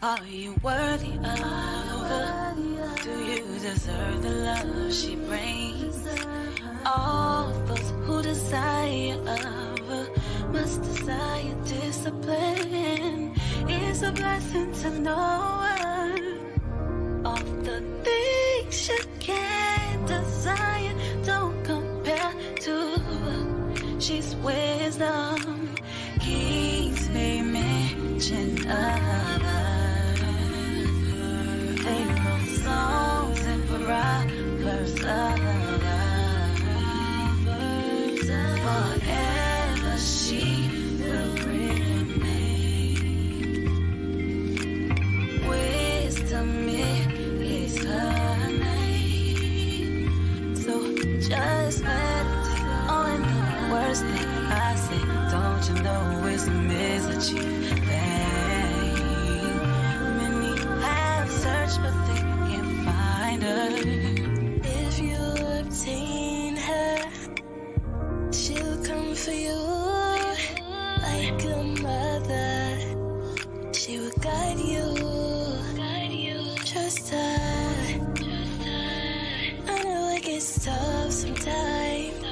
Are you worthy of her? Do you deserve the love she brings? All those who desire of her must desire discipline. It's a blessing to know her. All the things you can't desire don't compare to her. She's wisdom. Kings may mention of her. They wrote songs and proverbs of her. Forever she will remain. Wisdom is her name. So just meditate on the worst thing I say. Don't you know wisdom is a chief thing? Many have searched but they can't find her. If you obtain her, she'll come for you like a mother. She will guide you. Trust her. I know it gets tough sometimes.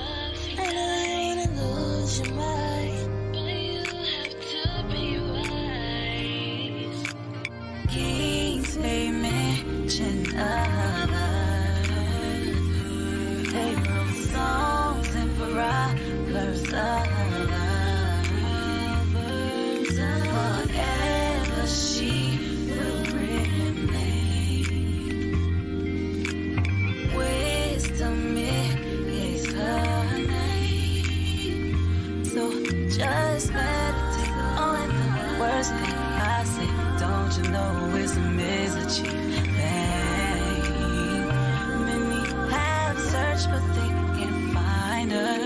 I know you're gonna lose your mind, but you have to be wise. Kings may mention of her. They wrote songs and proverbs of her. Forever she will remain. Wisdom is her name. So just meditate on the worst thing I say. Don't you know wisdom is a chief thing? Many have searched but they can't find her.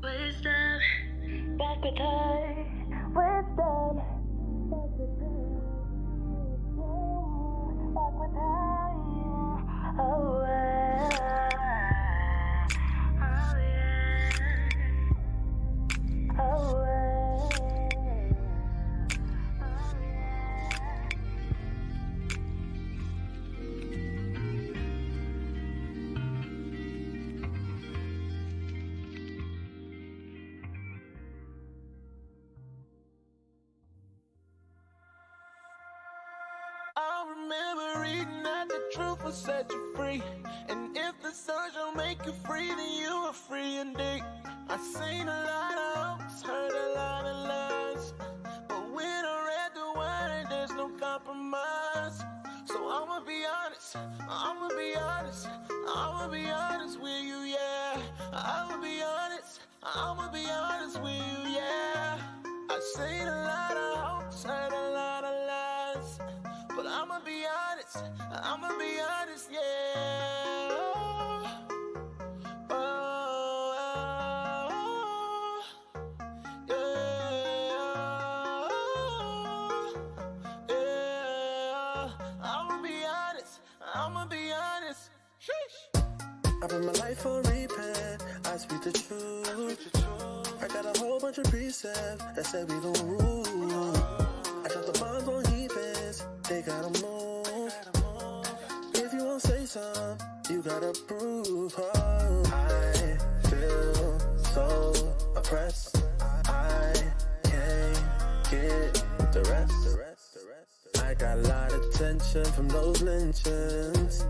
Wisdom, back with her. Wisdom, back with her. Back with her. Oh, yeah. Oh, yeah. I remember reading that the truth will set you free. And if the sun shall make you free, then you are free indeed. I've seen a lot of hopes, heard a lot of lies, but when I read the word, there's no compromise. So I'ma be honest, I'ma be honest, I'ma be honest with you, yeah. I'ma be honest, I'ma be honest with you, yeah. I've seen a lot of hopes, heard a lot of lies, but I'ma be honest, yeah. Oh, yeah. I'ma be honest. Sheesh. I put my life on replay, I speak the truth. I got a whole bunch of precepts that say we gon' rule. I drop the bombs on heaters, they gotta move. If you won't say something, you gotta prove. Oh, I feel so oppressed, I can't get the rest. I got a lot of tension from those lynchings.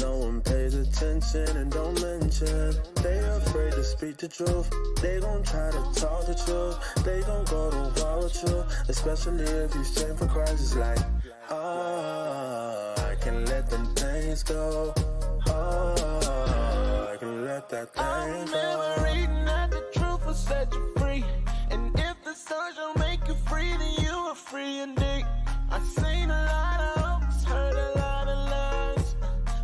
No one pays attention and don't mention. They afraid to speak the truth. They gon' try to talk the truth. They gon' go to war with you, especially if you stand for Christ. It's like, oh, I can let them things go. Oh, I can let that thing I go. remember reading that the truth will set you free. And if the sun shall make you free, then you are free indeed. I've seen a lot of hopes, heard a lot of lies,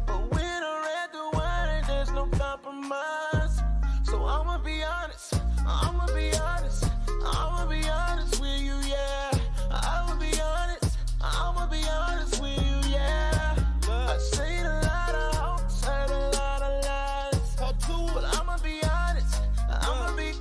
but when I read the word, there's no compromise. So I'ma be honest, I'ma be honest, I'ma be honest with you, yeah. I'ma be honest, I'ma be honest with you, yeah. I've seen a lot of hopes, heard a lot of lies, but I'ma be honest, I'ma be.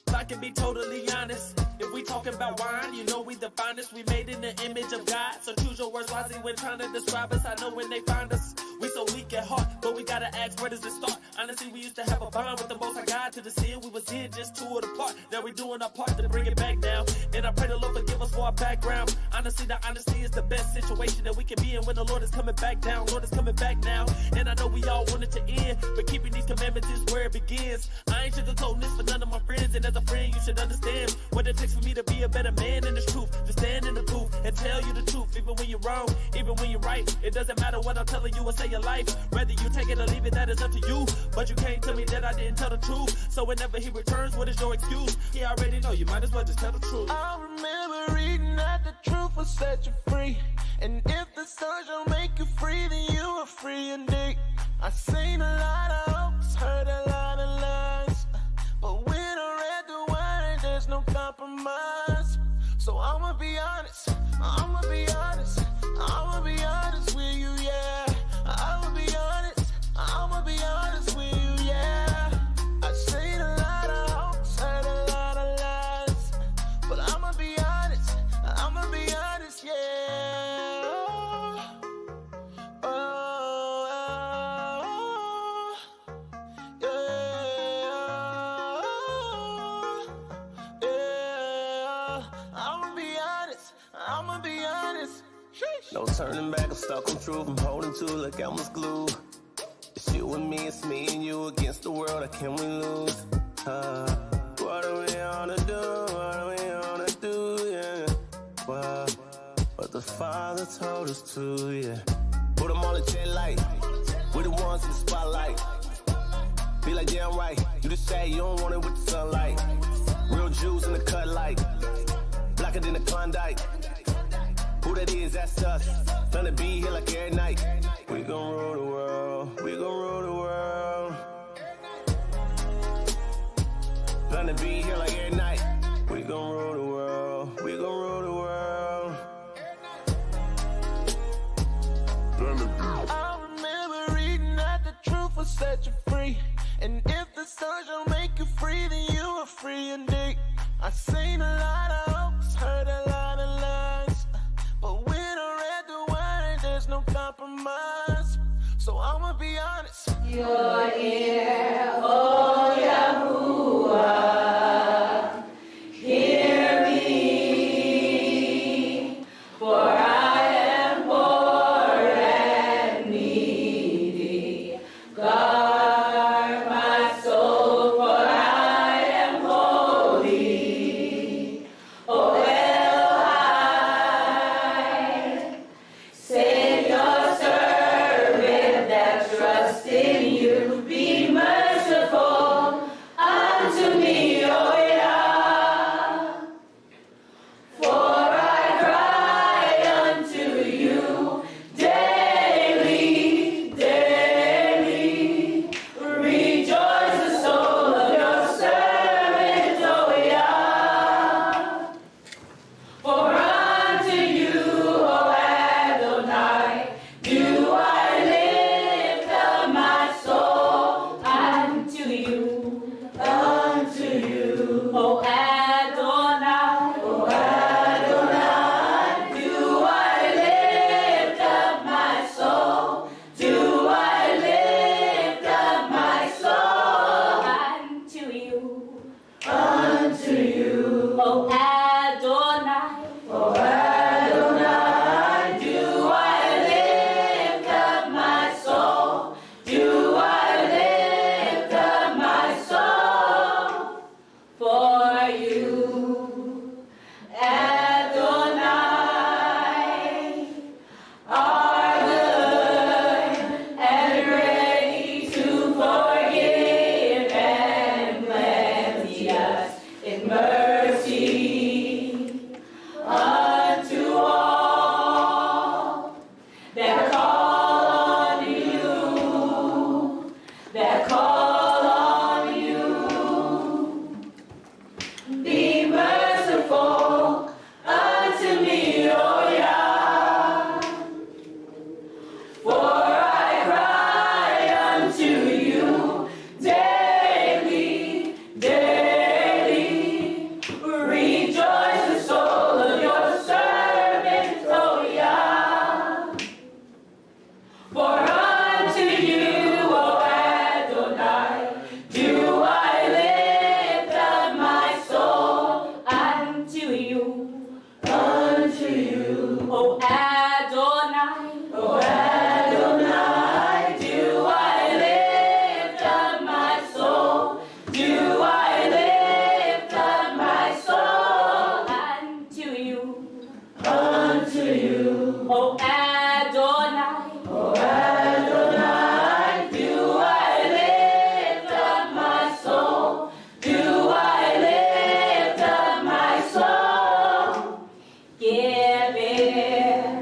If I can be totally honest, if we talking about wine design. You know we the finest, we made in the image of God. So choose your words wisely when trying to describe us. I know when they find us, we so weak at heart, but we gotta ask, where does it start? Honestly, we used to have a bond with the Most High-Yah to the sin we was in, just 2 of the part. Now we doing our part to bring it back down, and I pray the Lord forgive us for our background. Honestly, the honesty is the best situation that we can be in when the Lord is coming back down. Lord is coming back now, and I know we all want it to end, but keeping these commandments is where it begins. I ain't sugarcoating this for none of my friends, and as a friend, you should understand what it takes for me to be a better man in this truth, to stand in the booth and tell you the truth, even when you're wrong, even when you're right. It doesn't matter what I'm telling you or say your life, whether you take it or leave it, that is up to you. But you can't tell me that I didn't tell the truth. So whenever he returns, what is your excuse? He already know, you might as well just tell the truth. I remember reading that the truth will set you free, and if the sun shall make you free, then you are free indeed. I seen a lot of hopes, heard a lot of lies, but when I read the word, there's no compromise. So I'ma be honest, I'ma be honest, I'ma be honest with you, yeah. I'ma be honest, I'ma be honest with you, yeah. I seen a lot of hopes, heard a lot of lies, but I'ma be honest, yeah. I'ma be honest. Sheesh. No turning back, I'm stuck on truth. I'm holding to like Elmer's glue. It's you and me, it's me and you against the world. How can we lose? What do we wanna do? What do we wanna do? Yeah. Well, but the Father told us to, yeah. Put them all in jet light. We the ones in the spotlight. Be like damn right. You just say you don't want it with the sunlight. Real Jews in the cut light. Blacker than the Klondike. Who that is, that's us. Gonna be here like every night. We gon' rule the world. We gon' rule the world. Gonna be here like every night. We gon' rule the world. We gon' rule the world. I remember reading that the truth will set you free, and if the sun shall make you free, then you are free indeed. I seen a lot of hopes, heard a lot of lies, but when I read the word, there's no compromise. So I'ma be honest. Your ear, oh Yahuwah, hear me, for I am poor and needy. Guard my soul, for I am holy. Oh El save your servant that trusts in you. Be merciful unto me, O Yah. For I cry unto you daily, daily. Rejoice the soul of your servant, O Yah. For unto you, O Adonai, do I lift up my soul. Unto you, O Adonai, do I lift up my soul. Do I lift up my soul. Unto you, O Adonai, do I lift up my soul. Do I lift up my soul for you, Adonai, are good and ready to forgive and plenteous in mercy. you. Oh Adonai, oh Adonai, do I lift up my soul? Do I lift up my soul unto you? Unto you. Oh Adonai, oh Adonai, do I lift up my soul? Do I lift up my soul? Give it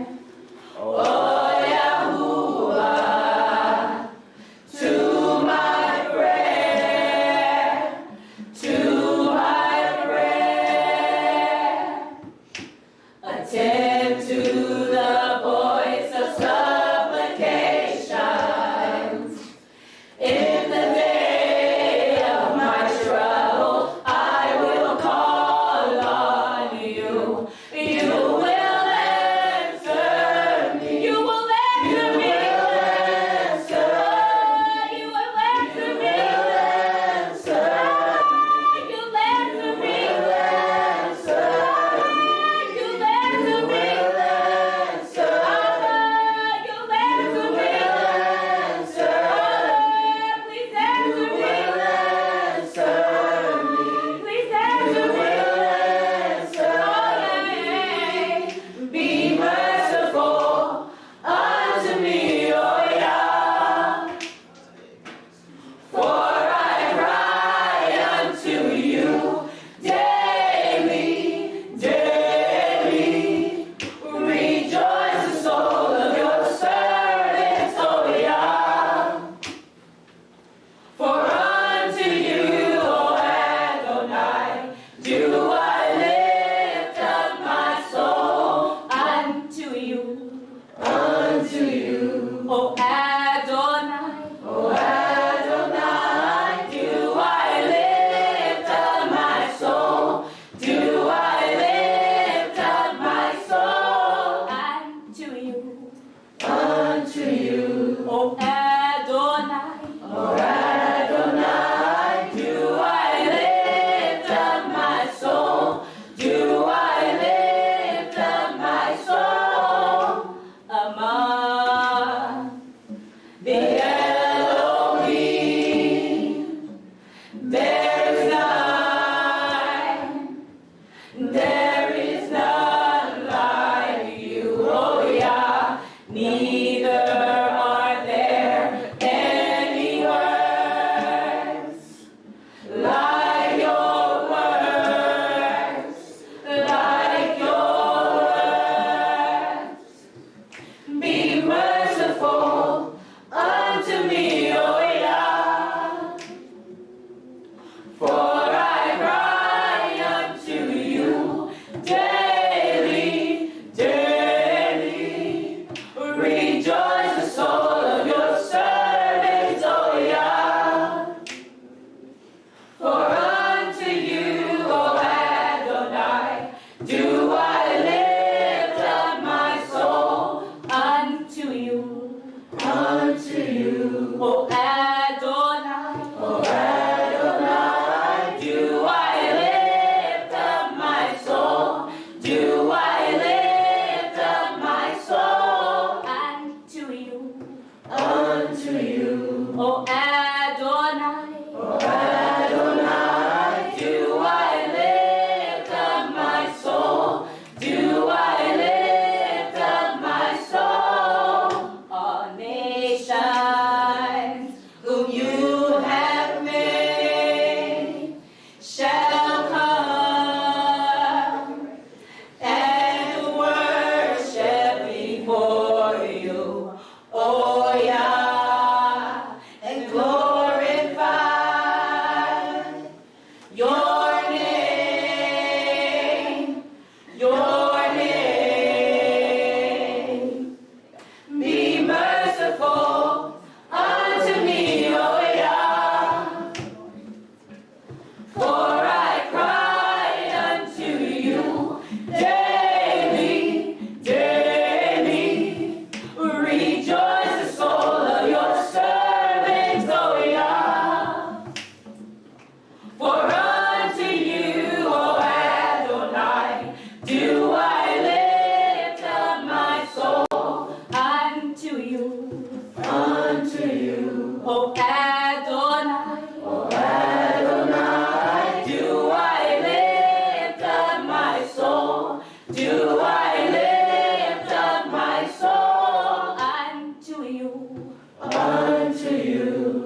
do I lift up my soul unto you,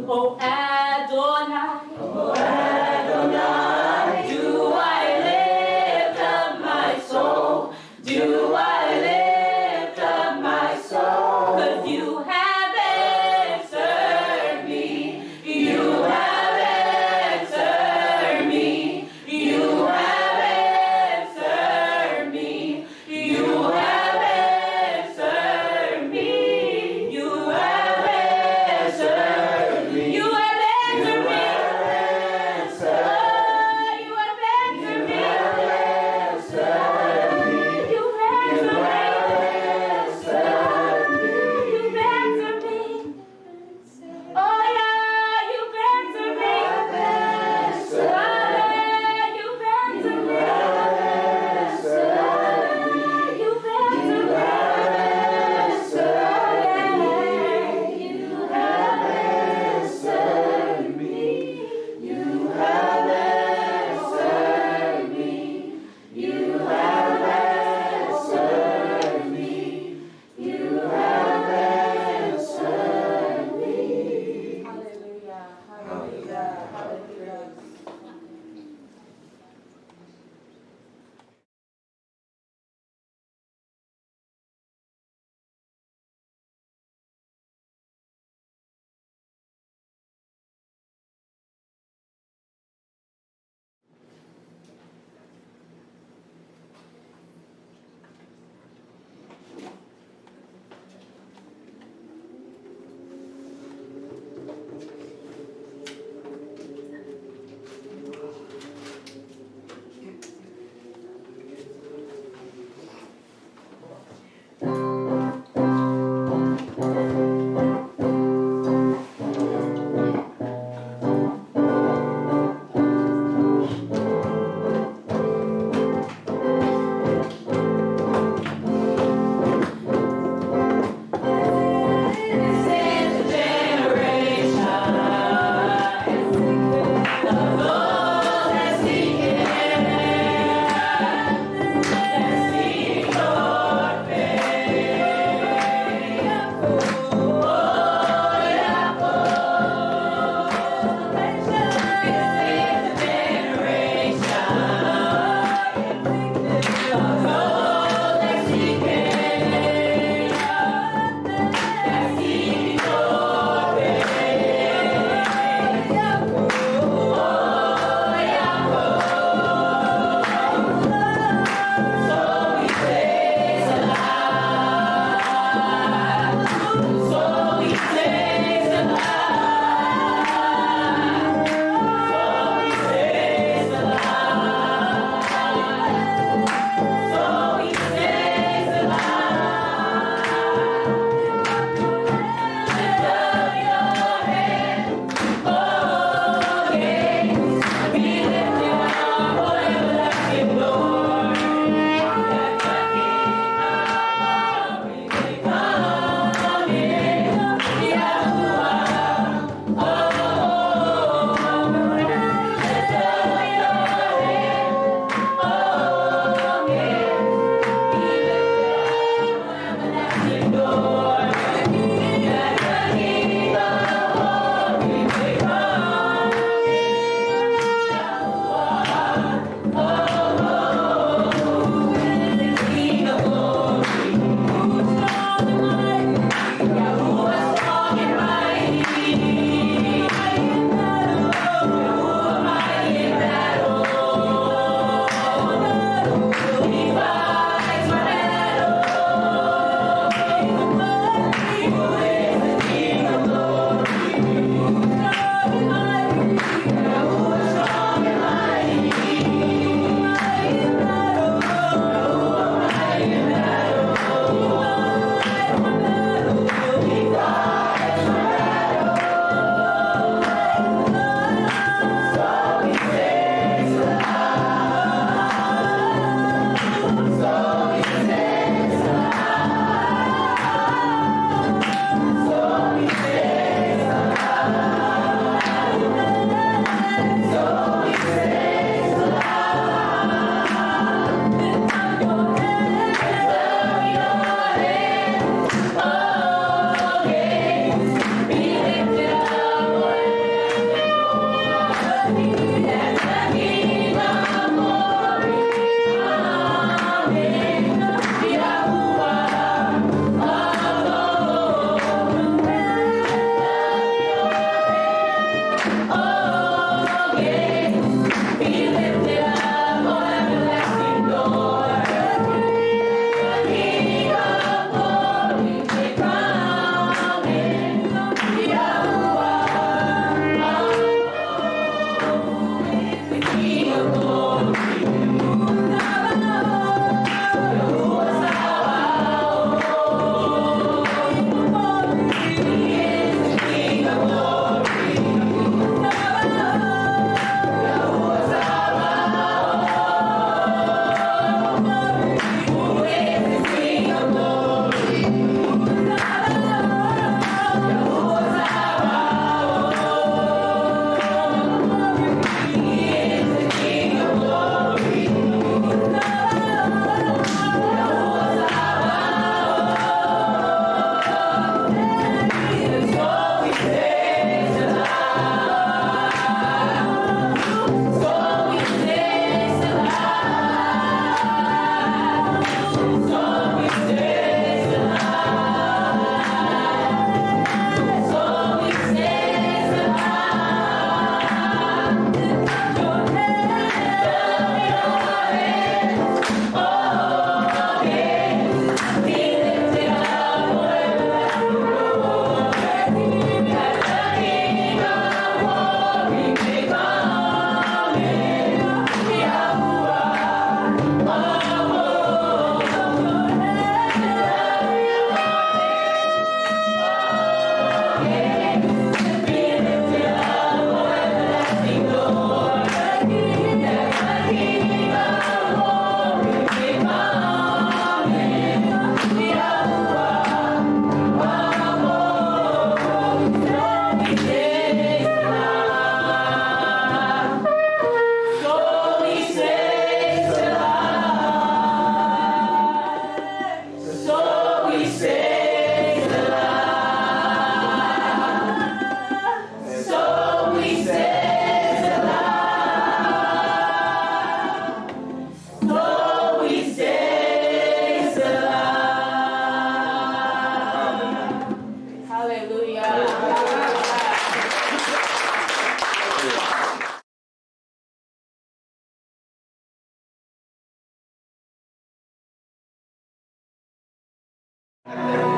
O Adonai, do I lift up my soul, do I lift up my soul, 'cause you have answered me, you have answered me, you have answered me, you have answered me, you have answered me, you have answered me, oh, you have answered me, you have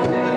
Your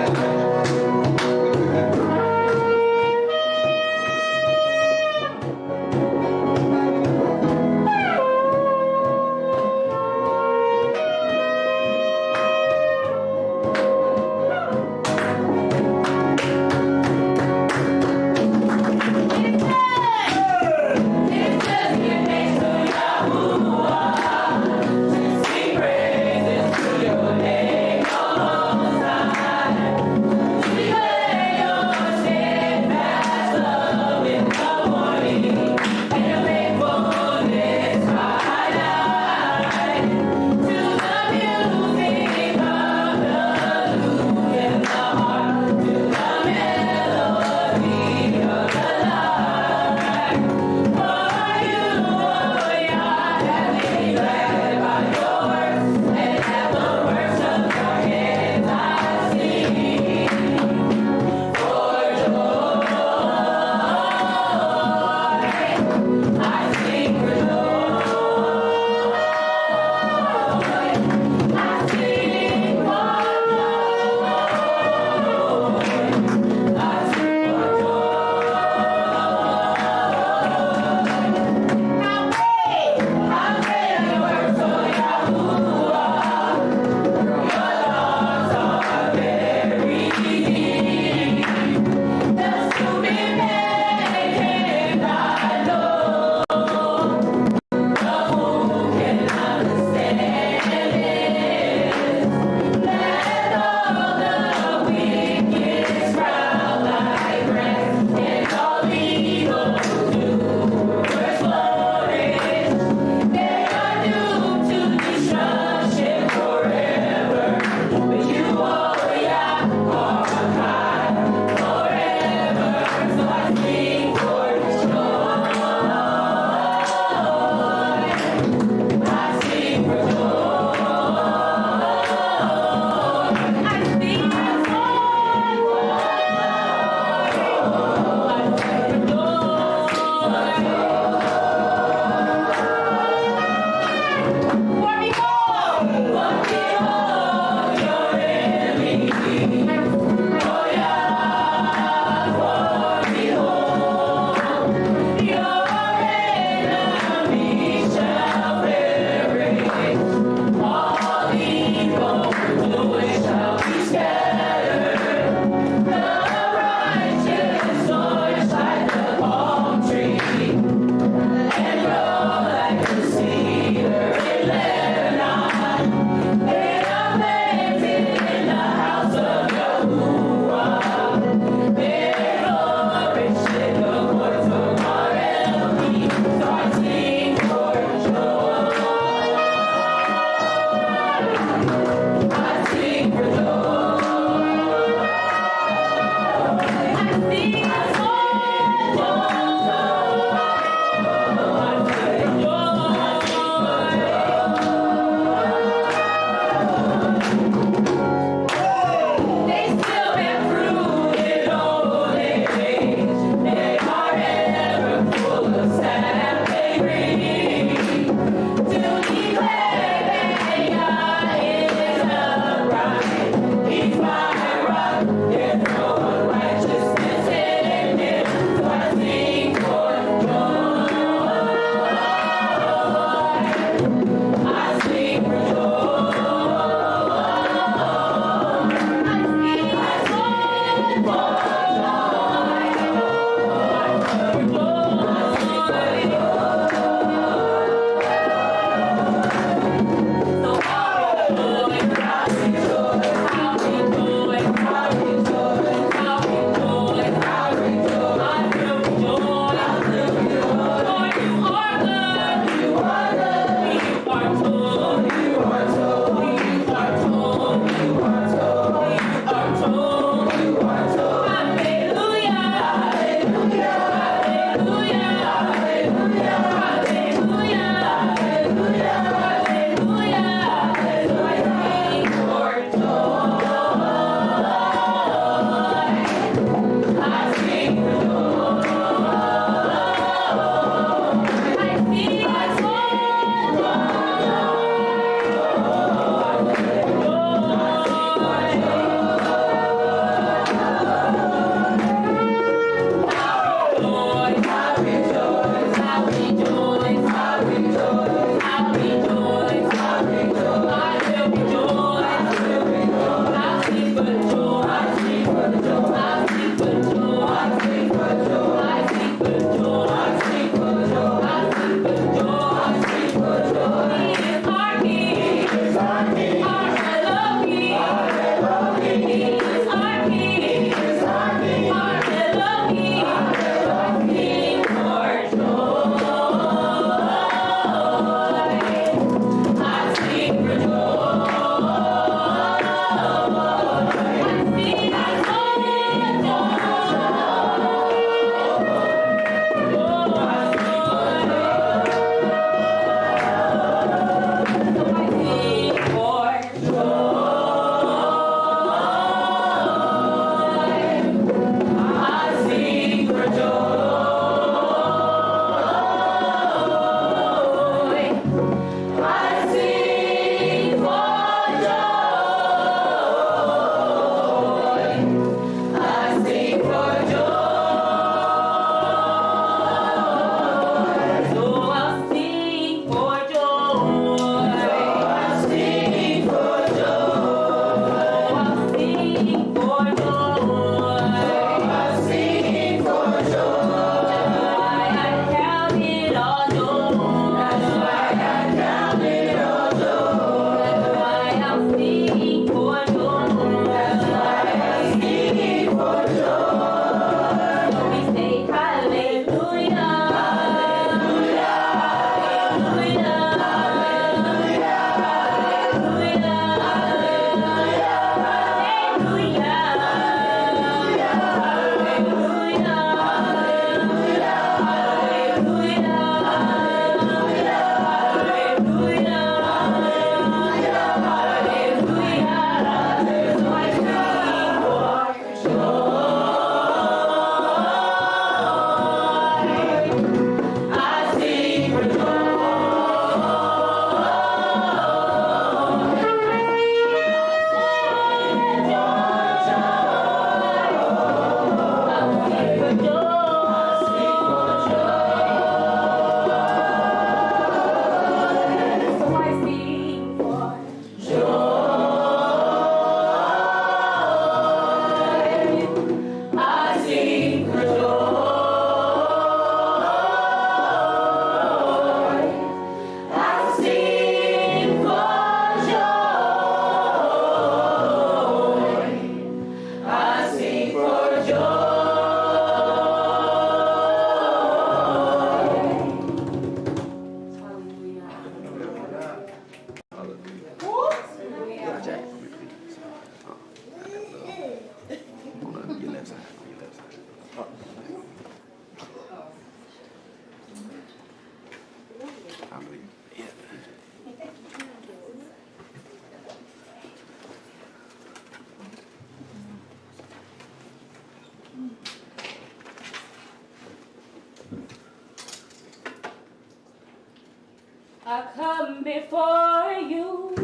I come before you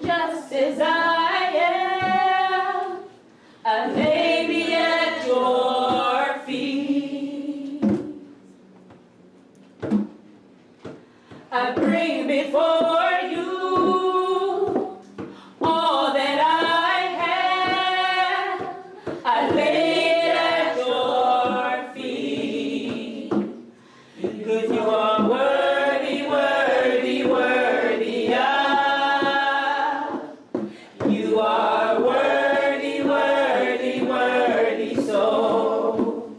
just as I am. I lay me at your feet. I bring before you all that I have. I lay it at your feet. Because you are worthy, worthy, worthy. You are worthy, worthy, worthy. So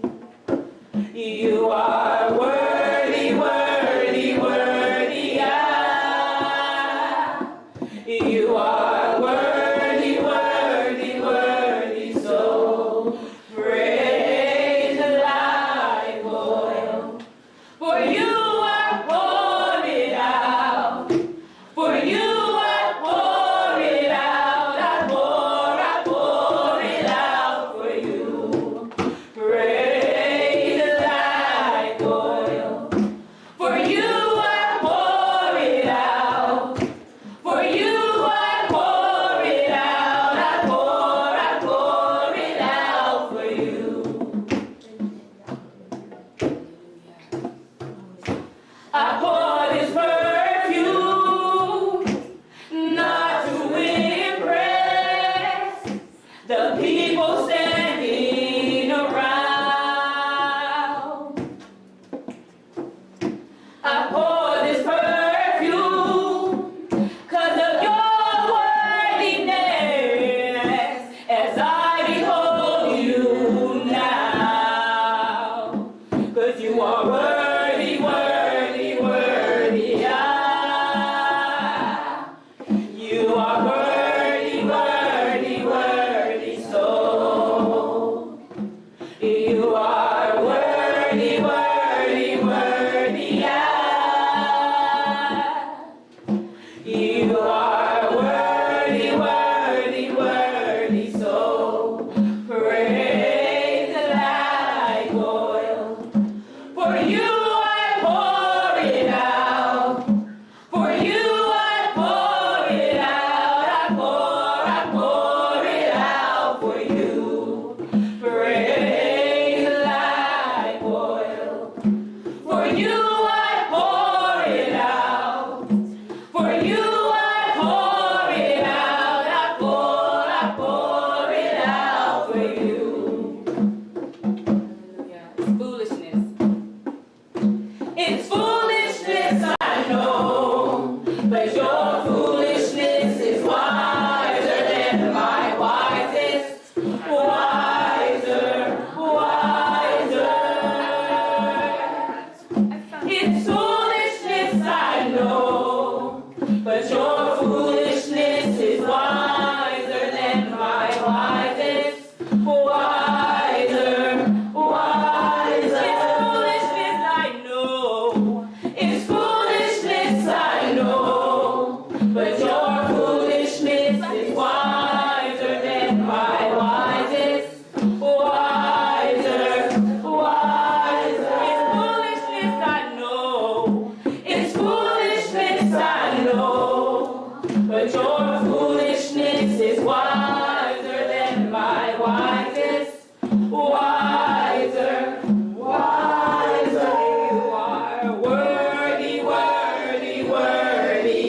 you are worthy, worthy, worthy. You are worthy, worthy, worthy. So praise the live oil. For you I pour it out. For you I pour it out. I pour it out for you. Praise the light oil. For you I pour it out. For you I pour it out. I pour it out for you. I pour this perfume not to impress the people standing around. I pour this perfume 'cause of your worthiness as I behold you now. 'Cause you are worthy, worthy, worthy. You are worthy, worthy, worthy. So you are worthy, worthy, worthy. You are worthy, worthy, worthy. So praise the light oil. For you I pour it out. For you I pour it out. I pour it out for you. Praise the light oil. For you I pour it out. For you I pour it out. I pour it out for you. Foolishness. It's foolishness, I know, but your foolishness is wiser than my wisest. Wiser, wiser. It's foolishness, I know, but your foolishness is wiser than my wisest. Wiser, wiser. It's foolishness, I know. It's foolishness, I know. But your foolishness is wiser than my wisest. Wiser, wiser. It's foolishness, I know. It's foolishness, I know. But your foolishness is wiser than my wisest. Wiser, wiser. You are worthy, worthy, worthy.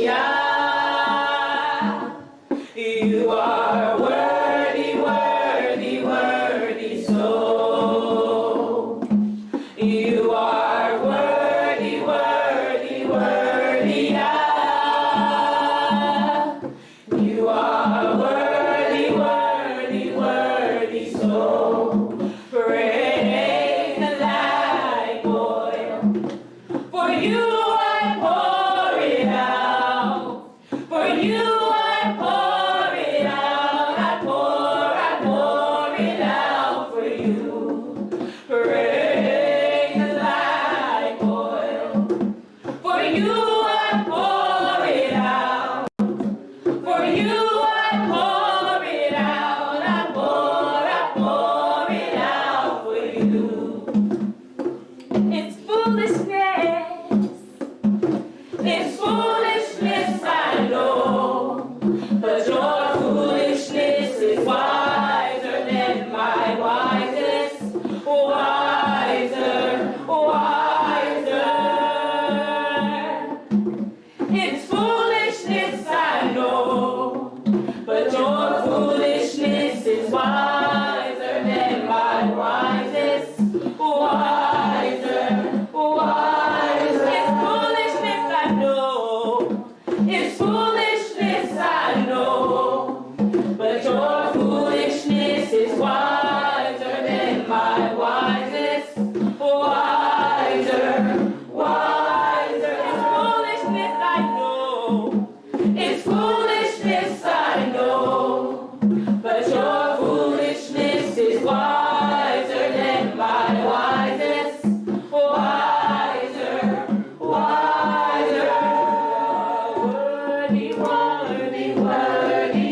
You are worthy, worthy, worthy. So you are worthy, worthy, worthy. You are worthy, know, but your foolishness is wiser than my wisest. Wiser, wiser. It's foolishness, I know. It's foolishness, I know, but your foolishness is wiser than my wisest. Wiser, wiser. It's foolishness, I know, but your foolishness is wiser than my wisest. Wiser, wiser. Worthy, worthy, worthy.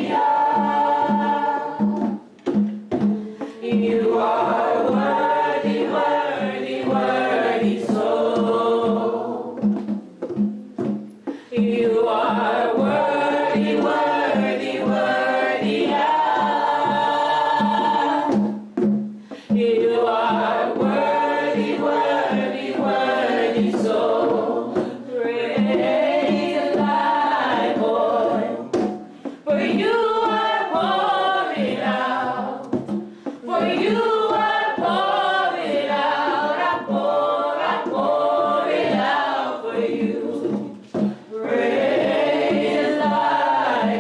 You are worthy, worthy, worthy, so. You are worthy, worthy, worthy. You are worthy, worthy, worthy, so. Praise thy voice, for you are pouring out. For you I pour it out, I pour it out for you. Praise thy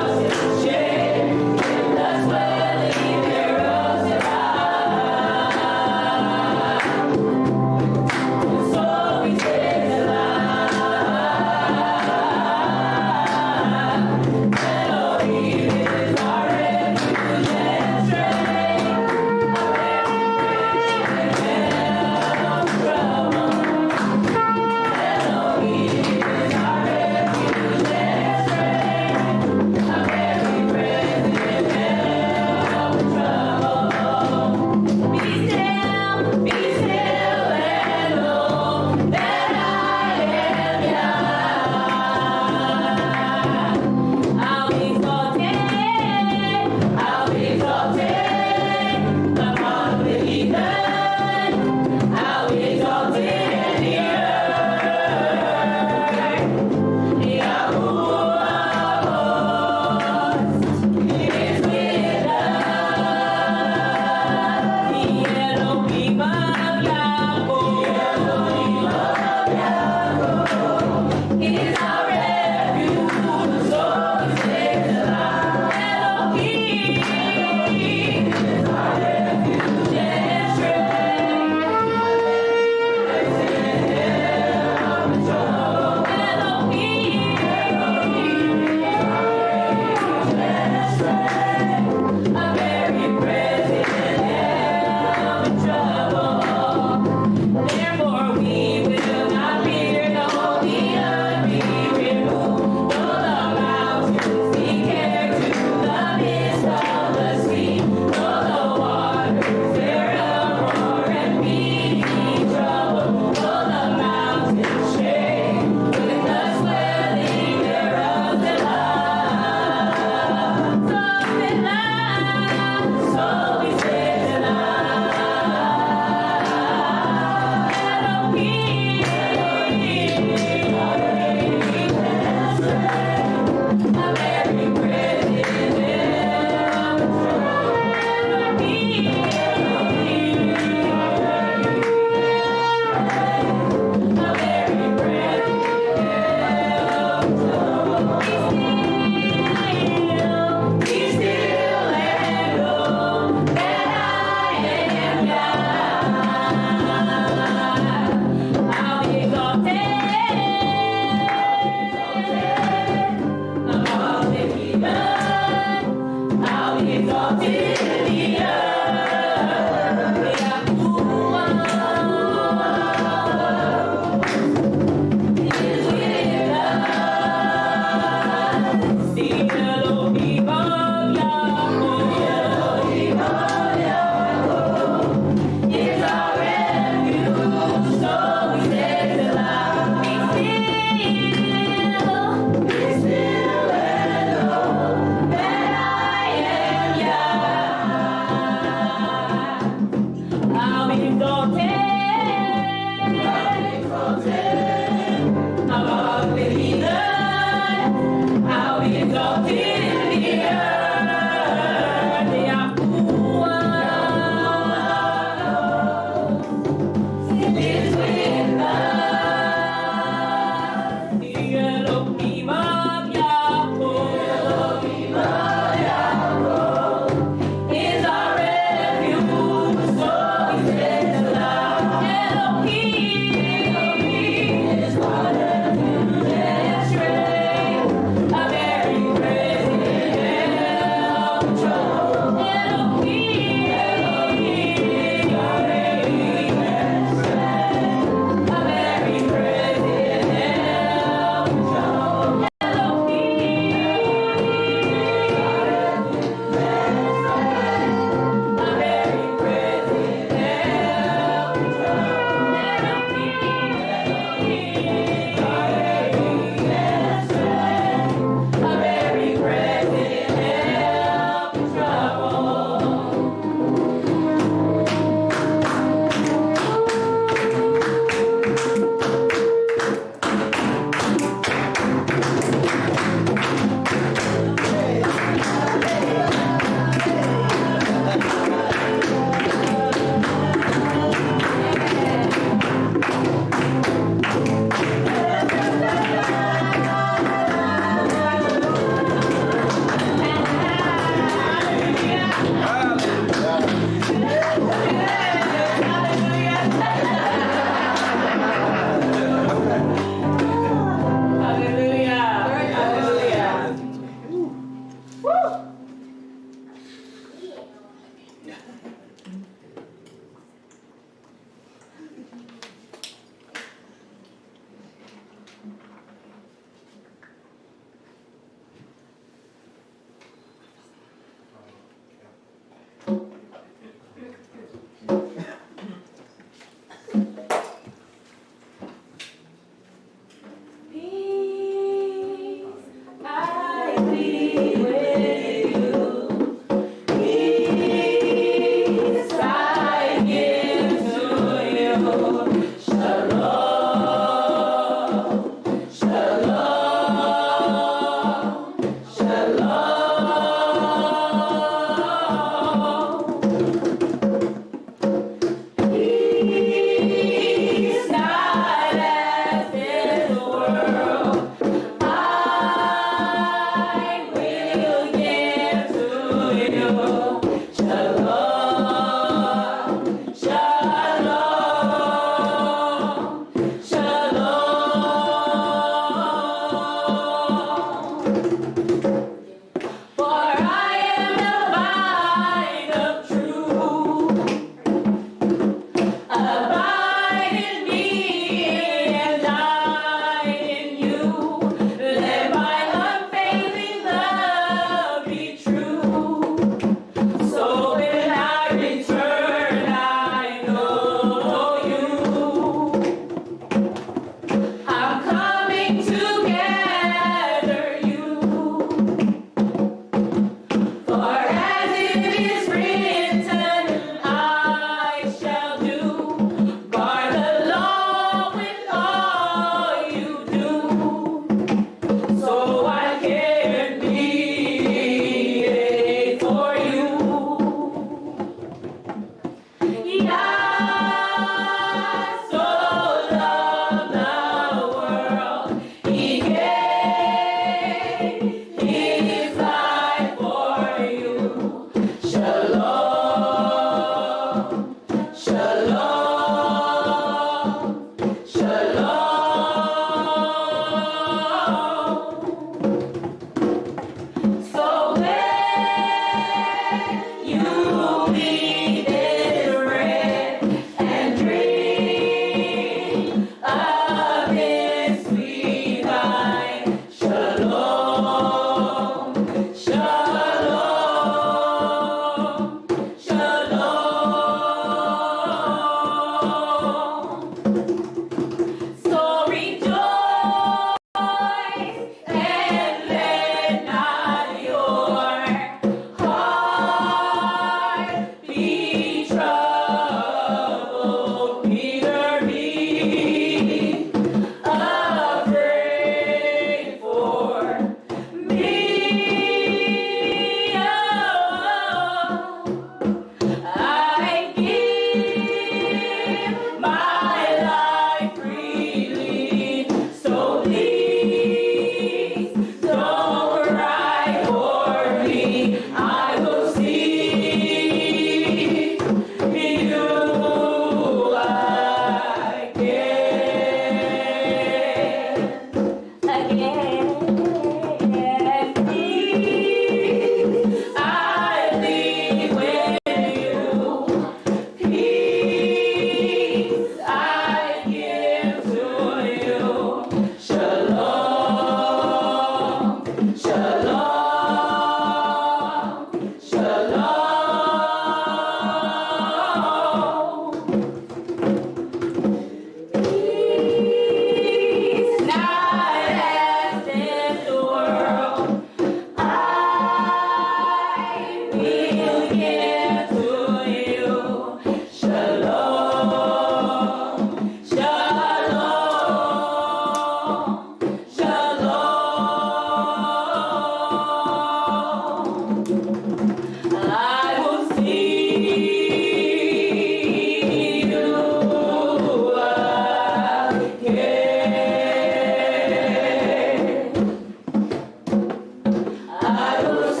I will see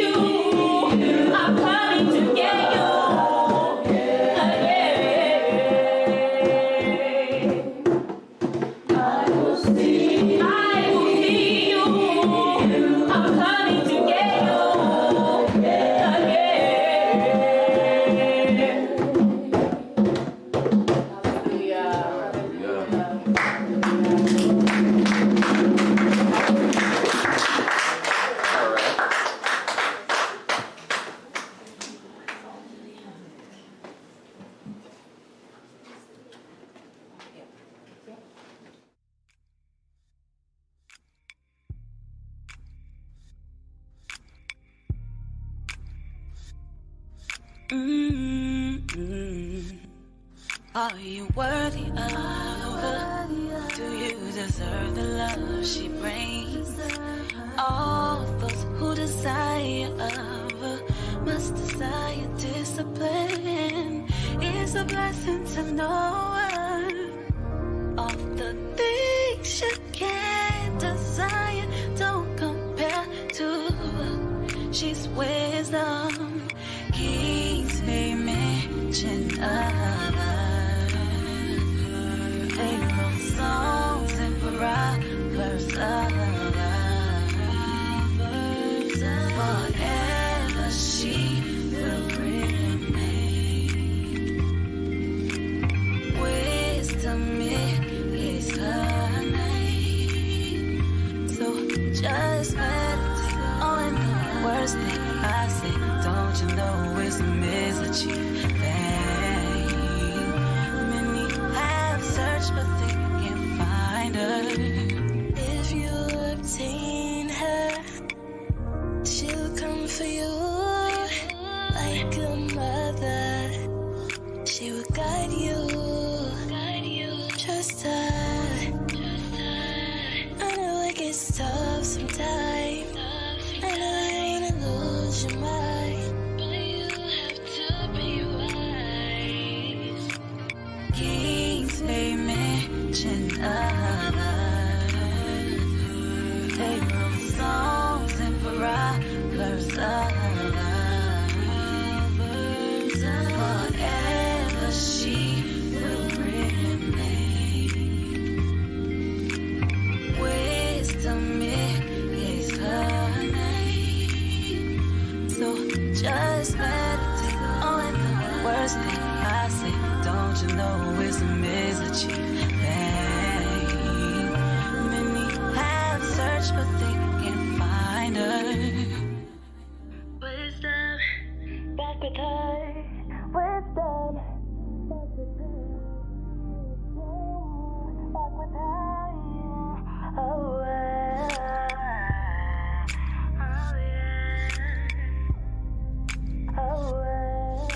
you. Are you worthy of her? Do you deserve the love she brings? All those who desire of her must desire discipline. It's a blessing to know her. All the things you can't desire don't compare to her. She's wisdom. Kings may mention of her. They wrote songs and proverbs of her. Forever she will remain. Wisdom is her name. So just meditate on the worst thing I say. Don't you know wisdom is a cheap thing? Many have searched but they can't find her. If you obtain her, she'll come for you like a mother. She will guide you. Trust her. I know it gets tough sometimes. I know you wanna lose your mind, but you have to be wise. Kings may mention of her. They wrote songs and proverbs of her. Forever she will remain. Wisdom is her name. So just meditate on the worst thing I say. Don't you know wisdom is a cheap thing? Many have searched but they can't find her. Wisdom, back with her. Wisdom, back with her. Back with her. Oh, yeah. Oh, yeah.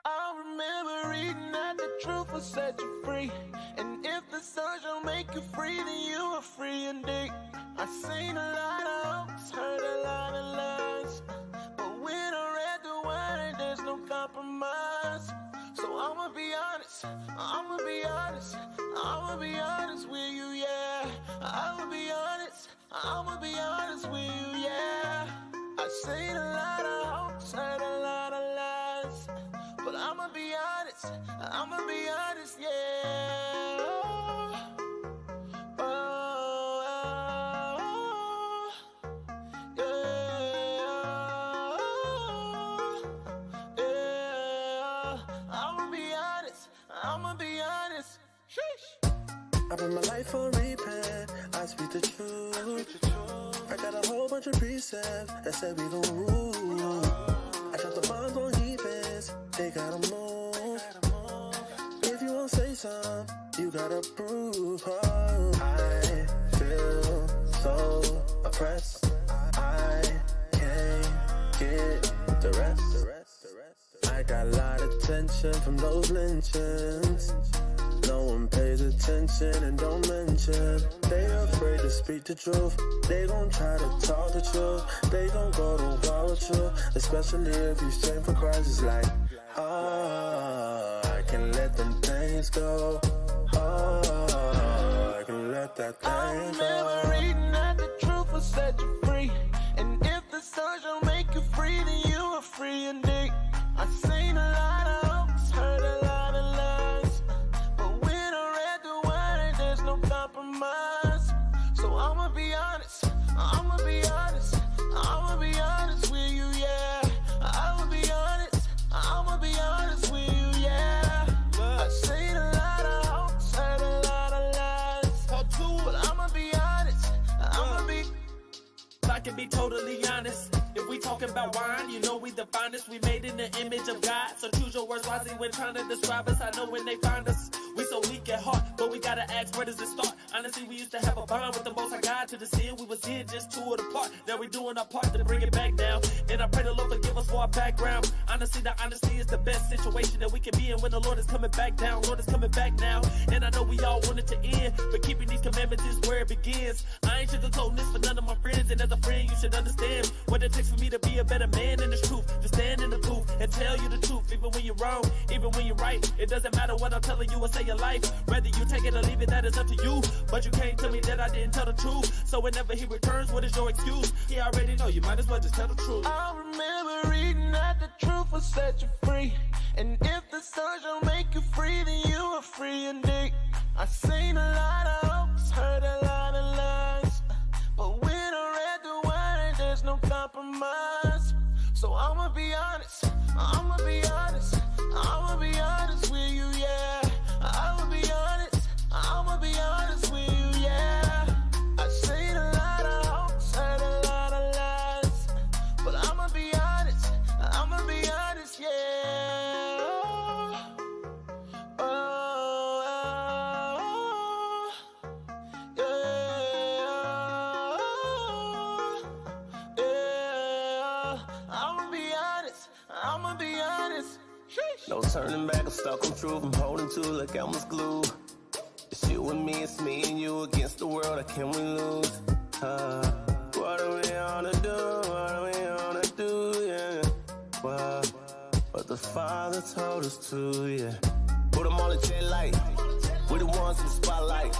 I remember reading that the truth will set you free. And if the sun shall make you free, then you are free indeed. I seen a lot of hopes, heard a lot of lies, but when I read the word, there's no compromise. So I'ma be honest, I'ma be honest, I'ma be honest with you, yeah. I'ma be honest, I'ma be honest with you, yeah. I seen a lot of hopes, heard a lot of lies, but I'ma be honest, yeah. Oh, yeah. I'ma be honest. Sheesh. I put my life on replay, I speak the truth. I got a whole bunch of precepts that said we gon' rule. I drop the bombs on heathens, they gotta move. If you won't say something, you gotta prove. Oh, I feel so oppressed, I can't get the rest. I got a lot of tension from those lynchings. No one pays attention and don't mention. They afraid to speak the truth. They gon' try to talk the truth. They gon' go to war with you, especially if you stand for Christ. It's like, oh, I can let them things go. Oh, I can let that I thing remember go. reading that the truth will set you free. And if the sun shall make you free, then you are free indeed. I seen a lot of hopes, heard a lot of lies, but when I read the word, there's no compromise. So I'ma be honest, I'ma be honest, I'ma be honest with you, yeah. I'ma be honest, I'ma be honest with you, yeah. I seen a lot of hopes, heard a lot of lies, but I'ma be honest, I'ma be. I can be totally be honest. If we talking about wine, you know we the finest. We made in the image of God, so choose your words wisely when trying to describe us. I know when they find us, we so weak at heart, but we gotta ask, where does it start? Honestly, we used to have a bond with the Most High-Yah to the sin we was in, just 2 of the part. Now we doing our part to bring it back down, and I pray the Lord forgive us for our background. Honestly, the honesty is the best situation that we can be in when the Lord is coming back down. Lord is coming back now, and I know we all want it to end, but keeping these commandments is where it begins. I ain't sugarcoating this for none of my friends, and as a friend, you should understand what it takes for me to be a better man in this truth, to stand in the booth and tell you the truth, even when you're wrong, even when you're right. It doesn't matter what I'm telling you or say your life, whether you take it or leave it, that is up to you. But you can't tell me that I didn't tell the truth, so whenever he returns, what is your excuse? He already know, you might as well just tell the truth. I remember reading that the truth will set you free, and if the sun shall make you free, then you are free indeed. I seen a lot of hopes, heard a lot of lies, but when I read the word, there's no compromise. So I'ma be honest, I'ma be honest, I'ma be honest with you, yeah. I'ma be honest, I'ma be honest with you, yeah. I seen a lot of hopes, heard a lot of lies, but I'ma be honest, yeah. I'ma be honest. No turning back, I'm stuck on truth, I'm holding to like Elmer's glue. It's you and me, it's me and you against the world, how can we lose? What do we wanna do, what do we wanna do, yeah. Well, but the Father told us to, yeah. Put them on the jet light, we the ones in the spotlight.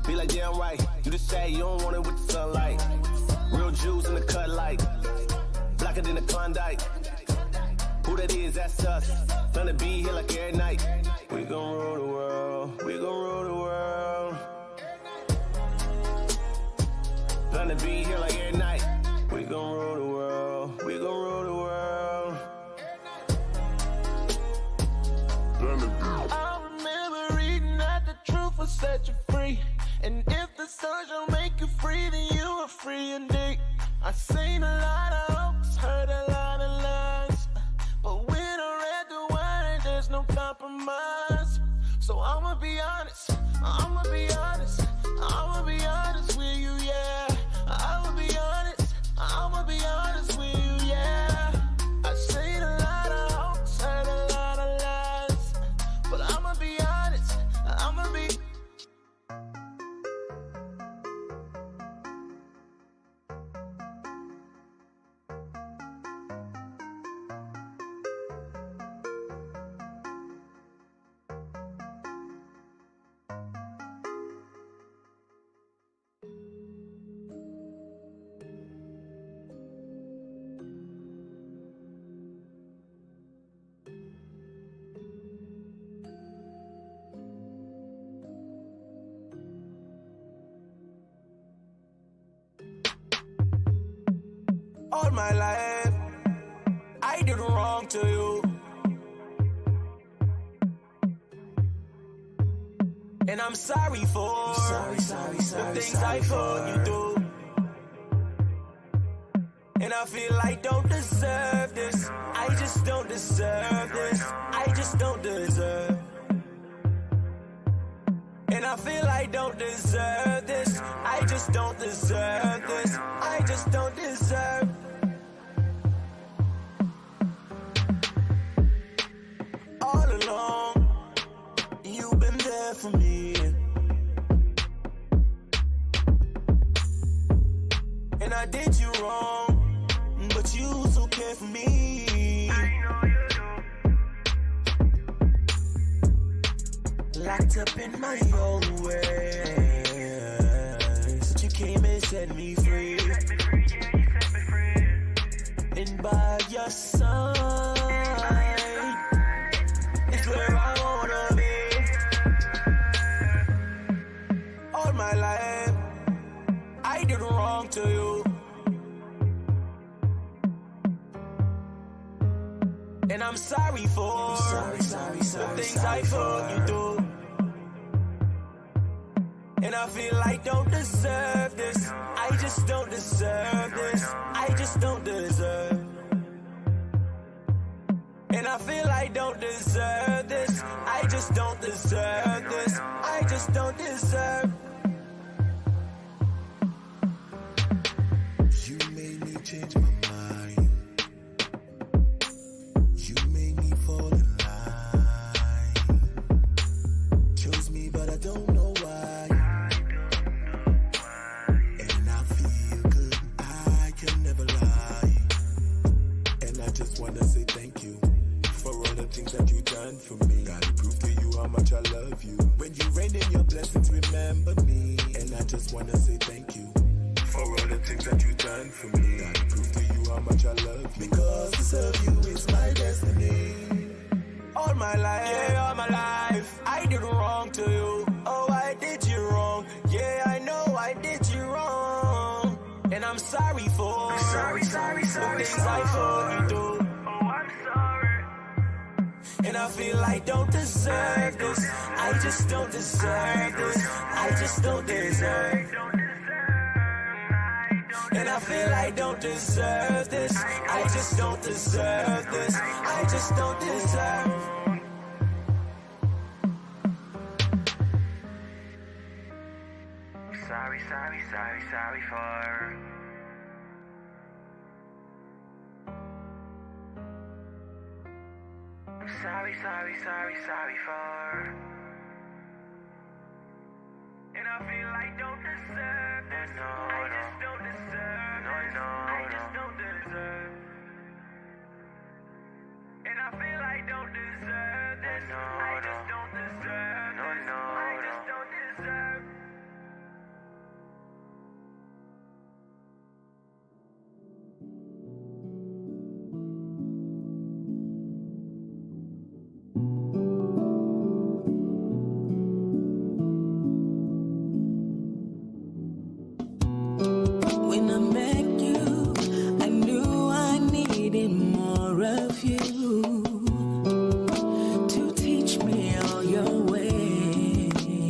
Be like, damn right, you just say you don't want it with the sunlight. Real Jews in the cut light, blacker than the Klondike. Who that is, that's us. Gonna be here like every night. We gon' rule the world. We gon' rule the world. Gonna be here like every night. We gon' rule the world. We gon' rule the world. I remember reading that the truth will set you free, and if the sun shall make you free, then you are free indeed. I seen a lot of hopes, heard a lot of lies, but when I read the word, there's no compromise. So I'ma be honest, I'ma be honest, I'ma be honest with you, yeah. I'ma be honest, I'ma be honest with you, yeah. I seen a lot of hopes, heard a lot of lies, but I'ma be honest, I'ma be. All my life, I did wrong to you, and I'm sorry for the things I put you through. And I feel I don't deserve this. I just don't deserve this. I just don't deserve. And I feel I don't deserve this. I just don't deserve this. I just don't deserve. All along, you've been there for me, and I did you wrong, but you still care for me. I know you do. Locked up in my own ways, but you came and set me free. And by your side, where I wanna be. All my life, I did wrong to you, and I'm sorry for the things I put you through. And I feel like don't deserve this. I just don't deserve this. I just don't deserve. And I feel like don't deserve this. I just don't deserve this. I just don't deserve. You made me change my mind. You made me fall in line. Chose me, but I don't know why. And I feel good. I can never lie. And I just wanna say thank you for all the things that you done for me. Gotta prove to you how much I love you. When you rain in your blessings, remember me. And I just wanna say thank you for all the things that you done for me. Gotta prove to you how much I love you. Because to serve you is my destiny. All my life, yeah, all my life, I did wrong to you. Oh, I did you wrong. Yeah, I know I did you wrong. And I'm sorry for the things I put you through. And I feel like don't deserve this. I just don't deserve this. I just don't deserve. And I feel like don't deserve this. I just don't deserve this. I just don't deserve. Sorry for. I'm sorry for. And I feel like don't deserve this. I just don't deserve this. I just don't deserve. And I feel like don't deserve this. I just don't deserve this. I just don't deserve. When I met you, I knew I needed more of you to teach me all your ways.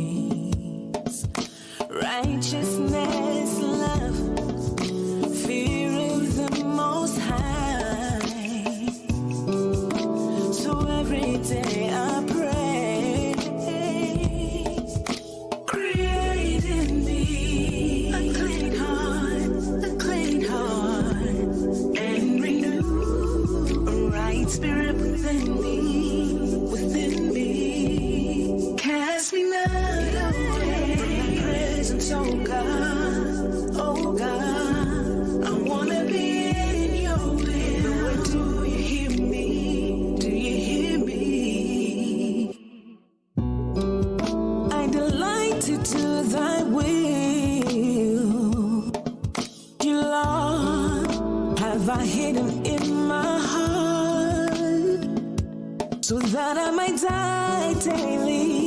Righteousness, love, fear of the Most High. So every day I pray, create in me a clean heart, and renew a right spirit within me. Cast me not away from thy presence, oh God, I wanna be in your will. Lord, do you hear me? Do you hear me? I delight to do thy will. You, Lord, have I hidden in my heart, so that I might die daily.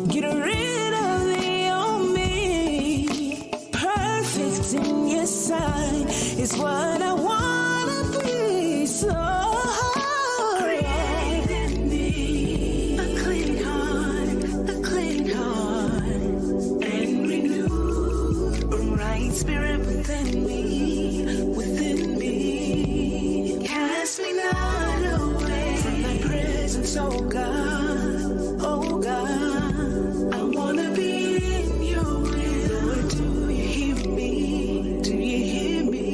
Get rid of the old me. Perfect in your sight is what I wanna be. So create in me a clean heart, and renew a right spirit within me. Cast me not away from thy presence, oh God, I wanna be in your will. Lord, do you hear me? Do you hear me?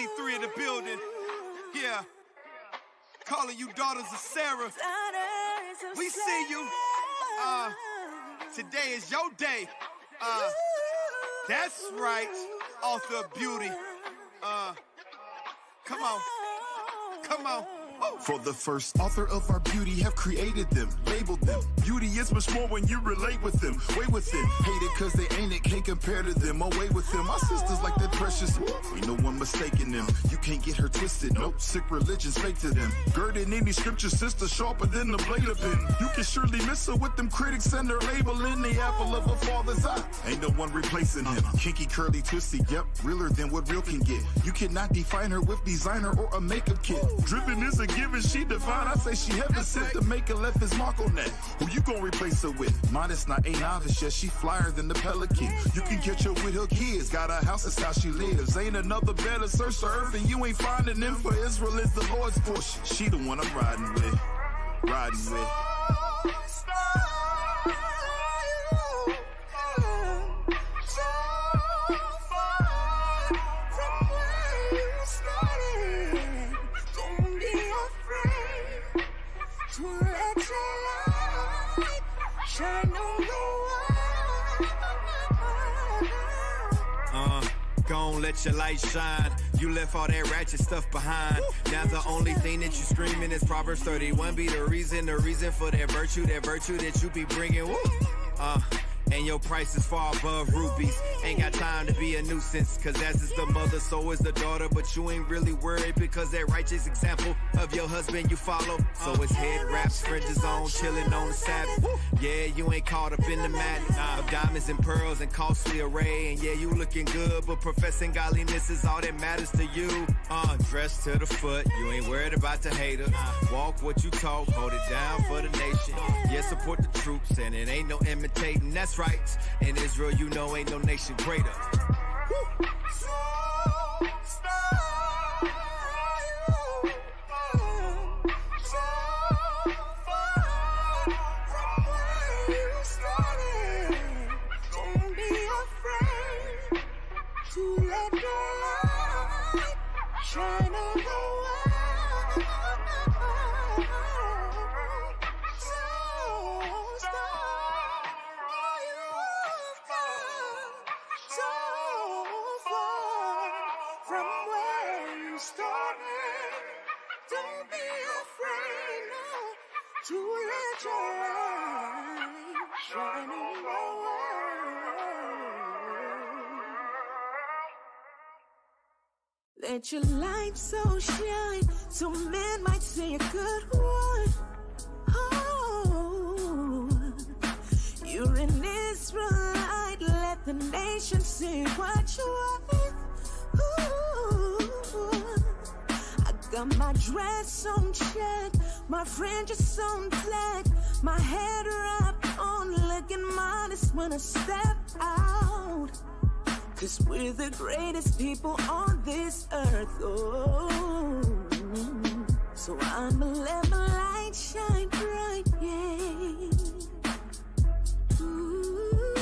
C3 in the building. Yeah. Calling you daughters of Sarah. We see you. Today is your day. That's right. Author of beauty. Come on. Come on. For the first author of our beauty have created them, labeled them. Beauty is much more when you relate with them, way with them. Hate it cause they ain't it, can't compare to them, away with them. My sisters like that precious, ain't no one mistaking them. You can't get her twisted, nope, sick religion's fake to them. Girded any scripture, sister, sharper than the blade of pen. You can surely miss her with them critics and their labeling the apple of a father's eye. Ain't no one replacing him. Kinky, curly, twisty, yep, realer than what real can get. You cannot define her with designer or a makeup kit. Driven is a given, she divine. I say she heaven sent. The maker left his mark on that. Who you gonna replace her with? Modest, not a novice, yet she flyer than the pelican. You can catch her with her kids. Got a house, that's how she lives. Ain't another better search the earth, and you ain't finding them. For Israel is the Lord's portion. She the one I'm riding with. Riding with. Gon' let your light shine. You left all that ratchet stuff behind. Now the only thing that you screaming is Proverbs 31 be the reason for that virtue that you be bringing. Woo. And your price is far above rubies. Ain't got time to be a nuisance, cause as is the mother, so is the daughter. But you ain't really worried because that righteous example of your husband you follow. So his head wraps, fringes on, chilling on the Sabbath. Yeah, you ain't caught up in the madness of diamonds and pearls and costly array. And yeah, you looking good, but professing godliness is all that matters to you. Dressed to the foot, you ain't worried about the haters. Walk what you talk, hold it down for the nation. Yeah, support the troops, and it ain't no imitating, that's right. In Israel, you know ain't no nation greater. Woo. Let your light so shine, so men might say a good one. Oh, you're an Israelite, let the nation see what you are. I got my dress on check, my fringes on flat, my head wrapped on, looking modest when I step out. Cause we're the greatest people on this earth, oh. So I'ma let my light shine bright, yeah. Ooh,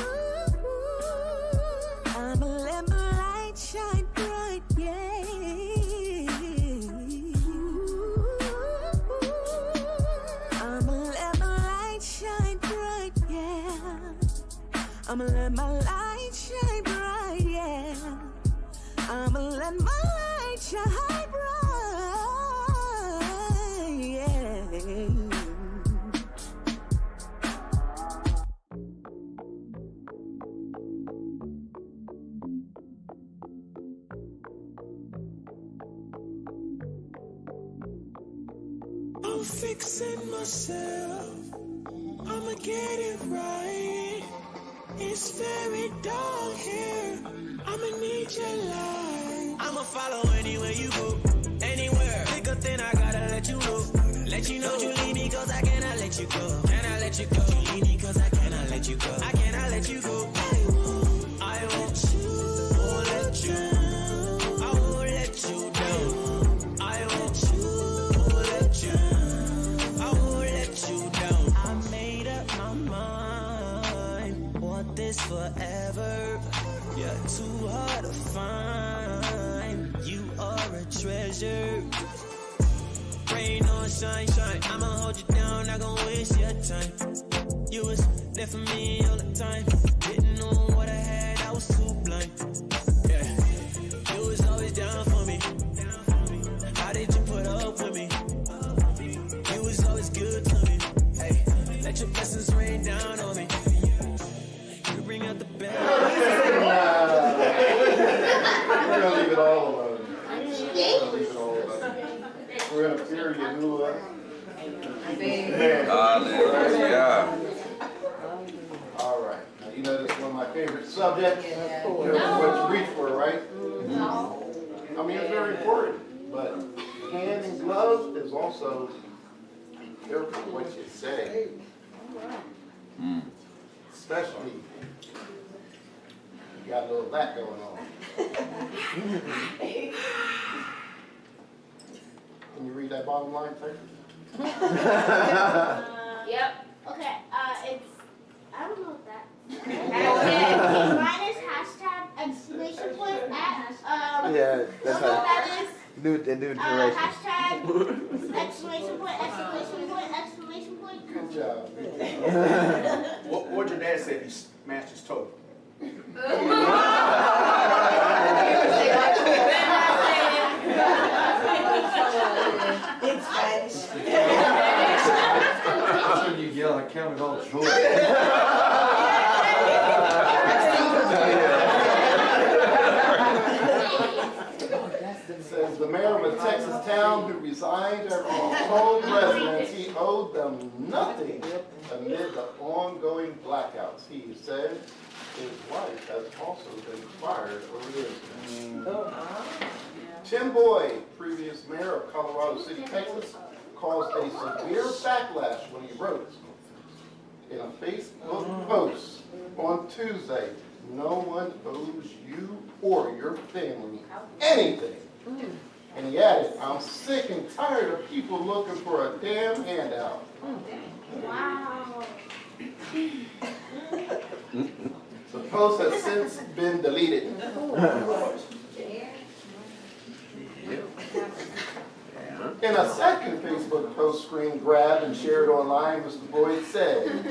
I'ma let my light shine bright, yeah. I'ma let my light shine bright, yeah. I'ma let my light shine bright. I'ma let my light shine bright, yeah. I'm fixing myself, I'ma get it right. It's very dark here, I'ma need your light. I'ma follow anywhere you go, anywhere. Pick up, then I gotta let you know. Let you know you leave me cause I cannot let you go. Can I let you go? You leave me cause I cannot let you go. I cannot let you go. I won't let you. I won't let you down. I won't let you. I won't let you down. I made up my mind. Want this forever. You're too hard to find. You are a I'ma hold you down, not gon' waste your time. You was there for me all the time. Didn't know what I had, I was too blind. Yeah, you was always down for me. How did you put up with me? You was always good to me. Hey, let your blessings rain down on me. You bring out the best. We're gonna leave it all alone. We're gonna fear Yahuwah. Hallelujah. All right. Now you know this is one of my favorite subjects. You know what you reach for, right? No. I mean, it's very important, but hand in glove is also be careful what you say. Especially you got a little of that going on. Can you read that bottom line, please? Yep. Okay, it's, I don't know what that. Minus hashtag exclamation point at, Yeah, that's what how. that is. New generation. Hashtag exclamation point, exclamation point, exclamation point. Good job. What your dad said, he smashed his toe. In Spanish. That's when you yell, I counted all joy. Says the mayor of a Texas town who resigned after he told residents he owed them nothing amid the ongoing blackouts. He said his wife has also been fired over this. Tim Boyd, previous mayor of Colorado City, Texas, caused a severe backlash when he wrote in a Facebook post on Tuesday, "No one owes you or your family anything." And he added, "I'm sick and tired of people looking for a damn handout." Wow. The post has since been deleted. In a second Facebook post screen grabbed and shared online, Mr. Boyd said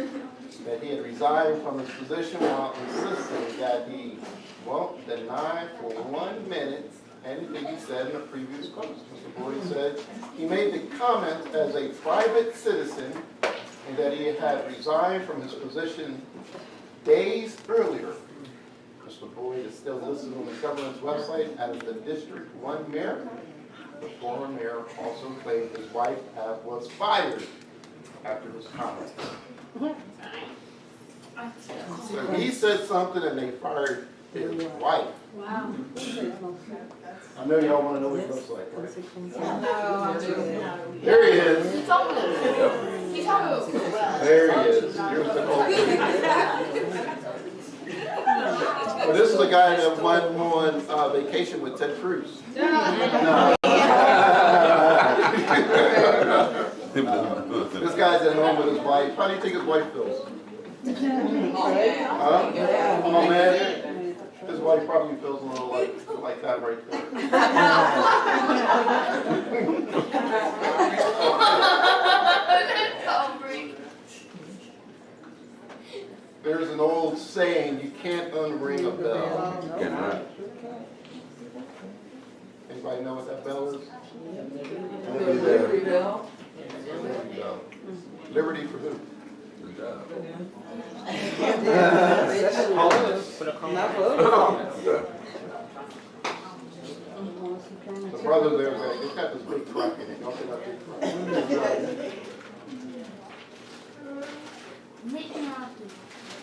that he had resigned from his position while insisting that he won't deny for 1 minute anything he said in a previous post. Mr. Boyd said he made the comment as a private citizen and that he had resigned from his position days earlier. Mr. Boyd is still listed on the government's website as the District 1 mayor. The former mayor also claimed his wife was fired after his comments. So he said something and they fired his wife. Wow. I know y'all want to know what he looks like, right? There There he is. He told me. He told me. There he is. Here's the whole Well, this is the guy that went on vacation with Ted Cruz. No. This guy's at home with his wife. How do you think his wife feels? Huh? Oh, man. His wife probably feels a little like that right there. There's an old saying, you can't unring a bell. Anybody know what that bell is? Liberty bell. Liberty bell. Liberty for who? The brother there, he's got this big truck in it. Don't say that big truck.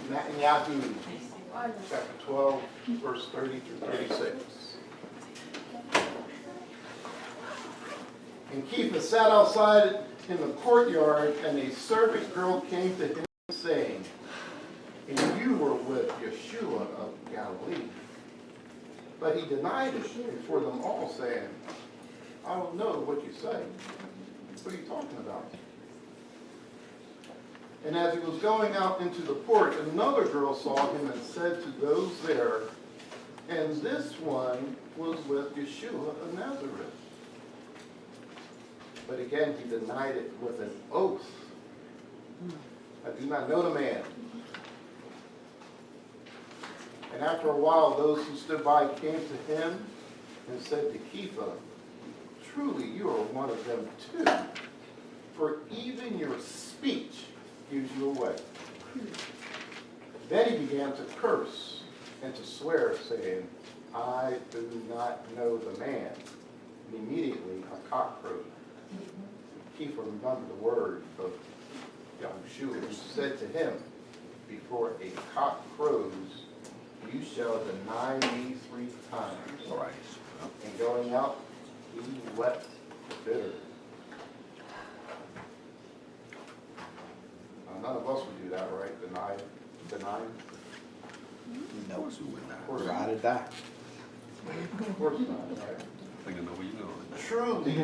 Netanyahu, chapter 12, verse 30 through 36. And Keith sat outside in the courtyard, and a servant girl came to him, saying, "And you were with Yeshua of Galilee." But he denied it before them all, saying, "I don't know what you say. What are you talking about?" And as he was going out into the porch, another girl saw him and said to those there, "And this one was with Yeshua of Nazareth." But again, he denied it with an oath. I do not know the man. And after a while, those who stood by came to him and said to Kepha, truly you are one of them too, for even your speech gives you away. Then he began to curse and to swear, saying, I do not know the man. And immediately a cock crowed. Kepha remembered the word of Yahushua, who said to him, before a cock crows, you shall deny me 3 times. All right. And going out, he wept bitter. None of us would do that, right? Deny him? No. Of course we would not. Of course Ride or die. Of course not, right? I think I know where you're going. Truly,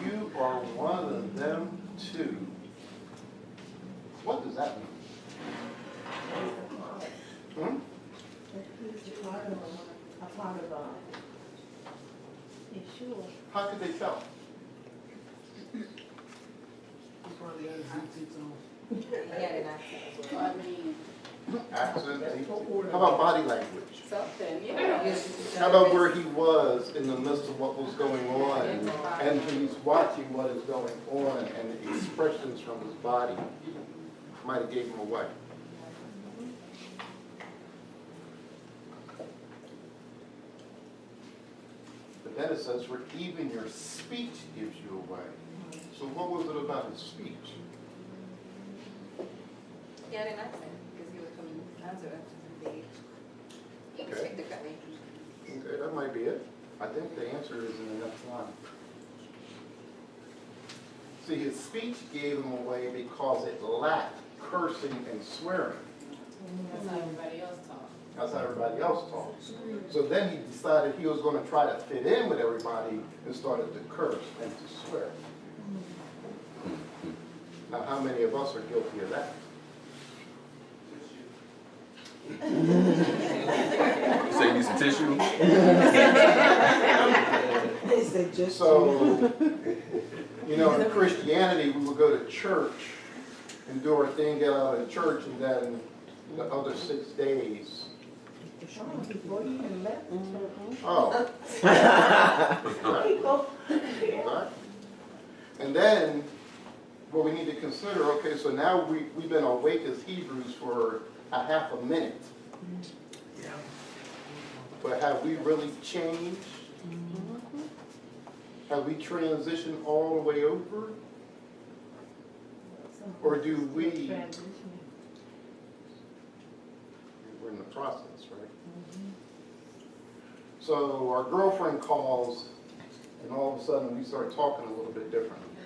you are one of them too. What does that mean? Hmm? How could they tell? Accent. How about body language? Something, yeah. How about where he was in the midst of what was going on, and he's watching what is going on, and the expressions from his body might have gave him away. But then it says, for even your speech gives you away. So what was it about his speech? He had an accent because he was from Nazareth. He was Okay. Okay, that might be it. I think the answer is in the next line. See, his speech gave him away because it lacked cursing and swearing. That's how everybody else talks. That's how everybody else talks. So then he decided he was going to try to fit in with everybody and started to curse and to swear. Now, how many of us are guilty of that? You say you need some tissue? So, you know, in Christianity, we would go to church and do our thing, get out of church, and then the other 6 days. Oh. Right. And then, what we need to consider, okay, so now we've been awake as Hebrews for a half a minute. Yeah. But have we really changed? Have we transitioned all the way over? Or do we? We're in the process, right? So our girlfriend calls, and all of a sudden we start talking a little bit differently.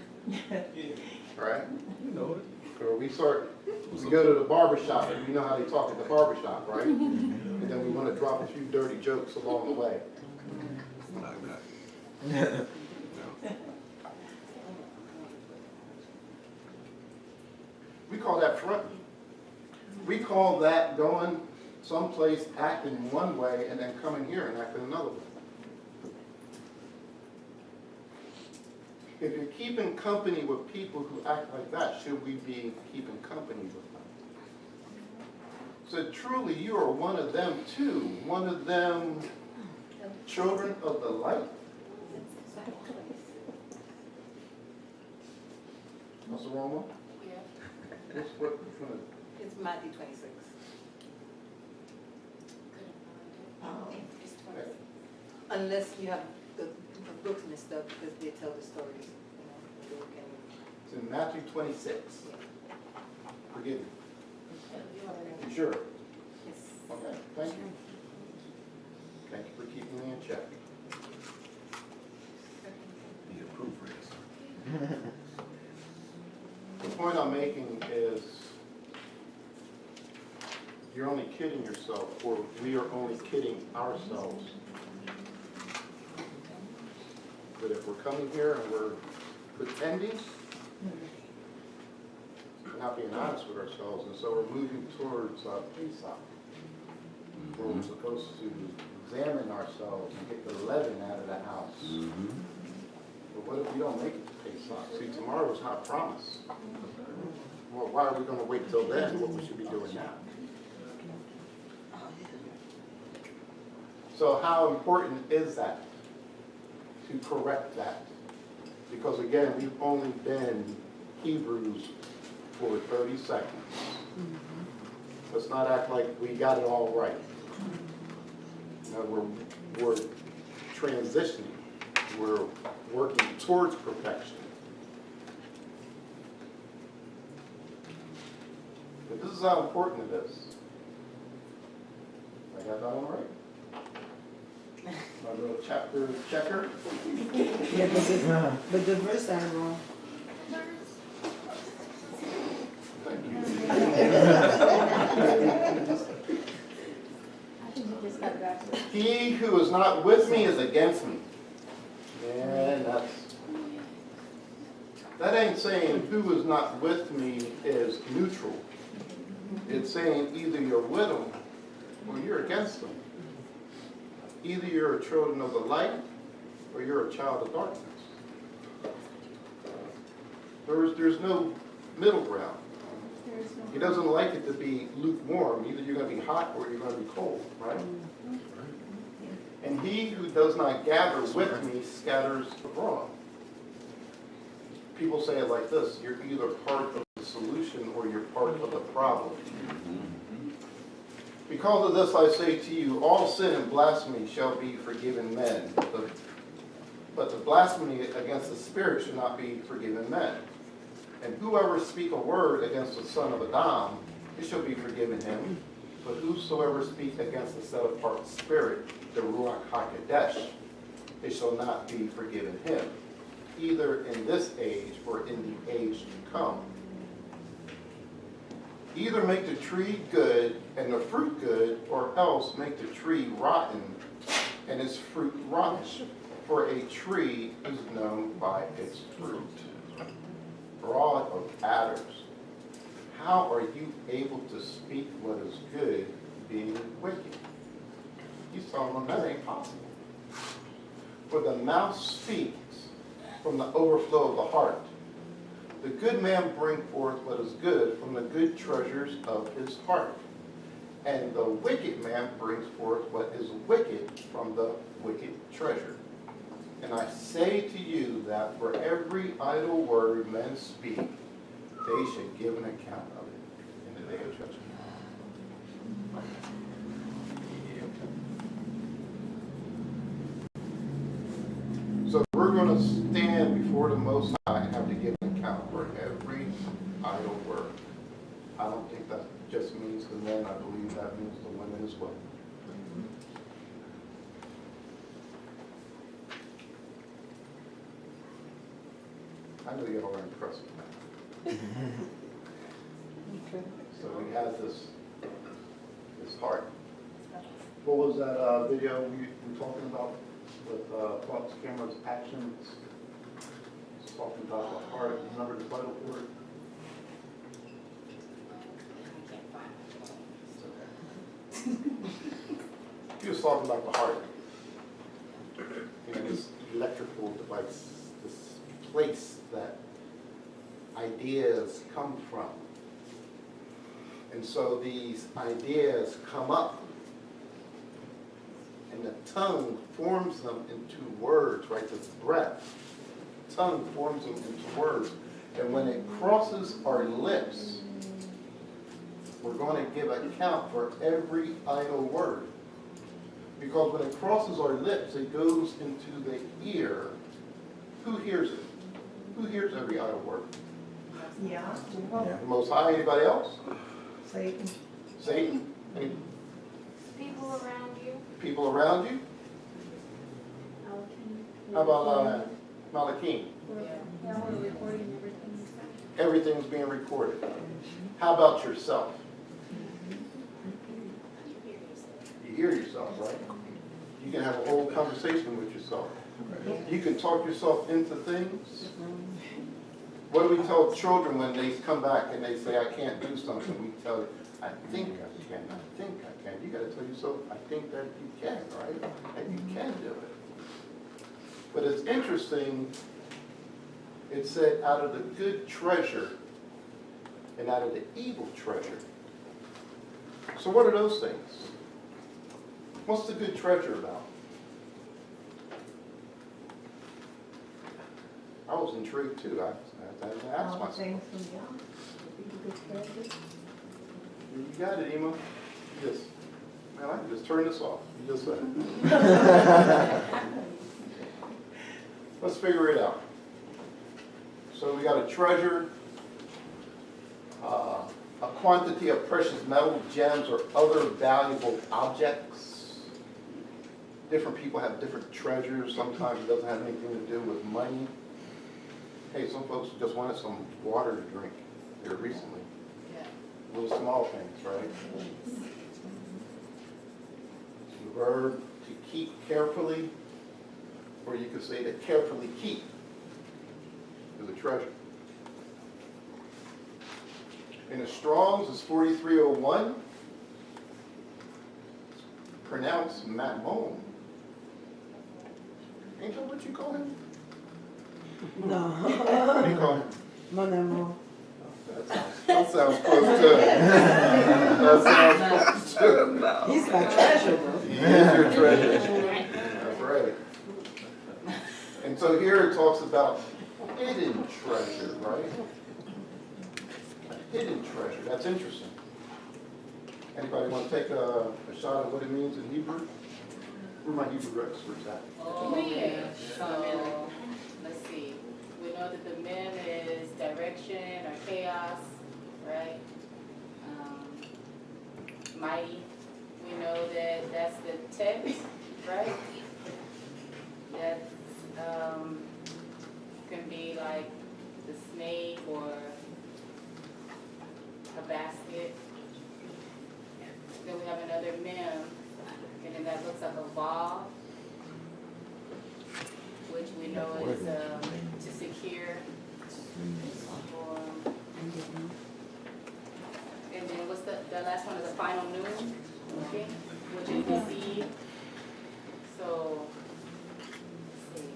Right? You know it. Or we go to the barbershop, and you know how they talk at the barbershop, right? And then we want to drop a few dirty jokes along the way. No. We call that fronting. We call that going someplace, acting one way, and then coming here and acting another way. If you're keeping company with people who act like that, should we be keeping company with them? So truly, you are one of them too. One of them children of the light. What's the wrong one? Yeah. What? It's Matthew 26. Unless you have the books messed up because they tell the stories. You know, It's in Matthew 26. Forgive me. You sure? Yes. Okay, thank you. Thank you for keeping me in check. Need a proofread. The point I'm making is you're only kidding yourself, or we are only kidding ourselves. But if we're coming here and we're pretending, we're not being honest with ourselves, and so we're moving towards Pesach, where we're supposed to examine ourselves and get the leaven out of the house. But what if we don't make it to Pesach? See, tomorrow is not promised. Well, why are we going to wait till then? What we should be doing now? So how important is that to correct that? Because again, we've only been Hebrews for 30 seconds. Let's not act like we got it all right. Now we're transitioning. We're working towards perfection. But this is how important it is. I got that one right? My little chapter checker. Yeah, but the verse I'm wrong. Thank you. He who is not with me is against me. And that ain't saying who is not with me is neutral. It's saying either you're with them or you're against them. Either you're a children of the light or you're a child of darkness. There's no middle ground. He doesn't like it to be lukewarm. Either you're going to be hot or you're going to be cold, right? And he who does not gather with me scatters abroad. People say it like this: you're either part of the solution or you're part of the problem. Because of this I say to you, all sin and blasphemy shall be forgiven men, but the blasphemy against the Spirit shall not be forgiven men. And whoever speak a word against the Son of Adam, it shall be forgiven him. But whosoever speak against the set apart Spirit, the Ruach HaKodesh, it shall not be forgiven him, either in this age or in the age to come. Either make the tree good and the fruit good, or else make the tree rotten and its fruit rotten. For a tree is known by its fruit. Broad of adders, how are you able to speak what is good, being wicked? He's telling them that ain't possible. For the mouth speaks from the overflow of the heart. The good man bring forth what is good from the good treasures of his heart. And the wicked man brings forth what is wicked from the wicked treasure. And I say to you that for every idle word men speak, they should give an account of it in the day of judgment. So we're going to stand before the Most High and have to give an account for every idle word. I don't think that just means the men. I believe that means the women as well. I know y'all are impressed with that. So we had this heart. What was that video we were talking about with thoughts, cameras, actions? It's talking about the heart. Remember the title for it? He was talking about the heart. You know, this electrical device, this place that ideas come from. And so these ideas come up, and the tongue forms them into words, right? This breath. Tongue forms them into words. And when it crosses our lips, we're going to give account for every idle word. Because when it crosses our lips, it goes into the ear. Who hears it? Who hears every idle word? Yeah. The Most High. Anybody else? Satan. Satan? Any People around you. people around you? How about Malachim? Yeah, we're recording everything. Everything's being recorded. How about yourself? You hear yourself, right? You can have a whole conversation with yourself. You can talk yourself into things. What do we tell children when they come back and they say, I can't do something? We tell them, I think I can, I think I can. You got to tell yourself, I think that you can, right? And you can do it. But it's interesting It said, out of the good treasure and out of the evil treasure. So what are those things? What's the good treasure about? I was intrigued too. I asked myself. Things from God. You got it, Ema. Yes. Man, I can just turn this off. You just said it. Let's figure it out. So we got a treasure, a quantity of precious metal, gems, or other valuable objects. Different people have different treasures. Sometimes it doesn't have anything to do with money. Hey, some folks just wanted some water to drink here recently. Yeah. Little small things, right? The verb to keep carefully, or you could say to carefully keep, is a treasure. In the Strong's is 4301. It's pronounced Matmon. Angel, what you call him? No. What do you call him? Mon amour. That sounds close to it. That sounds close to it. He's my treasure, though. He is your treasure. That's right. And so here it talks about hidden treasure, right? A hidden treasure. That's interesting. Anybody want to take a shot at what it means in Hebrew? Where are my Hebrew experts at? Okay, so let's see. We know that the mem is direction or chaos, right? Mighty. We know that that's the text, right? That can be like the snake or a basket. Then we have another mem, and then that looks like a ball, which we know is to secure. And then what's the last one is a final noon, okay, which is the seed. So, let's see.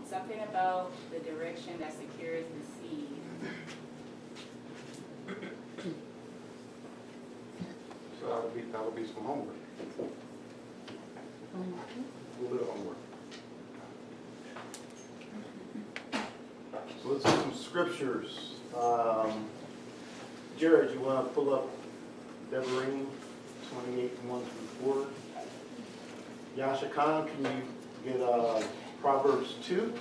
Something about the direction that secures the seed. So that'll be some homework. A little bit of homework. So let's do some scriptures. Jared, you want to pull up Devarim 28:1-4? Yasha Khan, can you get Proverbs 2?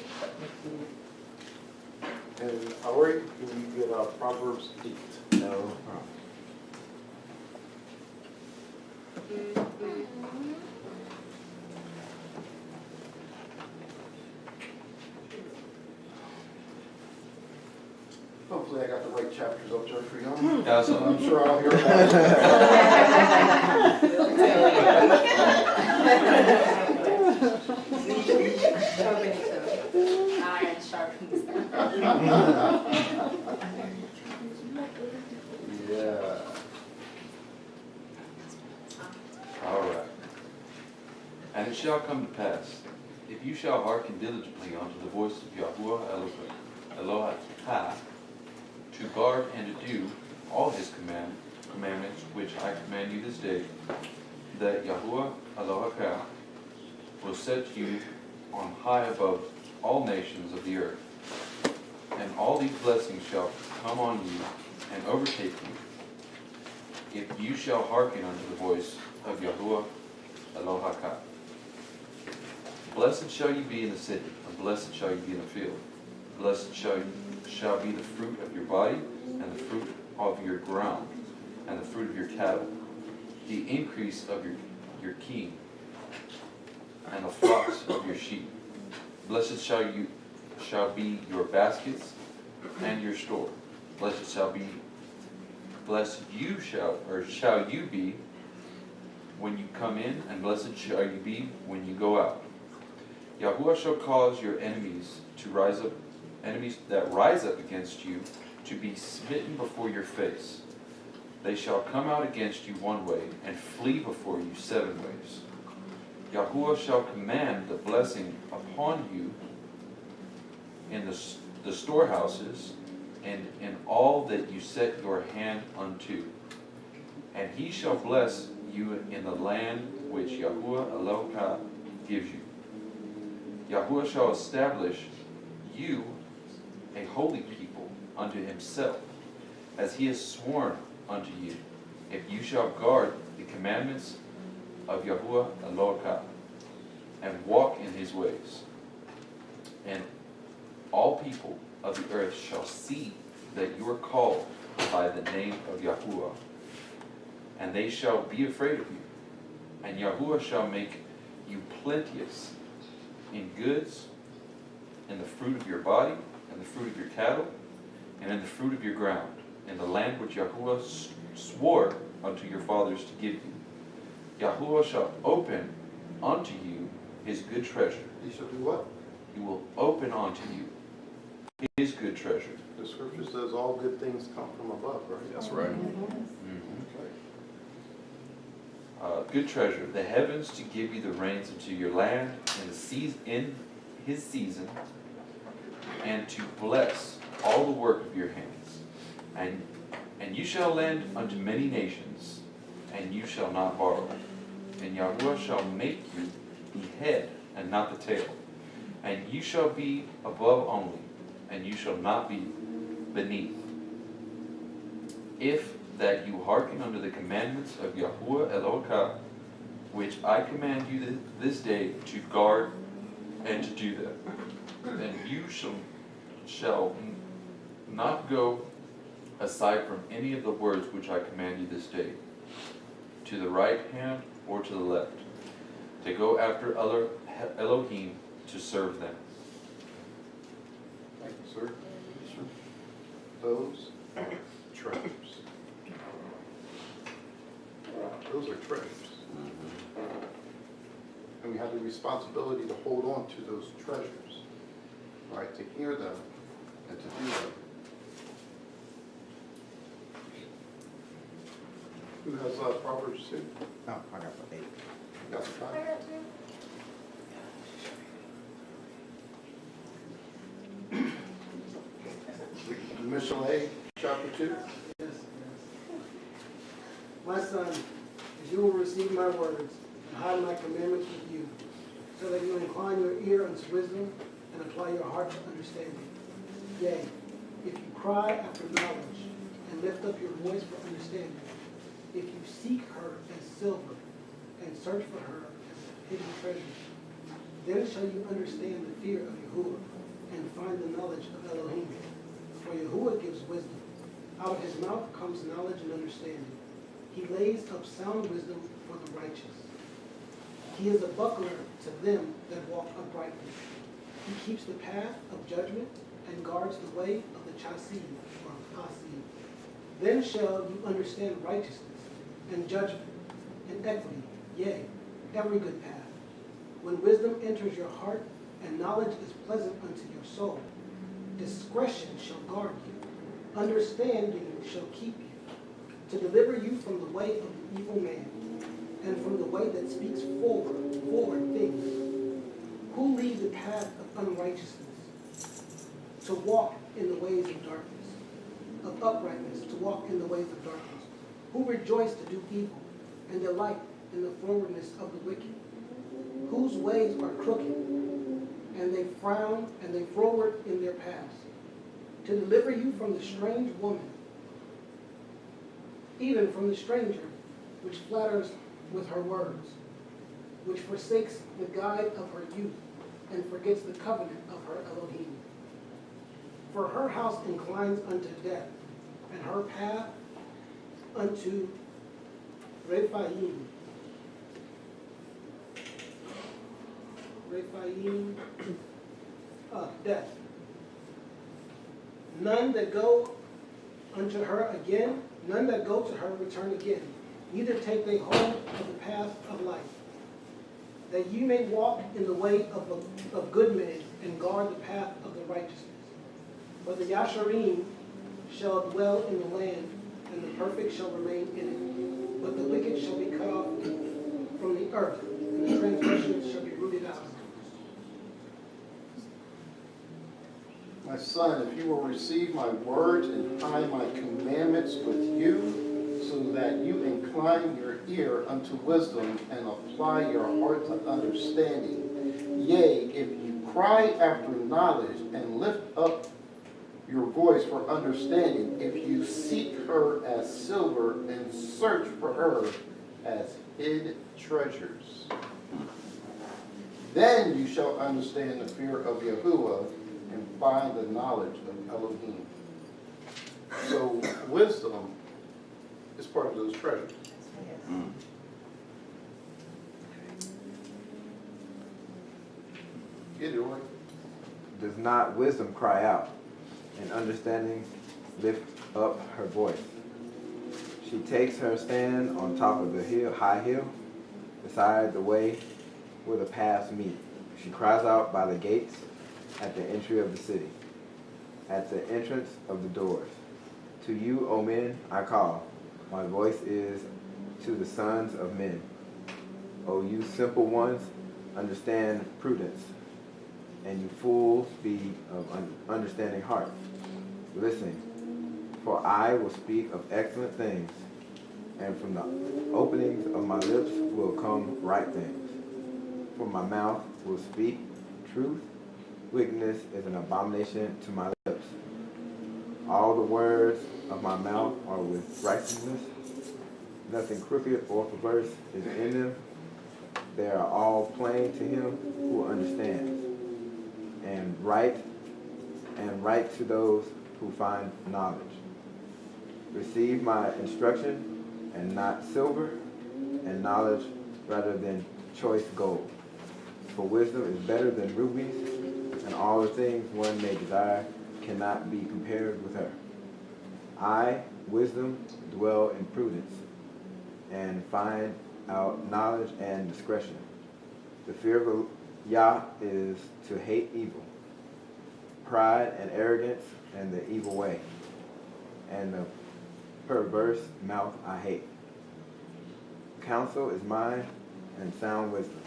And Auri, can you get Proverbs 8? No. Hopefully I got the right chapters up there for you. Yeah, so I'm sure I'll hear about Iron sharpens Yeah. all right. And it shall come to pass, if you shall hearken diligently unto the voice of Yahuwah Elohah, to guard and to do all his commandments which I command you this day, that Yahuwah Elohah will set you on high above all nations of the earth. And all these blessings shall come on you and overtake you, if you shall hearken unto the voice of Yahuwah Elohah. Blessed shall you be in the city, and blessed shall you be in the field. Blessed shall be the fruit of your body, and the fruit of your ground, and the fruit of your cattle, the increase of your king, and the flocks of your sheep. Blessed shall be your baskets and your store. Blessed shall you be when you come in, and blessed shall you be when you go out. Yahuwah shall cause your enemies to rise up, enemies that rise up against you, to be smitten before your face. They shall come out against you one way, and flee before you 7 ways. Yahuwah shall command the blessing upon you in the storehouses, and in all that you set your hand unto. And he shall bless you in the land which Yahuwah Elohim gives you. Yahuwah shall establish you a holy people unto himself, as he has sworn unto you, if you shall guard the commandments of Yahuwah Elohim, and walk in his ways. And all people of the earth shall see that you are called by the name of Yahuwah, and they shall be afraid of you. And Yahuwah shall make you plenteous in goods, in the fruit of your body, in the fruit of your cattle, and in the fruit of your ground, in the land which Yahuwah swore unto your fathers to give you. Yahuwah shall open unto you his good treasure. He shall do what? He will open unto you his good treasure. The scripture says all good things come from above, right? That's right. Good treasure, the heavens to give you the rains into your land in his season, and to bless all the work of your hands. And you shall lend unto many nations, and you shall not borrow. And Yahuwah shall make you the head and not the tail. And you shall be above only, and you shall not be beneath. If that you hearken unto the commandments of Yahuwah Elohim, which I command you this day to guard and to do them, then you shall not go aside from any of the words which I command you this day, to the right hand or to the left, to go after Elohim to serve them. Thank you, sir. Those are treasures. Those are treasures. And we have the responsibility to hold on to those treasures, right? To hear them and to do them. Who has Proverbs 2? No, I got 8. You got the time? I got 2. Mishle, chapter 2. Yes. My son, as you will receive my words and hide my commandments with you, so that you incline your ear unto wisdom and apply your heart to understanding. Yea, if you cry after knowledge and lift up your voice for understanding, if you seek her as silver and search for her as hidden treasure, then shall you understand the fear of Yahuwah and find the knowledge of Elohim. For Yahuwah gives wisdom. Out of his mouth comes knowledge and understanding. He lays up sound wisdom for the righteous. He is a buckler to them that walk uprightly. He keeps the path of judgment and guards the way of the Chasid, or Hasid. Then shall you understand righteousness and judgment and equity, yea, every good path. When wisdom enters your heart and knowledge is pleasant unto your soul, discretion shall guard you, understanding shall keep you, to deliver you from the way of the evil man, and from the way that speaks forward things, who lead the path of unrighteousness, to walk in the ways of darkness, of uprightness, to walk in the ways of darkness, who rejoice to do evil, and delight in the forwardness of the wicked, whose ways are crooked, and they frown and they froward in their paths, to deliver you from the strange woman, even from the stranger, which flatters with her words, which forsakes the guide of her youth, and forgets the covenant of her Elohim. For her house inclines unto death, and her path unto Rephaim. Death. None that go unto her again, none that go to her return again, neither take they hold of the path of life. that you may walk in the way of good men and guard the path of the righteousness. For the Yasharim shall dwell in the land, and the perfect shall remain in it. But the wicked shall be cut off from the earth, and the transgressions shall be rooted out. My son, if you will receive my words and hide my commandments with you, so that you incline your ear unto wisdom and apply your heart to understanding. Yea, if you cry after knowledge and lift up your voice for understanding, if you seek her as silver and search for her as hid treasures, then you shall understand the fear of Yahuwah and find the knowledge of Elohim. So wisdom is part of those treasures. Get it right. Does not wisdom cry out, and understanding lift up her voice? She takes her stand on top of the hill, high hill, beside the way where the paths meet. She cries out by the gates, at the entry of the city, at the entrance of the doors. To you, O men, I call. My voice is to the sons of men. O you simple ones, understand prudence, and you fools be of understanding heart. Listen, for I will speak of excellent things, and from the openings of my lips will come right things. For my mouth will speak truth. Wickedness is an abomination to my lips. All the words of my mouth are with righteousness. Nothing crooked or perverse is in them. They are all plain to him who understands. And right to those who find knowledge. Receive my instruction, and not silver, and knowledge rather than choice gold. For wisdom is better than rubies, and all the things one may desire cannot be compared with her. I, wisdom, dwell in prudence, and find out knowledge and discretion. The fear of Yah is to hate evil, pride and arrogance, and the evil way, and the perverse mouth I hate. Counsel is mine, and sound wisdom.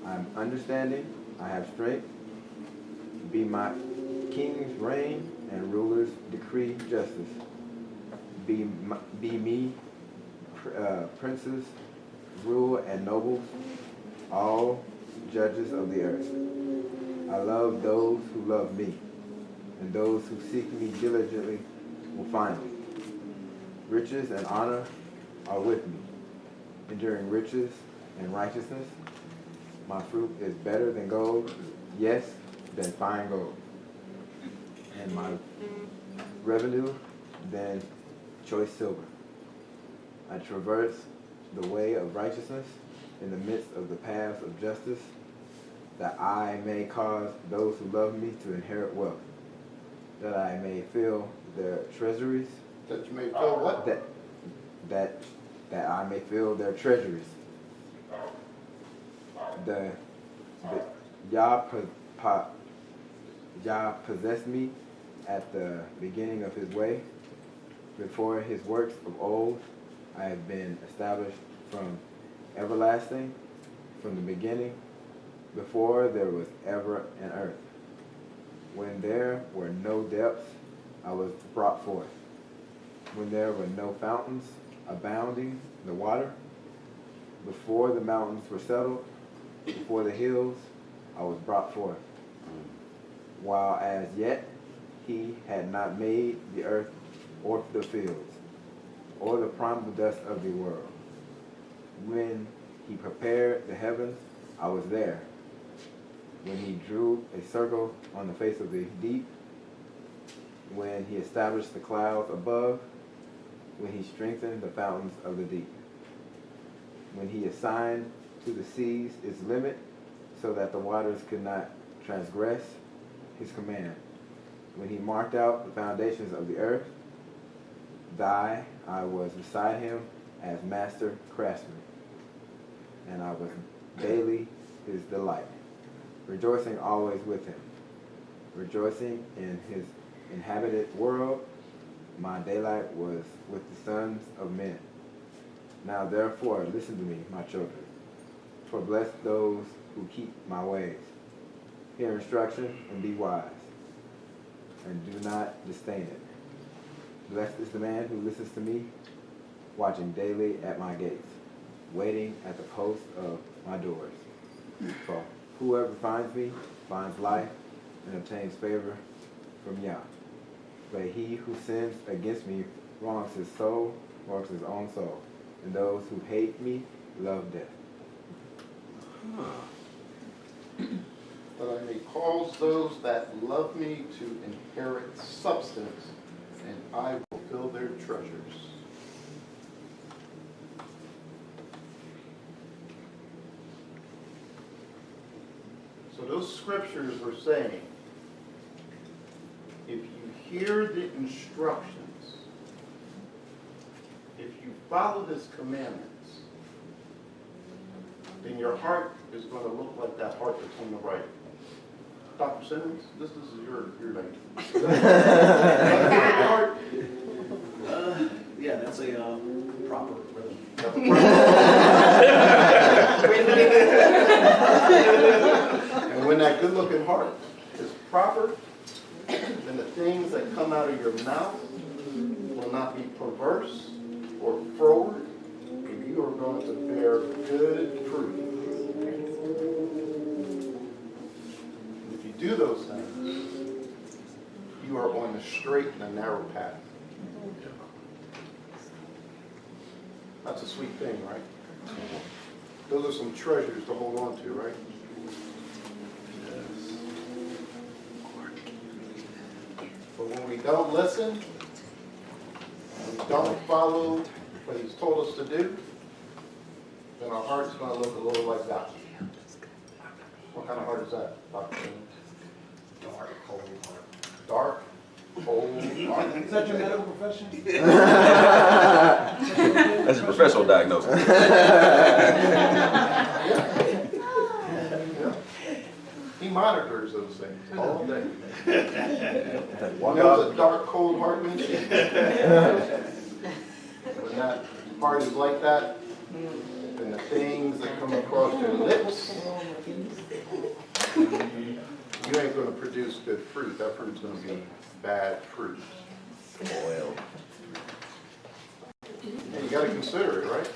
I am understanding, I have strength. Be my kings reign, and rulers decree justice. Be me, princes, rule, and nobles, all judges of the earth. I love those who love me, and those who seek me diligently will find me. Riches and honor are with me, enduring riches and righteousness. My fruit is better than gold, yes, than fine gold, and my revenue than choice silver. I traverse the way of righteousness in the midst of the paths of justice, that I may cause those who love me to inherit wealth, that I may fill their treasuries. That you may fill what? That I may fill their treasuries. The Yah possessed me at the beginning of his way. Before his works of old, I have been established from everlasting, from the beginning, before there was ever an earth. When there were no depths, I was brought forth. When there were no fountains abounding the water, before the mountains were settled, before the hills, I was brought forth. While as yet he had not made the earth or the fields, or the primal dust of the world. When he prepared the heavens, I was there. When he drew a circle on the face of the deep, when he established the clouds above, when he strengthened the fountains of the deep, when he assigned to the seas its limit, so that the waters could not transgress his command, when he marked out the foundations of the earth, I was beside him as master craftsman, and I was daily his delight, rejoicing always with him. Rejoicing in his inhabited world, my daylight was with the sons of men. Now therefore listen to me, my children, for bless those who keep my ways. Hear instruction and be wise, and do not disdain it. Blessed is the man who listens to me, watching daily at my gates, waiting at the posts of my doors. For whoever finds me finds life and obtains favor from Yah. But he who sins against me wrongs his soul, wrongs his own soul, and those who hate me love death. That I may cause those that love me to inherit substance, and I will fill their treasures. So those scriptures were saying, if you hear the instructions, if you follow his commandments, then your heart is going to look like that heart that's on the right. Dr. Simmons, this is your name. Heart. Yeah, that's a proper rhythm. And when that good-looking heart is proper, then the things that come out of your mouth will not be perverse or froward, and you are going to bear good fruit. If you do those things, you are on the straight and the narrow path. That's a sweet thing, right? Those are some treasures to hold on to, right? Yes. But when we don't listen, when we don't follow what he's told us to do, then our heart's going to look a little like that. What kind of heart is that, Dr. Simmons? Dark, cold heart. Dark, cold heart. Is that your medical profession? That's a professional diagnosis. Yeah. He monitors those things all day. One knows a dark, cold heart means. When that heart is like that, then the things that come across your lips, you ain't going to produce good fruit. That fruit's going to be bad fruit. Oil. And you got to consider it, right?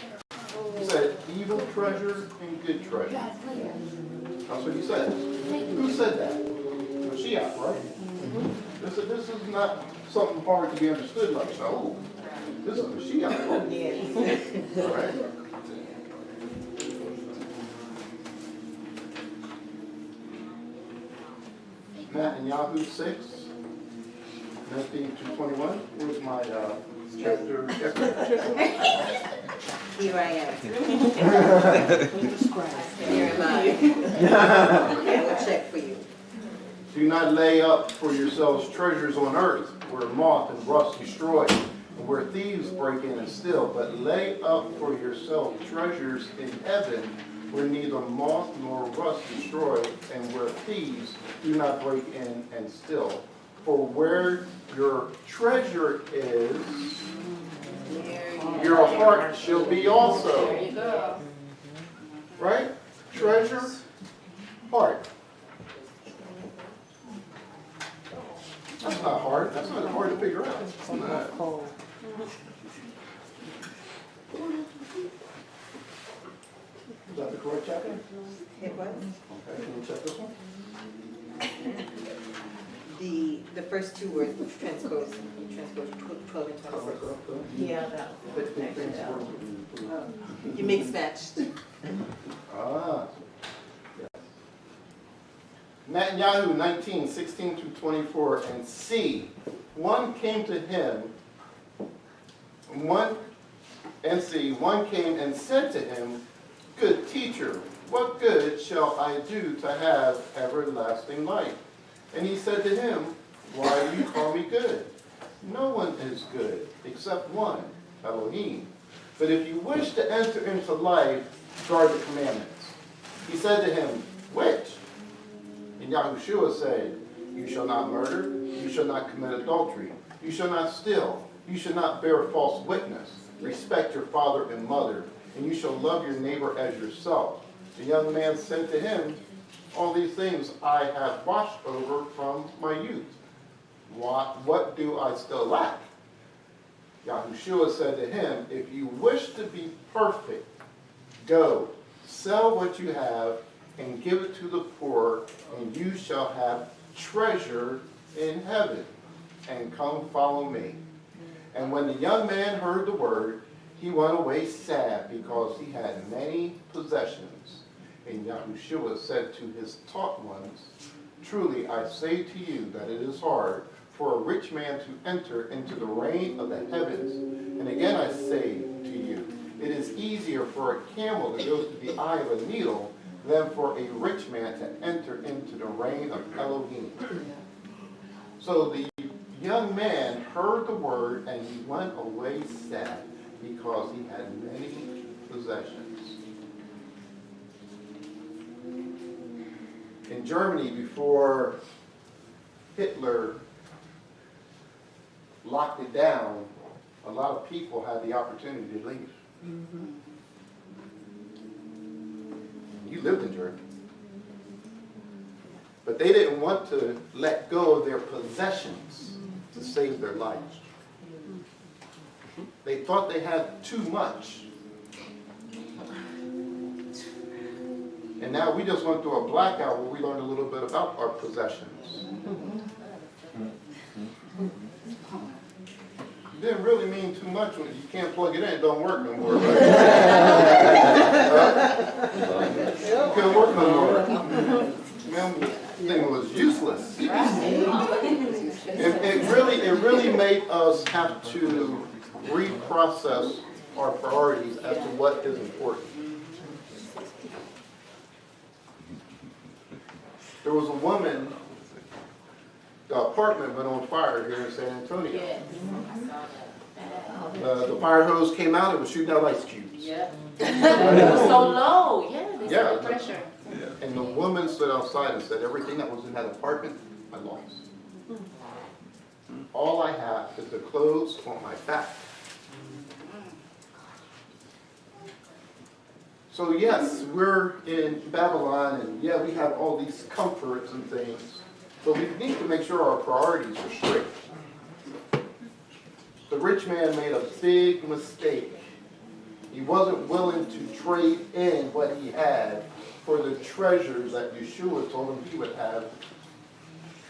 He said, evil treasure and good treasure. That's what he said. Who said that? Mashiach, right? This is not something hard to be understood like, oh, this is Mashiach. All right? Matt and Yahoo 6, 19 to 21. Where's my chapter? Here I am. Here am I. I will check for you. Do not lay up for yourselves treasures on earth, where moth and rust destroy, and where thieves break in and steal, but lay up for yourself treasures in heaven, where neither moth nor rust destroy, and where thieves do not break in and steal. For where your treasure is, your heart shall be also. There you go. Right? Treasure, heart. That's not hard. That's not hard to figure out. It's not. Is that the correct chapter? It was. Okay, can you check this one? The first two words transpose 12 and 26. Yeah, that was. You mix matched. Ah. Yes. Netanyahu 19, 16 to 24, and see, one came to him, one came and said to him, good teacher, what good shall I do to have everlasting life? And he said to him, why do you call me good? No one is good except one, Elohim. But if you wish to enter into life, guard the commandments. He said to him, which? And Yahushua said, you shall not murder, you shall not commit adultery, you shall not steal, you shall not bear false witness, respect your father and mother, and you shall love your neighbor as yourself. The young man said to him, all these things I have watched over from my youth. What do I still lack? Yahushua said to him, if you wish to be perfect, go, sell what you have and give it to the poor, and you shall have treasure in heaven, and come follow me. And when the young man heard the word, he went away sad because he had many possessions. And Yahushua said to his taught ones, truly I say to you that it is hard for a rich man to enter into the reign of the heavens. And again I say to you, it is easier for a camel to go through the eye of a needle than for a rich man to enter into the reign of Elohim. So the young man heard the word and he went away sad because he had many possessions. In Germany, before Hitler locked it down, a lot of people had the opportunity to leave. You lived in Germany. But they didn't want to let go of their possessions to save their lives. They thought they had too much. And now we just went through a blackout where we learned a little bit about our possessions. It didn't really mean too much when you can't plug it in, it don't work no more. Right? It can't work no more. Man, the thing was useless. It really made us have to reprocess our priorities as to what is important. There was a woman, the apartment went on fire here in San Antonio. Yes. The fire hose came out, it was shooting out ice cubes. Yeah. It was so low, they said the pressure. And the woman stood outside and said, everything that was in that apartment, I lost. All I have is the clothes on my back. So yes, we're in Babylon, and yeah, we have all these comforts and things, but we need to make sure our priorities are straight. The rich man made a big mistake. He wasn't willing to trade in what he had for the treasures that Yeshua told him he would have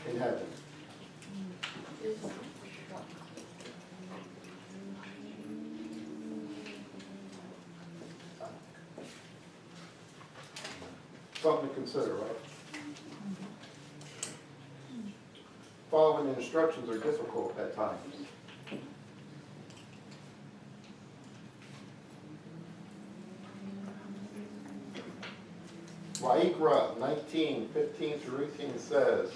in heaven. Something to consider, right? Following the instructions are difficult at times. Wa'ikra 19:15-18 says,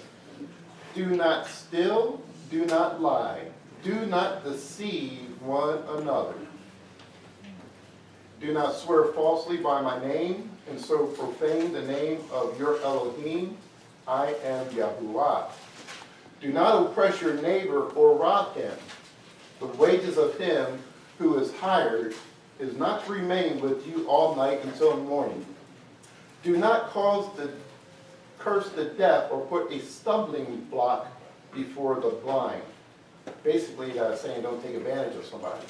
do not steal, do not lie, do not deceive one another. Do not swear falsely by my name, and so profane the name of your Elohim. I am Yahuwah. Do not oppress your neighbor or rob him. The wages of him who is hired is not to remain with you all night until morning. Do not curse the deaf or put a stumbling block before the blind. Basically, that's saying don't take advantage of somebody.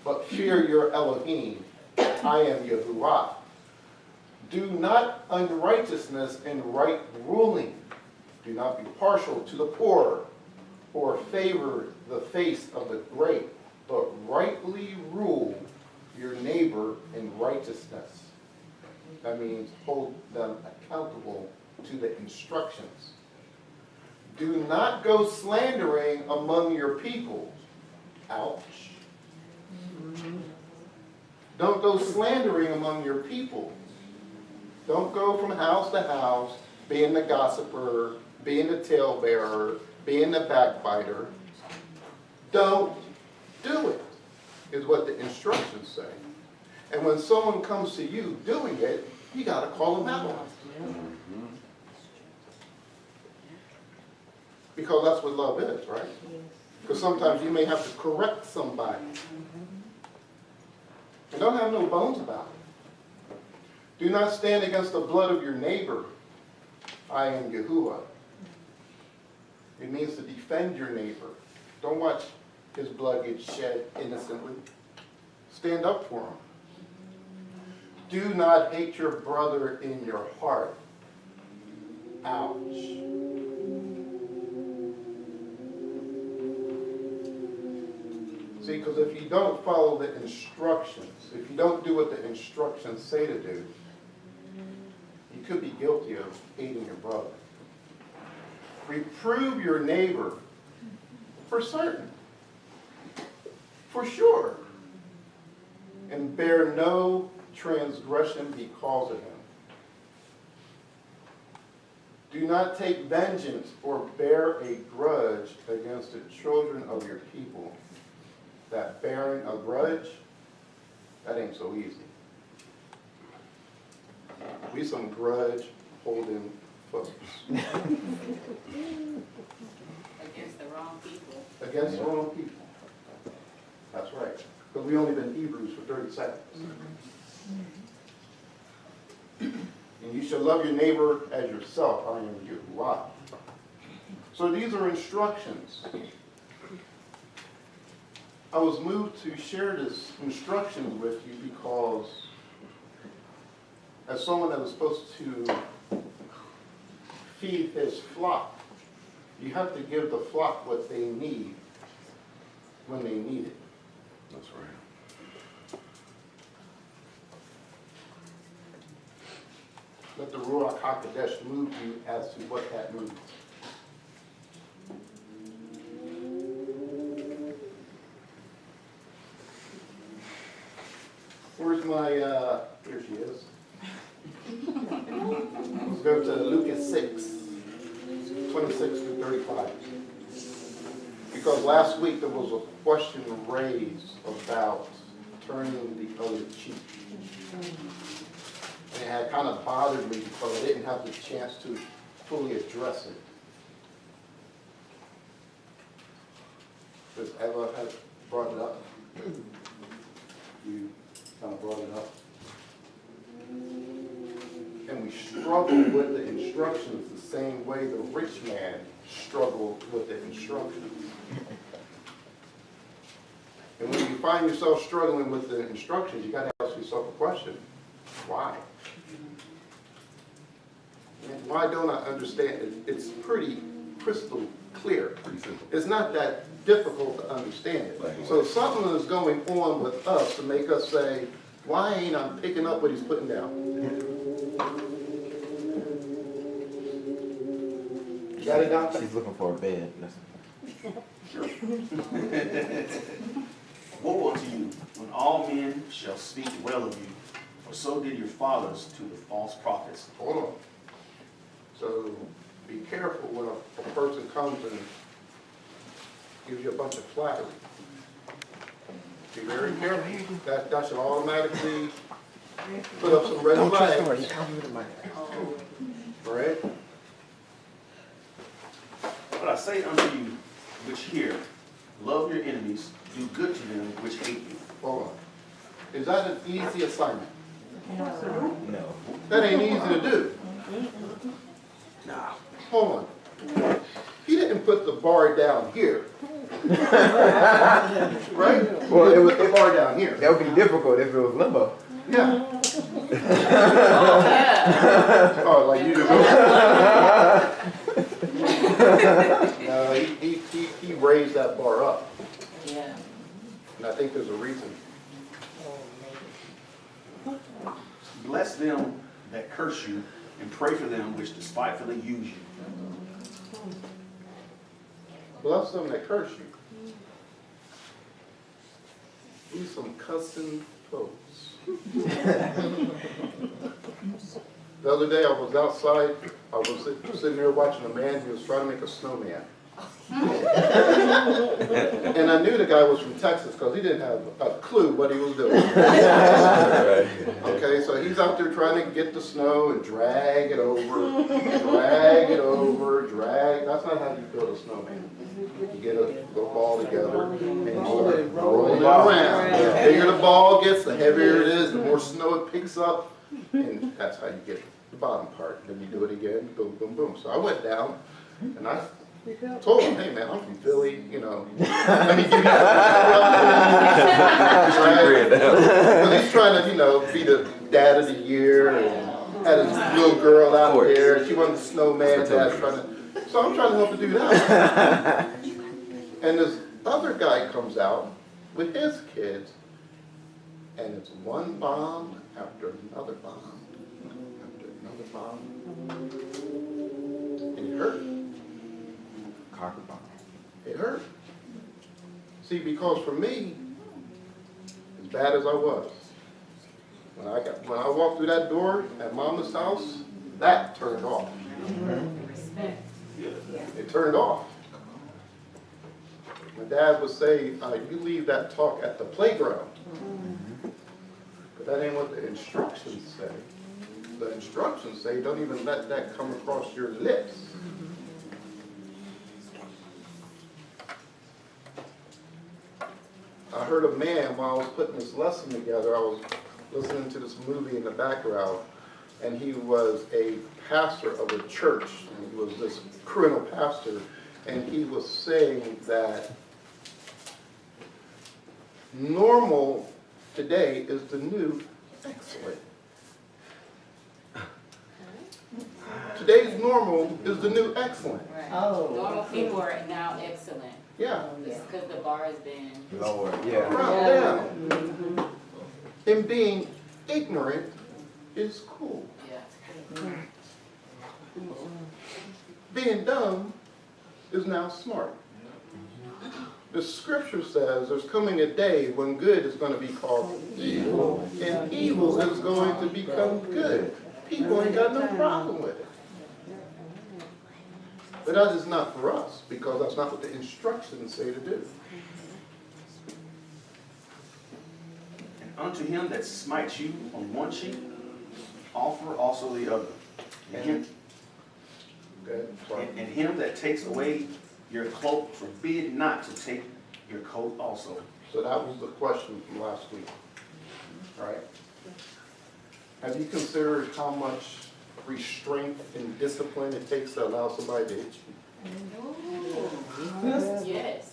But fear your Elohim. I am Yahuwah. Do not unrighteousness in right ruling. Do not be partial to the poor or favor the face of the great, but rightly rule your neighbor in righteousness. That means hold them accountable to the instructions. Do not go slandering among your people. Ouch. Don't go slandering among your people. Don't go from house to house, being the gossiper, being the talebearer, being the backbiter. Don't do it, is what the instructions say. And when someone comes to you doing it, you got to call them out. Because that's what love is, right? Because sometimes you may have to correct somebody. And don't have no bones about it. Do not stand against the blood of your neighbor. I am Yahuwah. It means to defend your neighbor. Don't watch his blood get shed innocently. Stand up for him. Do not hate your brother in your heart. Ouch. See, because if you don't follow the instructions, if you don't do what the instructions say to do, you could be guilty of hating your brother. Reprove your neighbor for certain, for sure, and bear no transgression because of him. Do not take vengeance or bear a grudge against the children of your people. That bearing a grudge, that ain't so easy. We some grudge holding folks. Against the wrong people. Against the wrong people. That's right. Because we only been Hebrews for 30 seconds. And you shall love your neighbor as yourself. I am Yahuwah. So these are instructions. I was moved to share this instructions with you because as someone that was supposed to feed his flock, you have to give the flock what they need when they need it. That's right. Let the Ruach HaKodesh move you as to what that means. Where's my, here she is. Let's go to Lucas 6, 26 through 35. Because last week there was a question raised about turning the other cheek. And it had kind of bothered me because I didn't have the chance to fully address it. Does Eva have brought it up? You kind of brought it up. And we struggle with the instructions the same way the rich man struggled with the instructions. And when you find yourself struggling with the instructions, you got to ask yourself a question. Why? And why don't I understand it? It's pretty crystal clear. It's not that difficult to understand it. So something is going on with us to make us say, why ain't I picking up what he's putting down? You got it down? She's looking for a bed. Woe unto you, when all men shall speak well of you, for so did your fathers to the false prophets. Hold on. So be careful when a person comes and gives you a bunch of flattery. Be very careful. That should automatically put up some red flags. Right? But I say unto you, which hear, love your enemies, do good to them which hate you. Hold on. Is that an easy assignment? No. That ain't easy to do. Nah. Hold on. He didn't put the bar down here. Right? Well, it was put the bar down here. That would be difficult if it was limbo. Yeah. Oh, like you do. No, he raised that bar up. Yeah. And I think there's a reason. Bless them that curse you, and pray for them which despitefully use you. Bless them that curse you. These some cussing folks. The other day I was outside, I was sitting there watching a man who was trying to make a snowman. And I knew the guy was from Texas because he didn't have a clue what he was doing. Okay, so he's out there trying to get the snow and drag it over, drag it over, drag. That's not how you build a snowman. You get a little ball together and you start rolling it around. The bigger the ball gets, the heavier it is, the more snow it picks up, and that's how you get the bottom part. Then you do it again, boom, boom, boom. So I went down and I told him, hey man, I'm from Philly, you know. Let me give you because he's trying to, you know, be the dad of the year and had his little girl out there. She wasn't the snowman dad trying to. So I'm trying to help her do that. And this other guy comes out with his kids, and it's one bomb after another bomb after another bomb. And it hurt. Carpet bomb. It hurt. See, because for me, as bad as I was, when I walked through that door at Mama's house, that turned off. It turned off. My dad would say, you leave that talk at the playground. But that ain't what the instructions say. The instructions say, don't even let that come across your lips. I heard a man, while I was putting this lesson together, I was listening to this movie in the background, and he was a pastor of a church, and he was this criminal pastor, and he was saying that normal today is the new excellent. Today's normal is the new excellent. Right. Oh. Normal people are now excellent. Yeah. Because the bar has been lower. Yeah. Brought down. Mm-hmm. And being ignorant is cool. Yeah. Being dumb is now smart. The scripture says there's coming a day when good is going to be called evil, and evil is going to become good. People ain't got no problem with it. But that is not for us, because that's not what the instructions say to do. And unto him that smites you on one cheek, offer also the other. And him that takes away your cloak, forbid not to take your coat also. So that was the question from last week, right? Have you considered how much restraint and discipline it takes to allow somebody to hit you? Yes.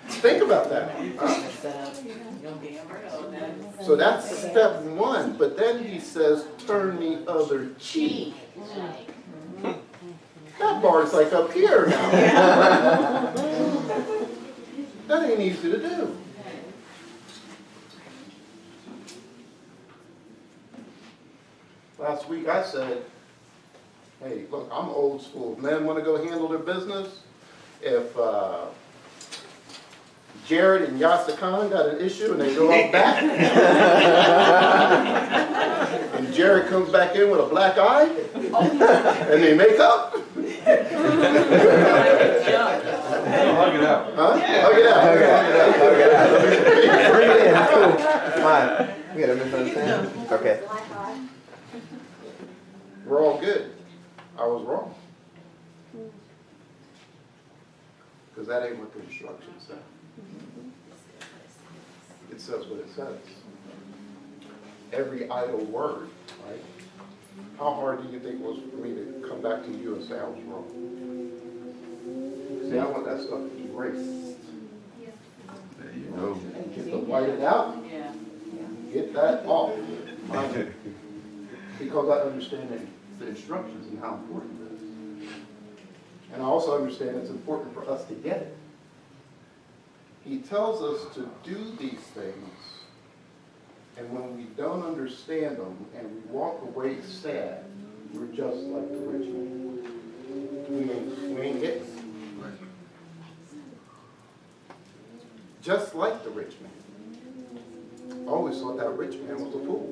Think about that. Huh? So that's step one, but then he says, turn the other cheek. That bar's like up here now. That ain't easy to do. Last week I said, hey, look, I'm old school. If men want to go handle their business, if Jared and Yasa Khan got an issue and they go out back, and Jared comes back in with a black eye, and they make up. Hug it out. Huh? Hug it out. Hug it out. Bring it in. Come on. We got a misunderstanding. Okay. We're all good. I was wrong. Because that ain't what the instructions say. It says what it says. Every idle word, right? How hard do you think it was for me to come back to you and say I was wrong? See, I want that stuff erased. There you go. Get the white it out. Yeah. Get that off. Because I understand the instructions and how important it is. And I also understand it's important for us to get it. He tells us to do these things, and when we don't understand them and we walk away sad, we're just like the rich man. We ain't getting it. Just like the rich man. I always thought that rich man was a fool.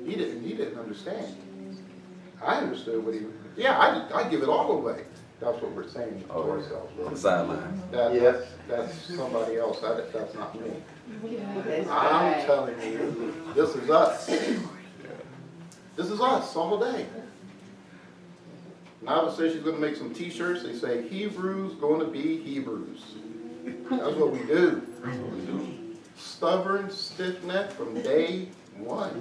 He didn't understand. I understood what he, yeah, I give it all away. That's what we're saying to ourselves. The sideline. That's somebody else, that's not me. I'm telling you, this is us. This is us all day. Nava says she's going to make some t-shirts. They say, Hebrews going to be Hebrews. That's what we do. Stubborn, stiff-necked from day one.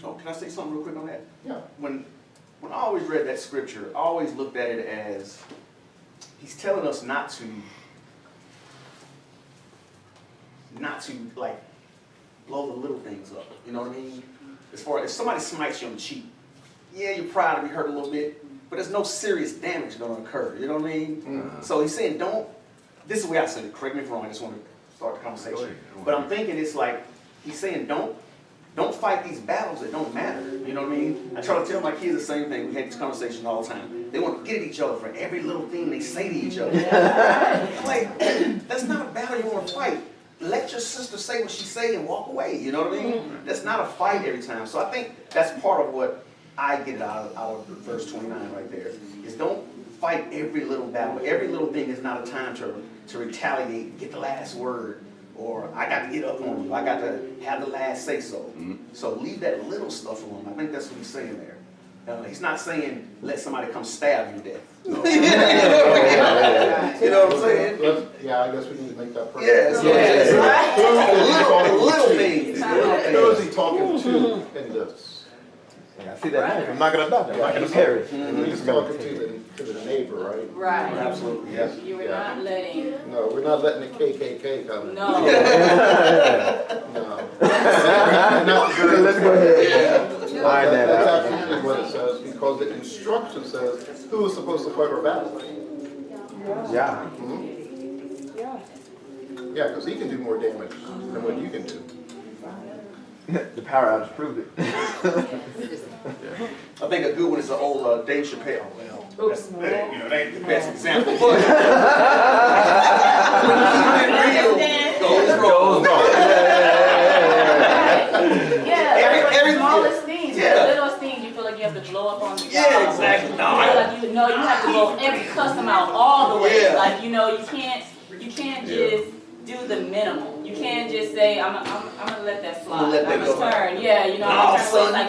Oh, can I say something real quick on that? Yeah. When I always read that scripture, I always looked at it as he's telling us not to like blow the little things up. You know what I mean? As far as somebody smites you on the cheek, yeah, you're proud to be hurt a little bit, but there's no serious damage going to occur. You know what I mean? So he's saying, don't. This is the way I said it. Correct me if I'm wrong. I just want to start the conversation. But I'm thinking it's like he's saying, don't fight these battles that don't matter. You know what I mean? I try to tell my kids the same thing. We had these conversations all the time. They want to get at each other for every little thing they say to each other. I'm like, that's not a battle you want to fight. Let your sister say what she say and walk away. You know what I mean? That's not a fight every time. So I think that's part of what I get out of verse 29 right there. Is don't fight every little battle. Every little thing is not a time to retaliate and get the last word. Or I got to get up on you. I got to have the last say so. So leave that little stuff alone. I think that's what he's saying there. He's not saying let somebody come stab you to death. No. You know what I'm saying? Yeah, I guess we need to make that perfect. Yes. Little things. Who is he talking to in this? I see that knife. I'm not going to die. I'm not going to perish. He's talking to the neighbor, right? Right. Absolutely, yes. You were not letting. No, we're not letting the KKK come in. No. No. Let's go ahead. Find that That's out. absolutely what it says, because the instruction says who is supposed to fight our battle. Yeah. Yeah, because he can do more damage than what you can do. The power outage proved it. I think a good one is the old Dave Chappelle. Well, that's, that ain't the best example, but goes wrong. Every smallest things, the littlest things you feel like you have to blow up on the job. Yeah, exactly. No, you have to go cuss them out all the way. Yeah. Like you can't just do the minimal. You can't just say I'm gonna let that slide. I'm gonna turn. Yeah, I'm gonna turn away. It's like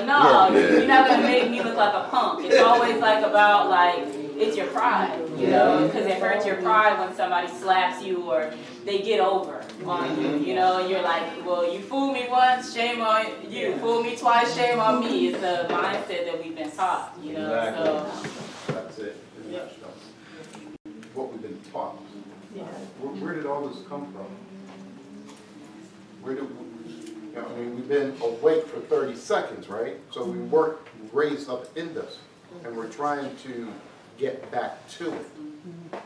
you're not gonna make me look like a punk. It's always like about like it's your pride, because it hurts your pride when somebody slaps you or they get over on you. And you're like, well, you fooled me once, shame on you. Fooled me twice, shame on me. It's the mindset that we've been taught. Exactly. So That's it. What we've been taught. yeah. Where did all this come from? We've been awake for 30 seconds, right? So we weren't raised up in this, and we're trying to get back to it.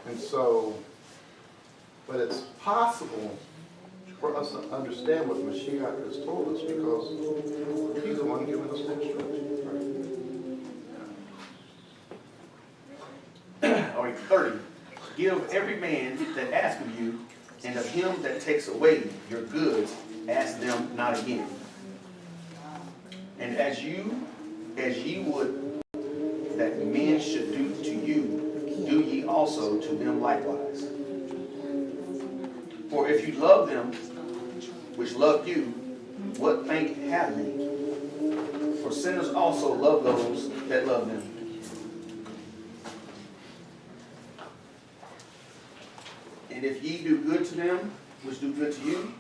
And so, but it's possible for us to understand what Mashiach has told us because he's the one giving us the instructions, right? All right, 30. Give every man that ask of you, and of him that takes away your goods, ask them not again. And as ye would that men should do to you, do ye also to them likewise. For if you love them which love you, what thank have ye? For sinners also love those that love them. And if ye do good to them which do good to you,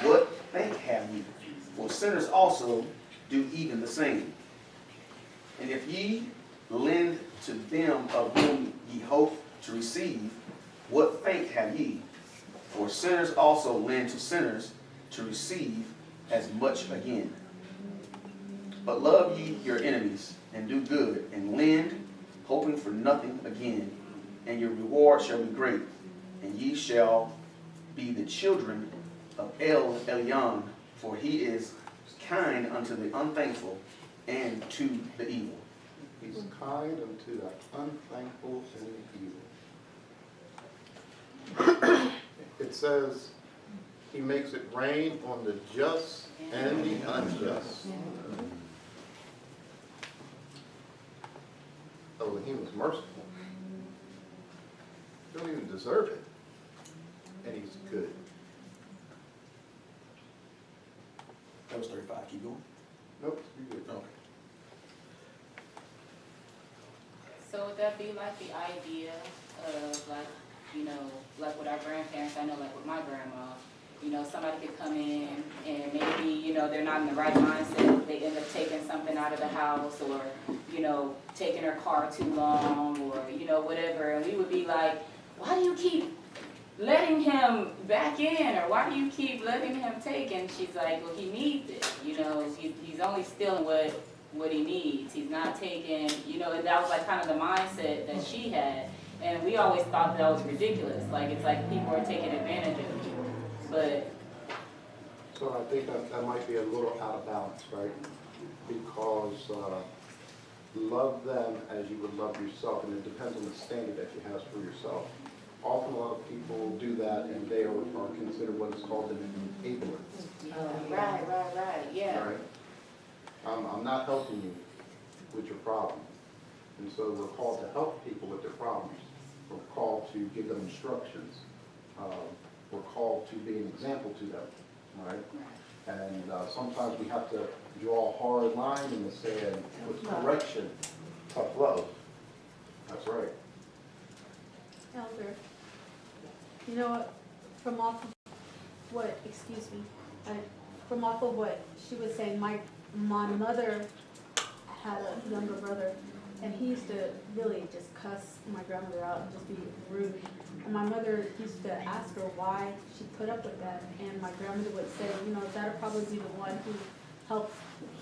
what thank have ye? For sinners also do even the same. And if ye lend to them of whom ye hope to receive, what thank have ye? For sinners also lend to sinners to receive as much again. But love ye your enemies, and do good, and lend, hoping for nothing again, and your reward shall be great, and ye shall be the children of Elyon, for he is kind unto the unthankful and to the evil. He's kind unto the unthankful and the evil. It says He makes it rain on the just and the unjust. Elohim is merciful. Don't even deserve it. And he's good. That was 35. Keep going. Nope, you're good. Okay. So would that be like the idea of like, you know, like with our grandparents, I know like with my grandma, you know, somebody could come in and maybe, you know, they're not in the right mindset. They end up taking something out of the house or, you know, taking her car too long or, you know, whatever. And we would be like, why do you keep letting him back in? Or why do you keep letting him take? And she's like, well, he needs it. You know, he's only stealing what he needs. He's not taking, you know, that was like kind of the mindset that she had. And we always thought that was ridiculous. Like, it's like people are taking advantage of you. But so I think that might be a little out of balance, right? Because love them as you would love yourself, and it depends on the standard that you have for yourself. Often a lot of people do that, and they are considered what is called an enabler. Right, yeah. Right? I'm not helping you with your problem. And so we're called to help people with their problems. We're called to give them instructions. We're called to be an example to them, right? And sometimes we have to draw a hard line in the sand with correction, tough love. That's right. Elder, you know what, from off of what, excuse me, from off of what she was saying, my mother had a younger brother, and he used to really just cuss my grandmother out and just be rude. And my mother used to ask her why she put up with that, and my grandmother would say, you know, that'll probably be the one who helps,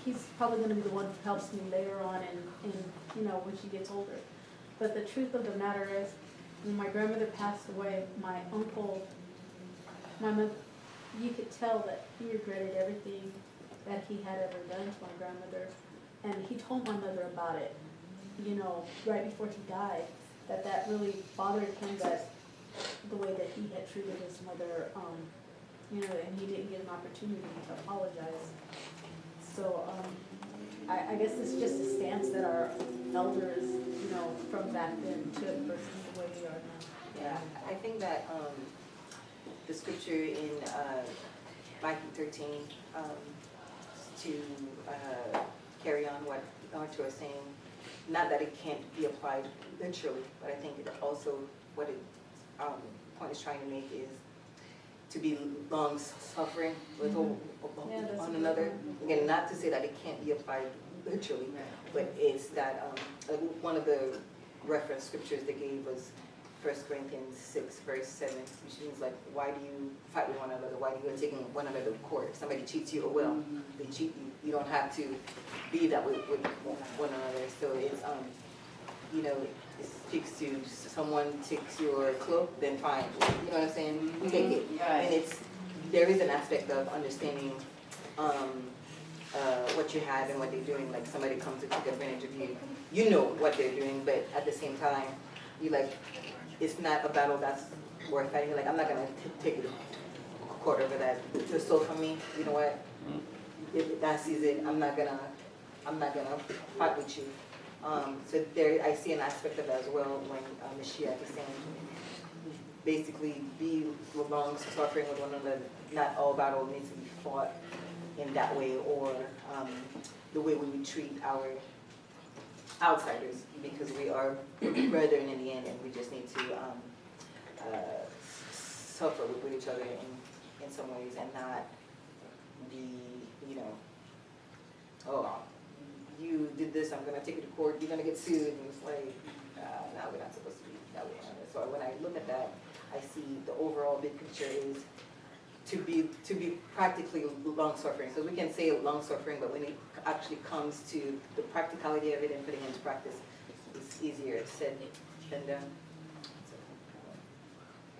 he's probably going to be the one who helps me later on and you know, when she gets older. But the truth of the matter is, when my grandmother passed away, my uncle, my mother, you could tell that he regretted everything that he had ever done to my grandmother. And he told my mother about it, you know, right before he died, that really bothered him, that the way that he had treated his mother, you know, and he didn't get an opportunity to apologize. So I guess it's just a stance that our elders, you know, from back then took versus the way we are now. Yeah, I think that the scripture in Matthew 13, to carry on what Arthur was saying, not that it can't be applied literally, but I think it also what it point is trying to make is to be long-suffering with one another. Again, not to say that it can't be applied literally, but it's that one of the reference scriptures they gave was 1 Corinthians 6, verse 7, which means like, why do you fight with one another? Why do you go taking one another to court? If somebody cheats you, oh well, they cheat you. You don't have to be that way with one another. So it's, you know, it speaks to someone takes your cloak, then fine. You know what I'm saying? You take it. And there is an aspect of understanding what you have and what they're doing. Like somebody comes to take advantage of you. You know what they're doing, but at the same time, you like, it's not a battle that's worth fighting. Like, I'm not going to take it a court over that. If you're stole from me, you know what? If that sees it, I'm not gonna fight with you. So there, I see an aspect of that as well when Mashiach is saying, basically, be long suffering with one another. Not all battle needs to be fought in that way, or the way we would treat our outsiders, because we are brethren in the end, and we just need to suffer with each other in some ways, and not be, you know, oh, you did this, I'm going to take you to court, you're going to get sued, and it's like, no, we're not supposed to be that way. So when I look at that, I see the overall big picture is to be practically long-suffering. So we can say long-suffering, but when it actually comes to the practicality of it and putting it into practice, it's easier said than done.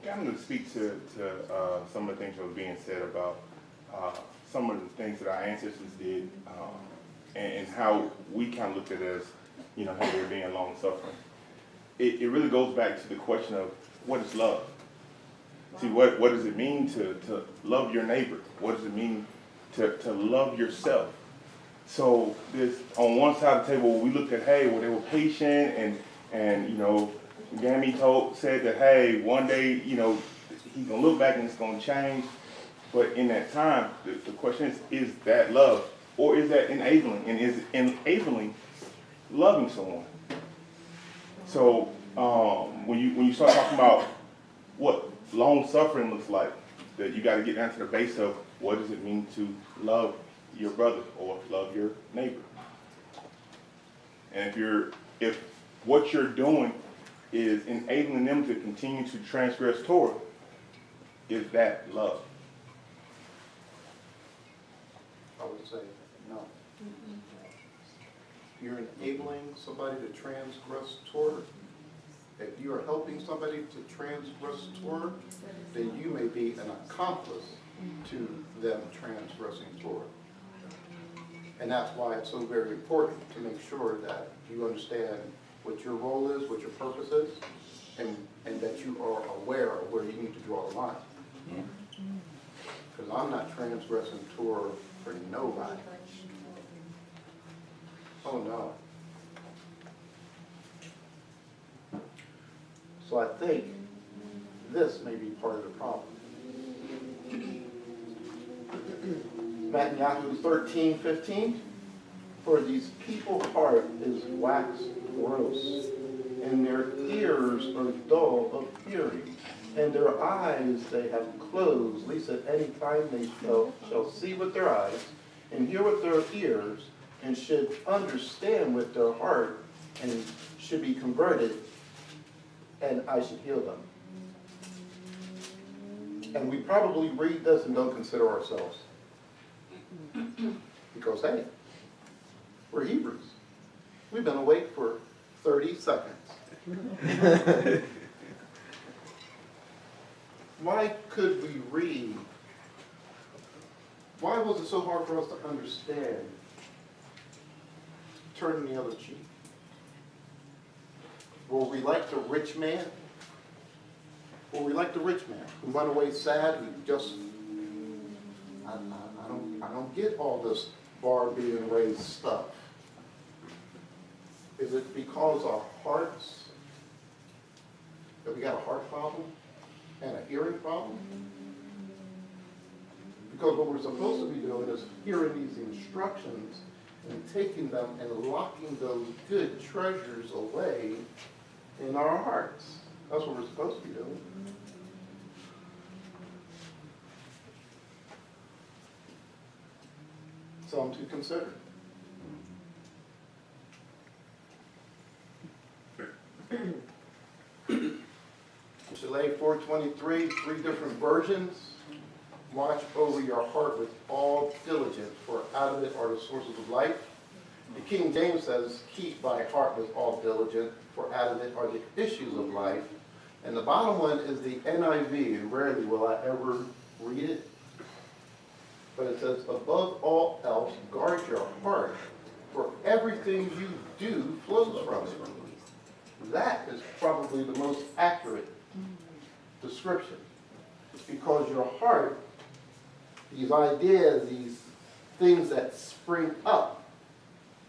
Yeah, I'm going to speak to some of the things that were being said about some of the things that our ancestors did and how we kind of looked at it as, you know, how they were being long-suffering. It really goes back to the question of what is love? See, what does it mean to love your neighbor? What does it mean to love yourself? So this, on one side of the table, we looked at, hey, well, they were patient, and you know, Gammy said that, hey, one day, you know, he's gonna look back and it's gonna change. But in that time, the question is that love, or is that enabling? And is enabling loving someone? So when you start talking about what long suffering looks like, that you got to get down to the base of what does it mean to love your brother or love your neighbor. And if what you're doing is enabling them to continue to transgress Torah, is that love? I would say no. You're enabling somebody to transgress Torah. If you are helping somebody to transgress Torah, then you may be an accomplice to them transgressing Torah. And that's why it's so very important to make sure that you understand what your role is, what your purpose is, and that you are aware of where you need to draw the line. Because I'm not transgressing Torah for nobody. Oh no. So I think this may be part of the problem. Matthew 13:15. For these people's heart is waxed gross, and their ears are dull of hearing, and their eyes they have closed, lest at any time they shall see with their eyes, and hear with their ears, and should understand with their heart, and should be converted, and I should heal them. And we probably read this and don't consider ourselves. Because, hey, we're Hebrews. We've been awake for 30 seconds. Why could we read? Why was it so hard for us to understand turning the other cheek? Were we like the rich man? Were we like the rich man who went away sad? Who just, I don't get all this Barbie and Ray stuff. Is it because our hearts, that we got a heart problem and a hearing problem? Because what we're supposed to be doing is hearing these instructions and taking them and locking those good treasures away in our hearts. That's what we're supposed to be doing. Something to consider. Shallay 423, 3 different versions. Watch over your heart with all diligence, for out of it are the sources of life. The King James says, keep thy heart with all diligence, for out of it are the issues of life. And the bottom one is the NIV, and rarely will I ever read it. But it says, above all else, guard your heart, for everything you do flows from it. That is probably the most accurate description. Because your heart, these ideas, these things that spring up,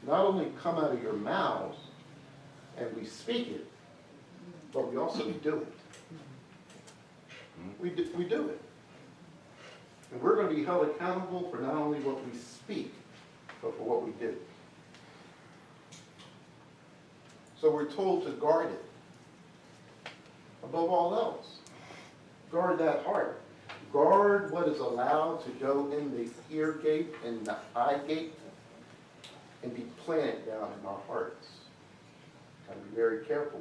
not only come out of your mouths and we speak it, but we also do it. We do it. And we're going to be held accountable for not only what we speak, but for what we do. So we're told to guard it. Above all else, guard that heart. Guard what is allowed to go in the ear gate and the eye gate and be planted down in our hearts. Got to be very careful.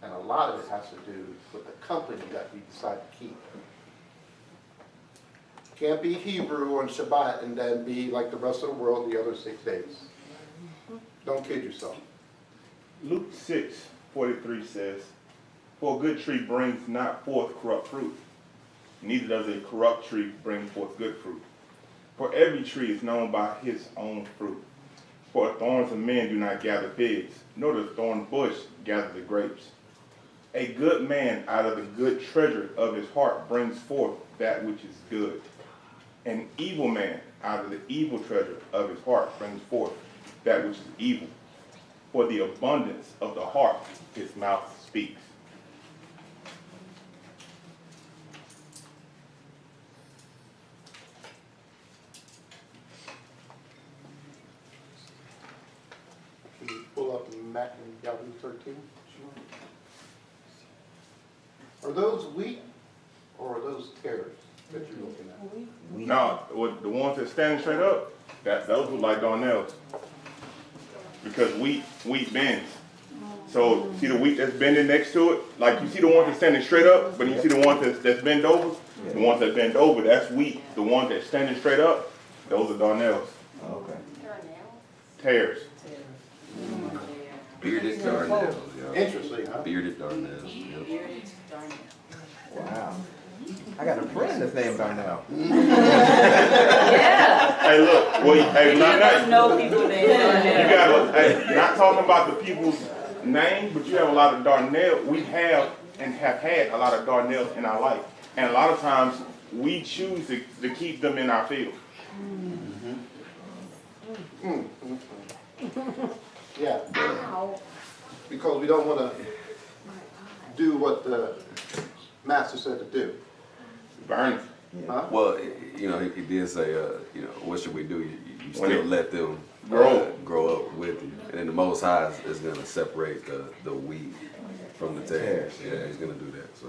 And a lot of it has to do with the company that we decide to keep. Can't be Hebrew on Shabbat and then be like the rest of the world the other 6 days. Don't kid yourself. Luke 6:43 says, for a good tree brings not forth corrupt fruit, neither does a corrupt tree bring forth good fruit. For every tree is known by his own fruit. For the thorns of men do not gather figs, nor the thorn bush gather the grapes. A good man out of the good treasure of his heart brings forth that which is good. An evil man out of the evil treasure of his heart brings forth that which is evil. For the abundance of the heart his mouth speaks. Can you pull up Yahoo 13? Are those wheat or are those tares that you're looking at? No, the ones that stand straight up, those look like darnels. Because wheat bends. So see the wheat that's bending next to it? Like you see the ones that standing straight up, but you see the ones that's bent over? The ones that bend over, that's wheat. The ones that standing straight up, those are darnels. Okay. Tares. Bearded darnels. Interesting, huh? Bearded darnels. Yep. Bearded darnel. Wow. I got a friend that's named Darnell. Yeah. Hey, look. Well, hey, You must know people named Darnell. You got, hey, not talking about the people's name, but you have a lot of darnel. We have and have had a lot of darnels in our life, and a lot of times we choose to keep them in our field. Yeah. Because we don't want to do what the master said to do. Burn. Huh? Well, you know, he did say, you know, what should we do? You still let them grow up with you. And then the Most High is going to separate the wheat from the tares. Yeah, he's going to do that. So.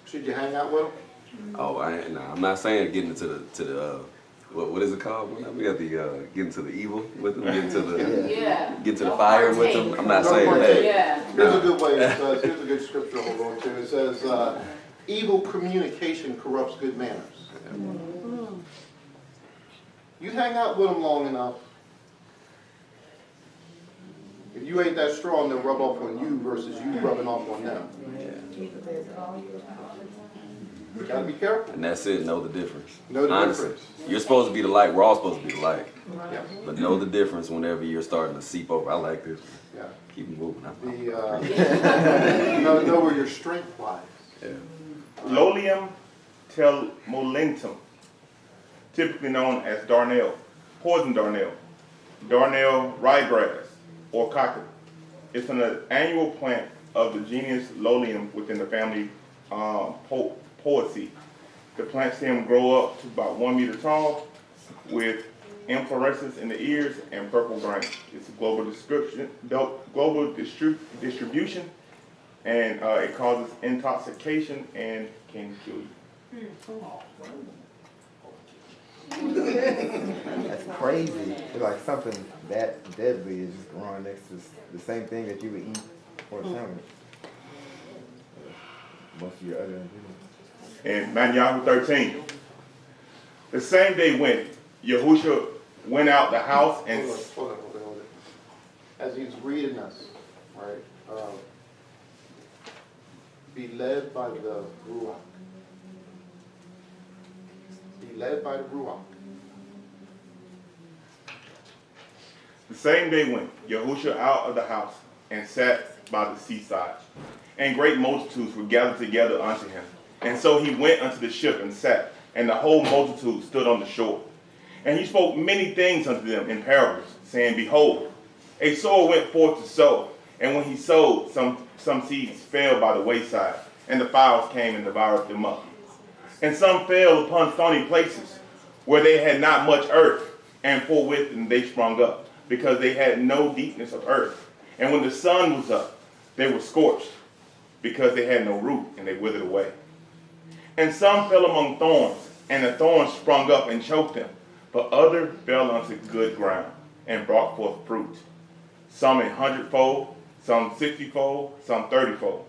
Should you hang out with them? Oh, I'm not saying getting into the what is it called? We got the getting to the evil with them, getting to the fire with them. I'm not saying that. Yeah. Here's a good way. Here's a good scripture I'll go to. It says, "Evil communication corrupts good manners." You hang out with them long enough. If you ain't that strong, they'll rub off on you versus you rubbing off on them. You gotta be careful. And that's it. Know the difference. Know the Honestly, difference. you're supposed to be the light. We're all supposed to be the light. Yeah. But know the difference whenever you're starting to seep over. I like this. Yeah. Keep it moving. Know where your strength lies. Yeah. Lolium temolentum, typically known as darnel, poison darnel, darnel ryegrass, or cockle. It's an annual plant of the genus Lolium within the family Poaceae. The plant stem grow up to about 1 meter tall with inflorescence in the ears and purple grains. It's a global distribution, and it causes intoxication and can kill you. That's crazy. It's like something that deadly is just growing next to the same thing that you would eat for a sandwich. Most of your other ingredients. In Yahoo 13, the same day when Yahushua went out the house and... Hold on. As he's reading us, right, be led by the Ruach. Be led by the Ruach. The same day went Yahushua out of the house and sat by the seaside, and great multitudes were gathered together unto him. And so he went unto the ship and sat, and the whole multitude stood on the shore. And he spoke many things unto them in parables, saying, Behold, a sower went forth to sow, and when he sowed, some seeds fell by the wayside, and the fowls came and devoured them up. And some fell upon stony places, where they had not much earth, and forthwith they sprung up, because they had no deepness of earth. And when the sun was up, they were scorched, because they had no root, and they withered away. And some fell among thorns, and the thorns sprung up and choked them. But others fell unto good ground, and brought forth fruit. Some 100-fold, some 60-fold, some 30-fold.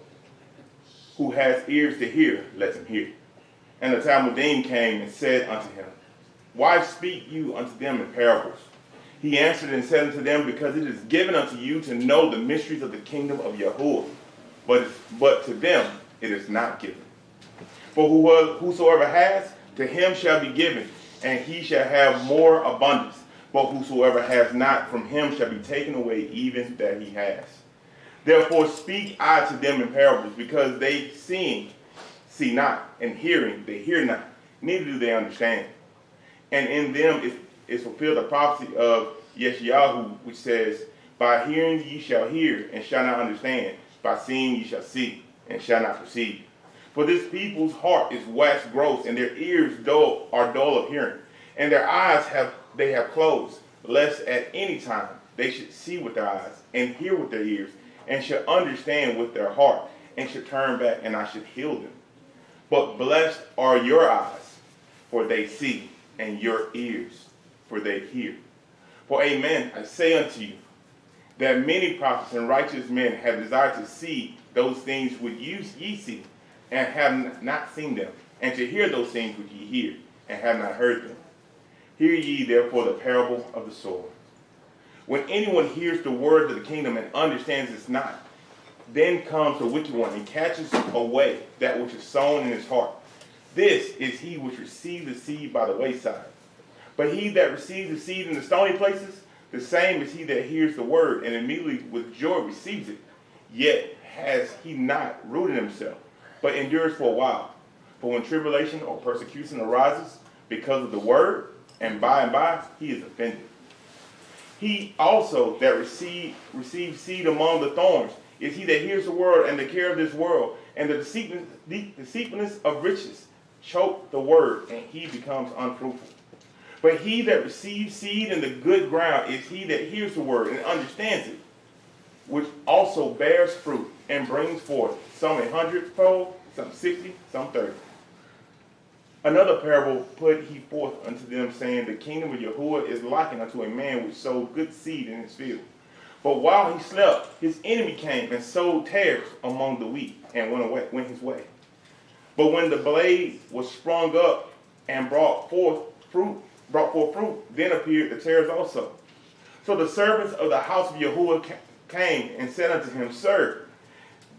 Who has ears to hear, let him hear. And the Talmudim came and said unto him, Why speak you unto them in parables? He answered and said unto them, Because it is given unto you to know the mysteries of the kingdom of Yahuwah, but to them it is not given. For whosoever has, to him shall be given, and he shall have more abundance. But whosoever has not, from him shall be taken away even that he has. Therefore speak I to them in parables, because they seeing see not, and hearing they hear not, neither do they understand. And in them is fulfilled the prophecy of Yeshayahu, which says, by hearing ye shall hear, and shall not understand. By seeing ye shall see, and shall not perceive. For this people's heart is waxed gross, and their ears are dull of hearing, and their eyes they have closed, lest at any time they should see with their eyes, and hear with their ears, and should understand with their heart, and should turn back, and I should heal them. But blessed are your eyes, for they see, and your ears, for they hear. For amen, I say unto you, that many prophets and righteous men have desired to see those things which ye see, and have not seen them, and to hear those things which ye hear, and have not heard them. Hear ye therefore the parable of the sower. When anyone hears the word of the kingdom and understands it not, then comes the wicked one and catches away that which is sown in his heart. This is he which received the seed by the wayside. But he that receives the seed in the stony places, the same is he that hears the word and immediately with joy receives it. Yet has he not rooted himself, but endures for a while. For when tribulation or persecution arises because of the word, and by he is offended. He also that receives seed among the thorns is he that hears the word, and the care of this world, and the deceitfulness of riches choke the word, and he becomes unfruitful. But he that receives seed in the good ground is he that hears the word and understands it, which also bears fruit and brings forth some 100-fold, some 60, some 30. Another parable put he forth unto them, saying, the kingdom of Yahuwah is likened unto a man which sowed good seed in his field. But while he slept, his enemy came and sowed tares among the wheat, and went his way. But when the blade was sprung up and brought forth fruit, then appeared the tares also. So the servants of the house of Yahuwah came and said unto him, Sir,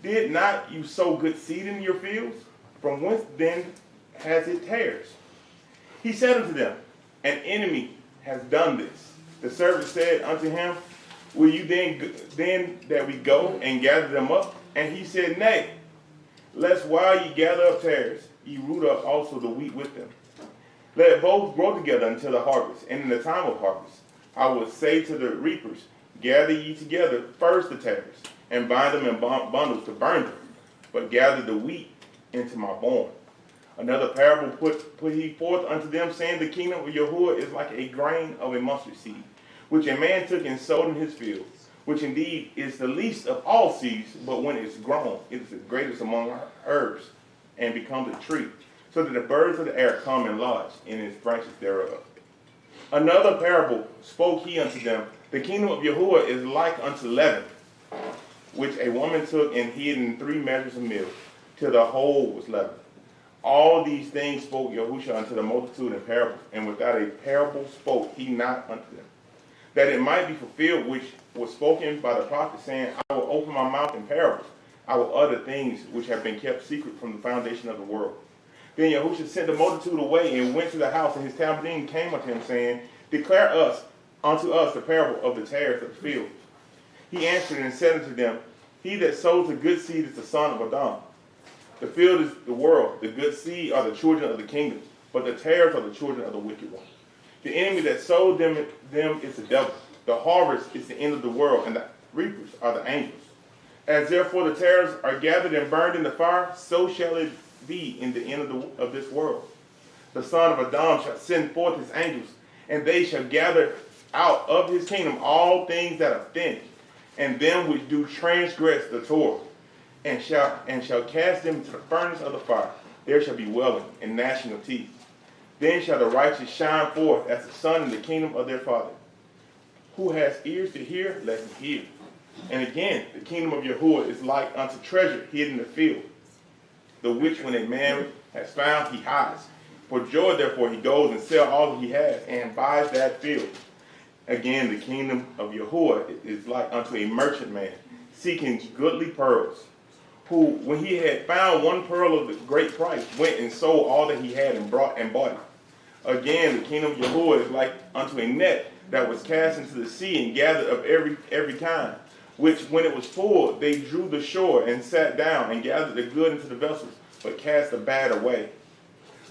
did not you sow good seed in your fields? From whence then has it tares? He said unto them, An enemy has done this. The servant said unto him, Will you then that we go and gather them up? And he said, Nay, lest while ye gather up tares, ye root up also the wheat with them. Let both grow together until the harvest. And in the time of harvest, I will say to the reapers, Gather ye together first the tares, and bind them in bundles to burn them, but gather the wheat into my barn. Another parable put he forth unto them, saying, The kingdom of Yahuwah is like a grain of a mustard seed, which a man took and sowed in his field, which indeed is the least of all seeds, but when it's grown, it is the greatest among herbs, and becomes a tree, so that the birds of the air come and lodge in its branches thereof. Another parable spoke he unto them, The kingdom of Yahuwah is like unto leaven, which a woman took and hid in 3 measures of meal, till the whole was leavened. All these things spoke Yahusha unto the multitude in parables, and without a parable spoke he not unto them, that it might be fulfilled which was spoken by the prophet, saying, I will open my mouth in parables. I will utter things which have been kept secret from the foundation of the world. Then Yahusha sent the multitude away and went to the house, and his Talmudim came unto him, saying, Declare unto us the parable of the tares of the field. He answered and said unto them, He that sows the good seed is the son of Adam. The field is the world. The good seed are the children of the kingdom, but the tares are the children of the wicked one. The enemy that sowed them is the devil. The harvest is the end of the world, and the reapers are the angels. As therefore the tares are gathered and burned in the fire, so shall it be in the end of this world. The son of Adam shall send forth his angels, and they shall gather out of his kingdom all things that offend, and them which do transgress the Torah, and shall cast them into the furnace of the fire. There shall be wailing and gnashing of teeth. Then shall the righteous shine forth as the sun in the kingdom of their Father. Who has ears to hear, let him hear. And again, the kingdom of Yahuwah is like unto treasure hid in the field, the which when a man has found, he hides. For joy, therefore, he goes and sells all that he has, and buys that field. Again, the kingdom of Yahuwah is like unto a merchant man, seeking goodly pearls, who, when he had found one pearl of the great price, went and sold all that he had and bought it. Again, the kingdom of Yahuwah is like unto a net that was cast into the sea and gathered of every kind. which when it was full, they drew the shore and sat down and gathered the good into the vessels, but cast the bad away.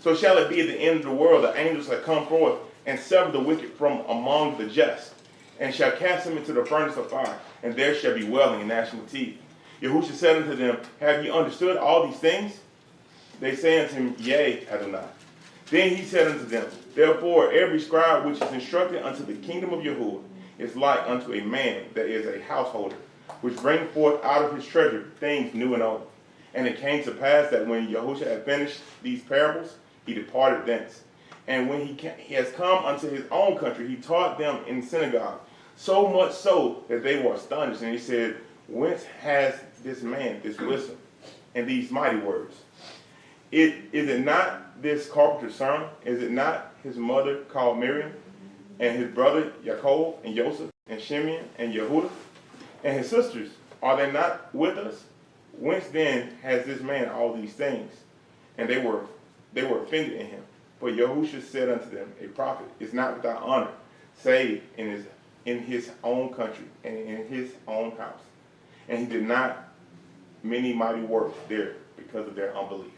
So shall it be at the end of the world, the angels shall come forth and sever the wicked from among the just, and shall cast them into the furnace of fire, and there shall be wailing and gnashing of teeth. Yahushua said unto them, have you understood all these things? They say unto him, Yea, Adonai. Then he said unto them, therefore every scribe which is instructed unto the kingdom of Yahuwah is like unto a man that is a householder, which bringeth forth out of his treasure things new and old. And it came to pass that when Yahushua had finished these parables, he departed thence. And when he has come unto his own country, he taught them in synagogue, so much so that they were astonished. And he said, whence has this man this wisdom and these mighty words? Is it not this carpenter's son? Is it not his mother called Miriam, and his brother Jacob and Joseph and Shimeon and Yehudah, and his sisters? Are they not with us? Whence then has this man all these things? And they were offended in him. But Yahushua said unto them, a prophet is not without honor, save in his own country and in his own house. And he did not many mighty works there because of their unbelief.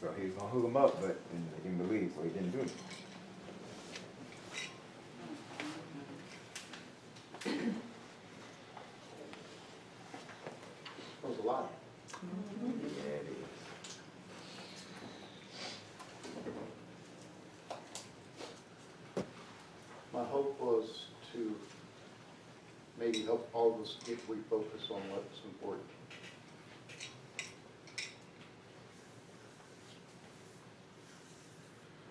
So he was going to hook him up, but he didn't believe, so he didn't do it. That was a lot. Yeah, it is. My hope was to maybe help all of us get refocused on what's important.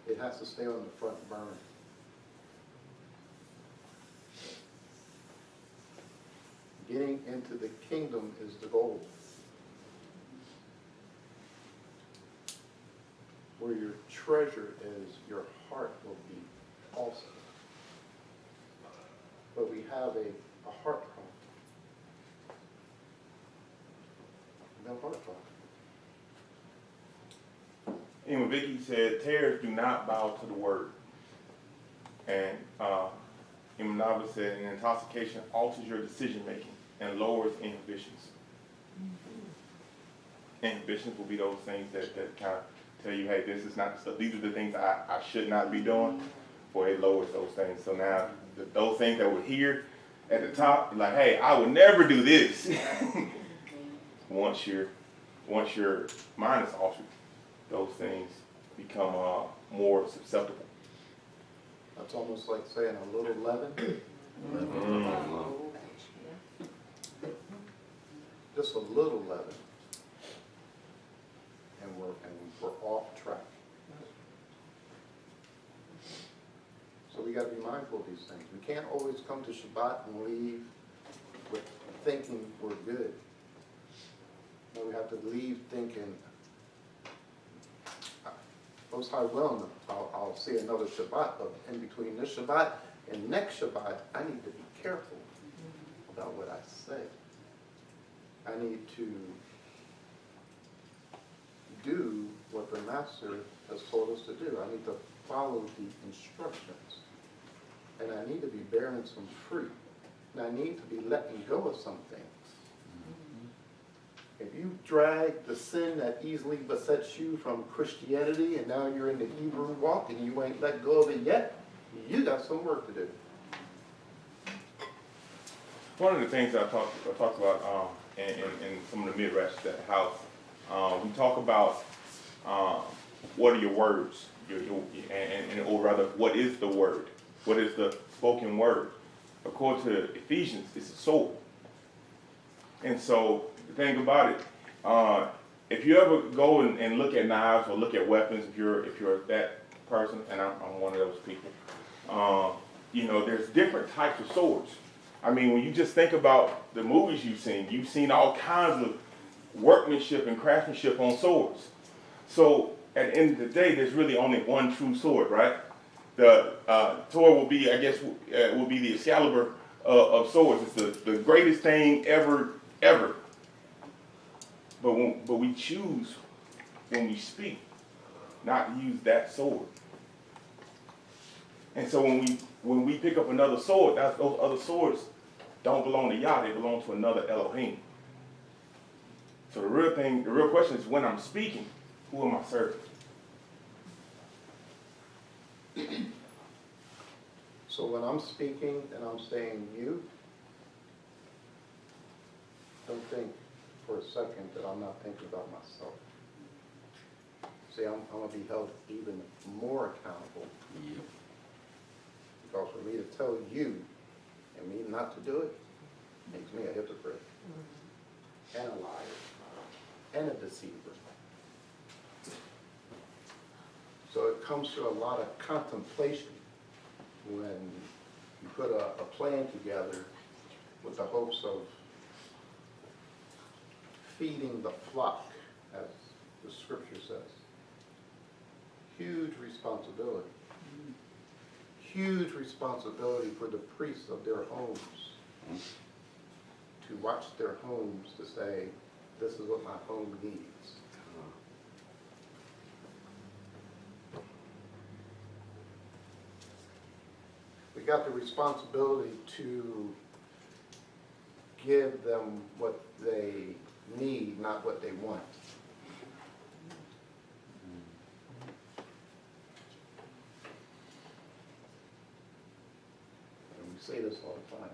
It has to stay on the front burner. Getting into the kingdom is the goal. Where your treasure is, your heart will be also. But we have a heart problem. No heart problem. And Vicky said, tares do not bow to the word. And Imam Nava said, an intoxication alters your decision making and lowers inhibitions. Inhibitions will be those things that kind of tell you, hey, this is not the stuff. These are the things I should not be doing, or it lowers those things. So now, those things that were here at the top, like, hey, I would never do this. Once your mind is altered, those things become more susceptible. That's almost like saying a little leaven. Just a little leaven, and we're off track. So we got to be mindful of these things. We can't always come to Shabbat and leave with thinking we're good. No, we have to leave thinking, Most High willing, I'll see another Shabbat, but in between this Shabbat and next Shabbat, I need to be careful about what I say. I need to do what the Master has told us to do. I need to follow the instructions. And I need to be bearing some fruit. And I need to be letting go of some things. If you drag the sin that easily besets you from Christianity and now you're in the Hebrew walk and you ain't let go of it yet, you got some work to do. One of the things I talk about in some of the midrash at the house, we talk about what are your words, or rather, what is the word? What is the spoken word? According to Ephesians, it's a soul. And so the thing about it, if you ever go and look at knives or look at weapons, if you're that person, and I'm one of those people, there's different types of swords. I mean, when you just think about the movies you've seen all kinds of workmanship and craftsmanship on swords. So at the end of the day, there's really only one true sword, right? The Torah will be, I guess, will be the Excalibur of swords. It's the greatest thing ever. But we choose when we speak not to use that sword. And so when we pick up another sword, those other swords don't belong to Yah, they belong to another Elohim. So the real question is, when I'm speaking, who am I serving? So when I'm speaking and I'm saying you, don't think for a second that I'm not thinking about myself. See, I'm going to be held even more accountable. Yep. Because for me to tell you and me not to do it makes me a hypocrite and a liar and a deceiver. So it comes to a lot of contemplation when you put a plan together with the hopes of feeding the flock, as the scripture says. Huge responsibility. Huge responsibility for the priests of their homes to watch their homes to say, this is what my home needs. We got the responsibility to give them what they need, not what they want. And we say this all the time.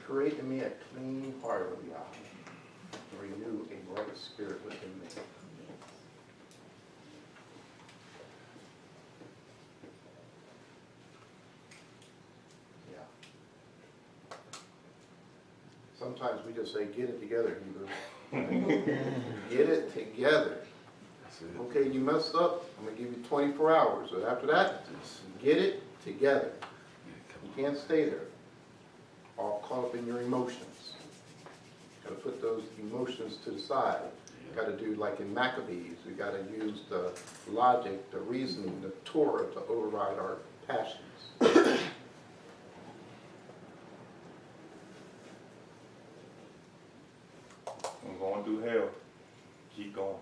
Create in me a clean heart, O Yah, and renew a right spirit within me. Yeah. Sometimes we just say, get it together, Hebrew. Get it together. Okay, you messed up, I'm going to give you 24 hours. So after that, get it together. You can't stay there, all caught up in your emotions. Got to put those emotions to the side. Got to do like in Maccabees. We got to use the logic, the reasoning, the Torah to override our passions. I'm going through hell. Keep going.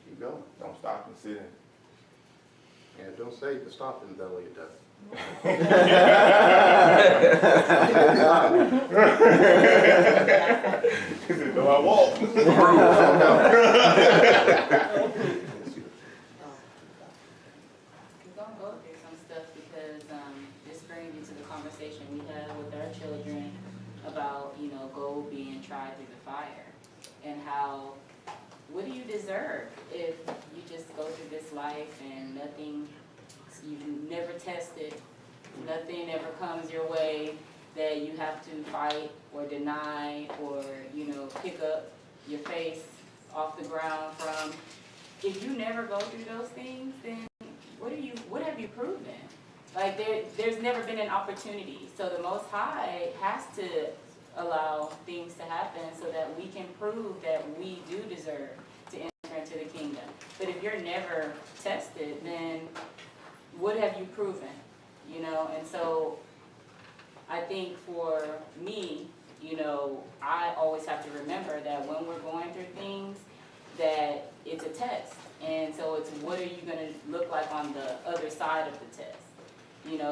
Keep going. Don't stop and sit in. Yeah, don't say to stop in the belly of death. No, I won't. We're going to go through some stuff because this brings you to the conversation we had with our children about, gold being tried through the fire and how, what do you deserve if you just go through this life and nothing, you never tested, nothing ever comes your way that you have to fight or deny or, pick up your face off the ground from. If you never go through those things, then what have you proven? Like there's never been an opportunity. So the Most High has to allow things to happen so that we can prove that we do deserve to enter into the kingdom. But if you're never tested, then what have you proven? And so I think for me, I always have to remember that when we're going through things, that it's a test. And so it's what are you going to look like on the other side of the test?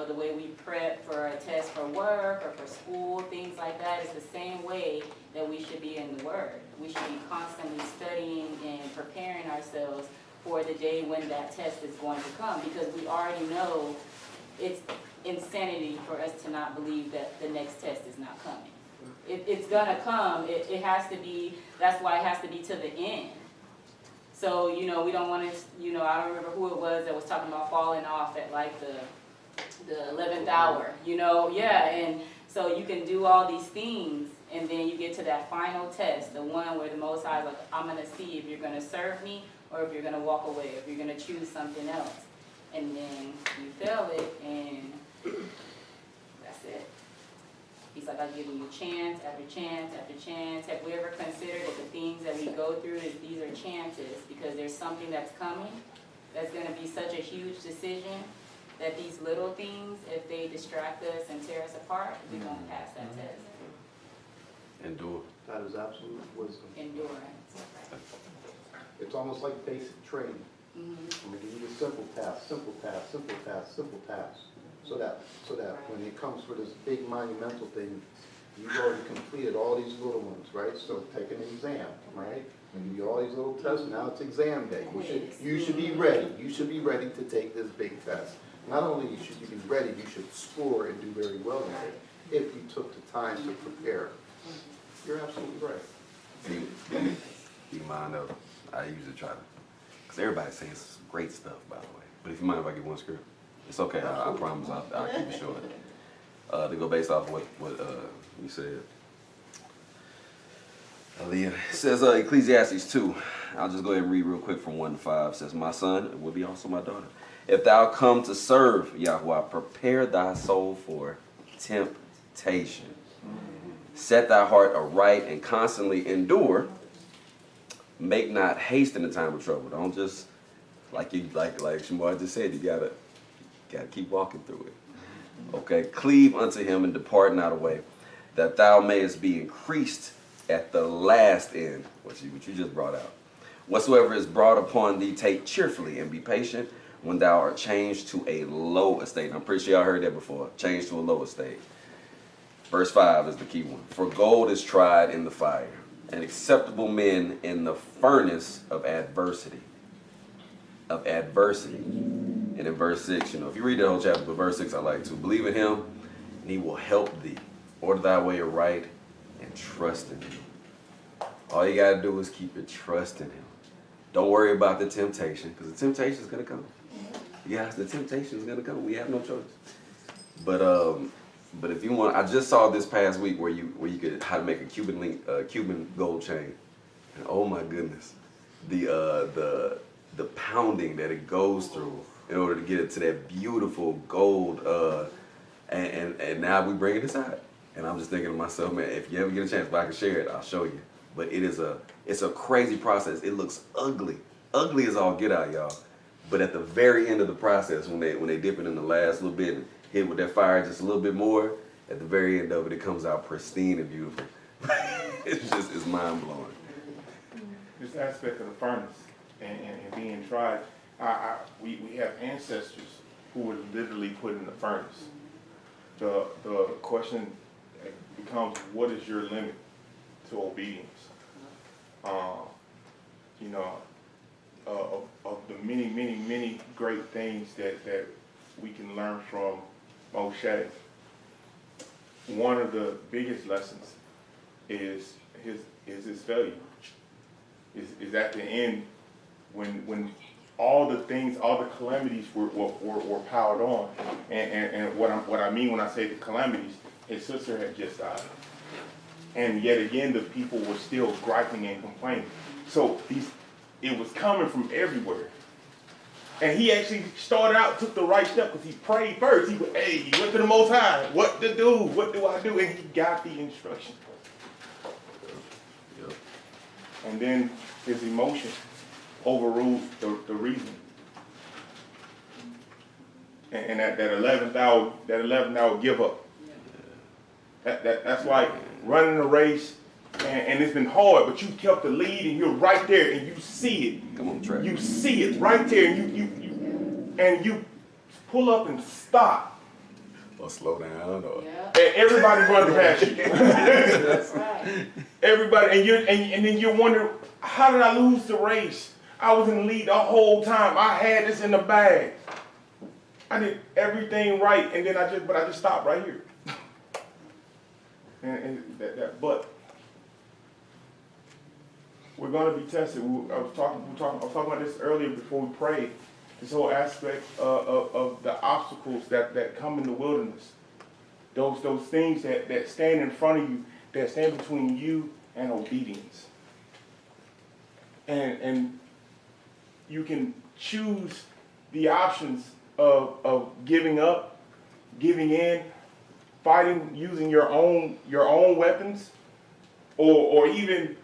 The way we prep for a test for work or for school, things like that, is the same way that we should be in the Word. We should be constantly studying and preparing ourselves for the day when that test is going to come, because we already know it's insanity for us to not believe that the next test is not coming. It's going to come. It has to be, that's why it has to be to the end. So, we don't want to, I don't remember who it was that was talking about falling off at like the 11th hour, and so you can do all these things and then you get to that final test, the one where the Most High is like, I'm going to see if you're going to serve me or if you're going to walk away, if you're going to choose something else. And then you fail it and that's it. He's like, I've given you chance after chance after chance. Have we ever considered that the things that we go through, these are chances because there's something that's coming that's going to be such a huge decision that these little things, if they distract us and tear us apart, we're going to pass that test. Endure. That is absolute wisdom. Endurance. It's almost like basic training. I'm gonna give you the simple task, simple task, simple task, simple task. So that when it comes for this big monumental thing, you've already completed all these little ones, right? So take an exam, right? And you do all these little tests, now it's exam day. You should be ready. You should be ready to take this big test. Not only should you be ready, you should score and do very well at it if you took the time to prepare. You're absolutely right. Keep in mind though, I usually try to, because everybody's saying some great stuff, by the way. But if you mind if I get one script, it's okay. I promise I'll keep it short. To go based off what you said. It says Ecclesiastes 2. I'll just go ahead and read real quick from 1 to 5. It says, my son, it will be also my daughter. If thou come to serve Yahweh, prepare thy soul for temptation. Set thy heart aright and constantly endure. Make not haste in the time of trouble. Don't just, like Shamar just said, you gotta keep walking through it. Okay, cleave unto him and depart not away, that thou mayest be increased at the last end, what you just brought out. Whatsoever is brought upon thee, take cheerfully and be patient when thou art changed to a low estate. I'm pretty sure y'all heard that before. Changed to a low estate. Verse 5 is the key one. For gold is tried in the fire, and acceptable men in the furnace of adversity. Of adversity. And in verse 6, if you read the whole chapter, but verse 6 I like to. Believe in him, and he will help thee. Order thy way aright, and trust in him. All you got to do is keep your trust in him. Don't worry about the temptation, because the temptation is going to come. Yes, the temptation is going to come. We have no choice. But if you want, I just saw this past week where you could how to make a Cuban gold chain, and oh my goodness, the pounding that it goes through in order to get it to that beautiful gold, and now we bring it inside. And I'm just thinking to myself, man, if you ever get a chance, if I can share it, I'll show you. But it's a crazy process. It looks ugly as all get out, y'all. But at the very end of the process, when they dip it in the last little bit and hit with that fire just a little bit more, at the very end of it, it comes out pristine and beautiful. It's mind blowing. This aspect of the furnace and being tried, we have ancestors who were literally put in the furnace. The question becomes, what is your limit to obedience? Of the many great things that we can learn from Moshe, one of the biggest lessons is his failure. Is at the end when all the things, all the calamities were piled on, and what I mean when I say the calamities, his sister had just died, and yet again the people were still griping and complaining. So it was coming from everywhere. And he actually started out, took the right step because he prayed first. He went to the Most High. What to do? What do I do? And he got the instruction. Yep. And then his emotion overruled the reason. And that 11th hour give up. That's like running a race. And it's been hard, but you kept the lead, and you're right there, and you see it. Come on, track. You see it right there, and you pull up and stop. Or slow down, or and everybody runs past you. That's right. Everybody, and then you wonder, how did I lose the race? I was in the lead the whole time. I had this in the bag. I did everything right, and then I just stopped right here. But we're going to be tested. I was talking about this earlier before we prayed. This whole aspect of the obstacles that come in the wilderness. Those things that stand in front of you, that stand between you and obedience. And you can choose the options of giving up, giving in, fighting using your own weapons, or even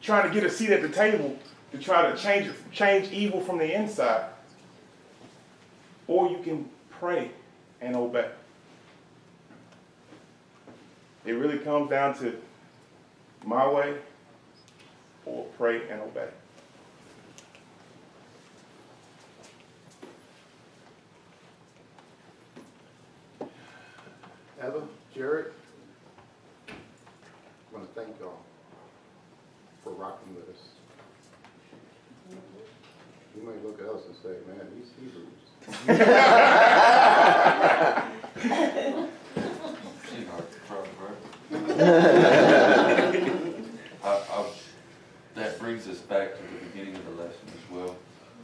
trying to get a seat at the table to try to change evil from the inside. or you can pray and obey. It really comes down to my way or pray and obey. Eva, Jared, I want to thank y'all for rocking with us. You might look at us and say, man, these Hebrews. That brings us back to the beginning of the lesson as well.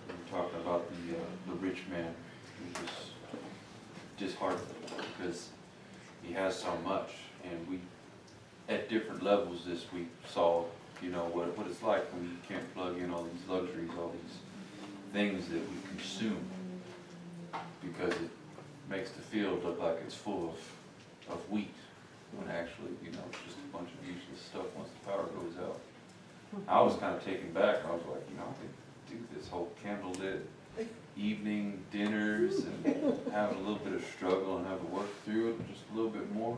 We were talking about the rich man who was disheartened because he has so much, and we, at different levels this week, saw, you know, what it's like when you can't plug in all these luxuries, all these things that we consume, because it makes the field look like it's full of wheat, when actually, you know, it's just a bunch of useless stuff once the power goes out. I was kind of taken back. I was like, you know, I could do this whole candlelit evening dinners and have a little bit of struggle and have to work through it just a little bit more,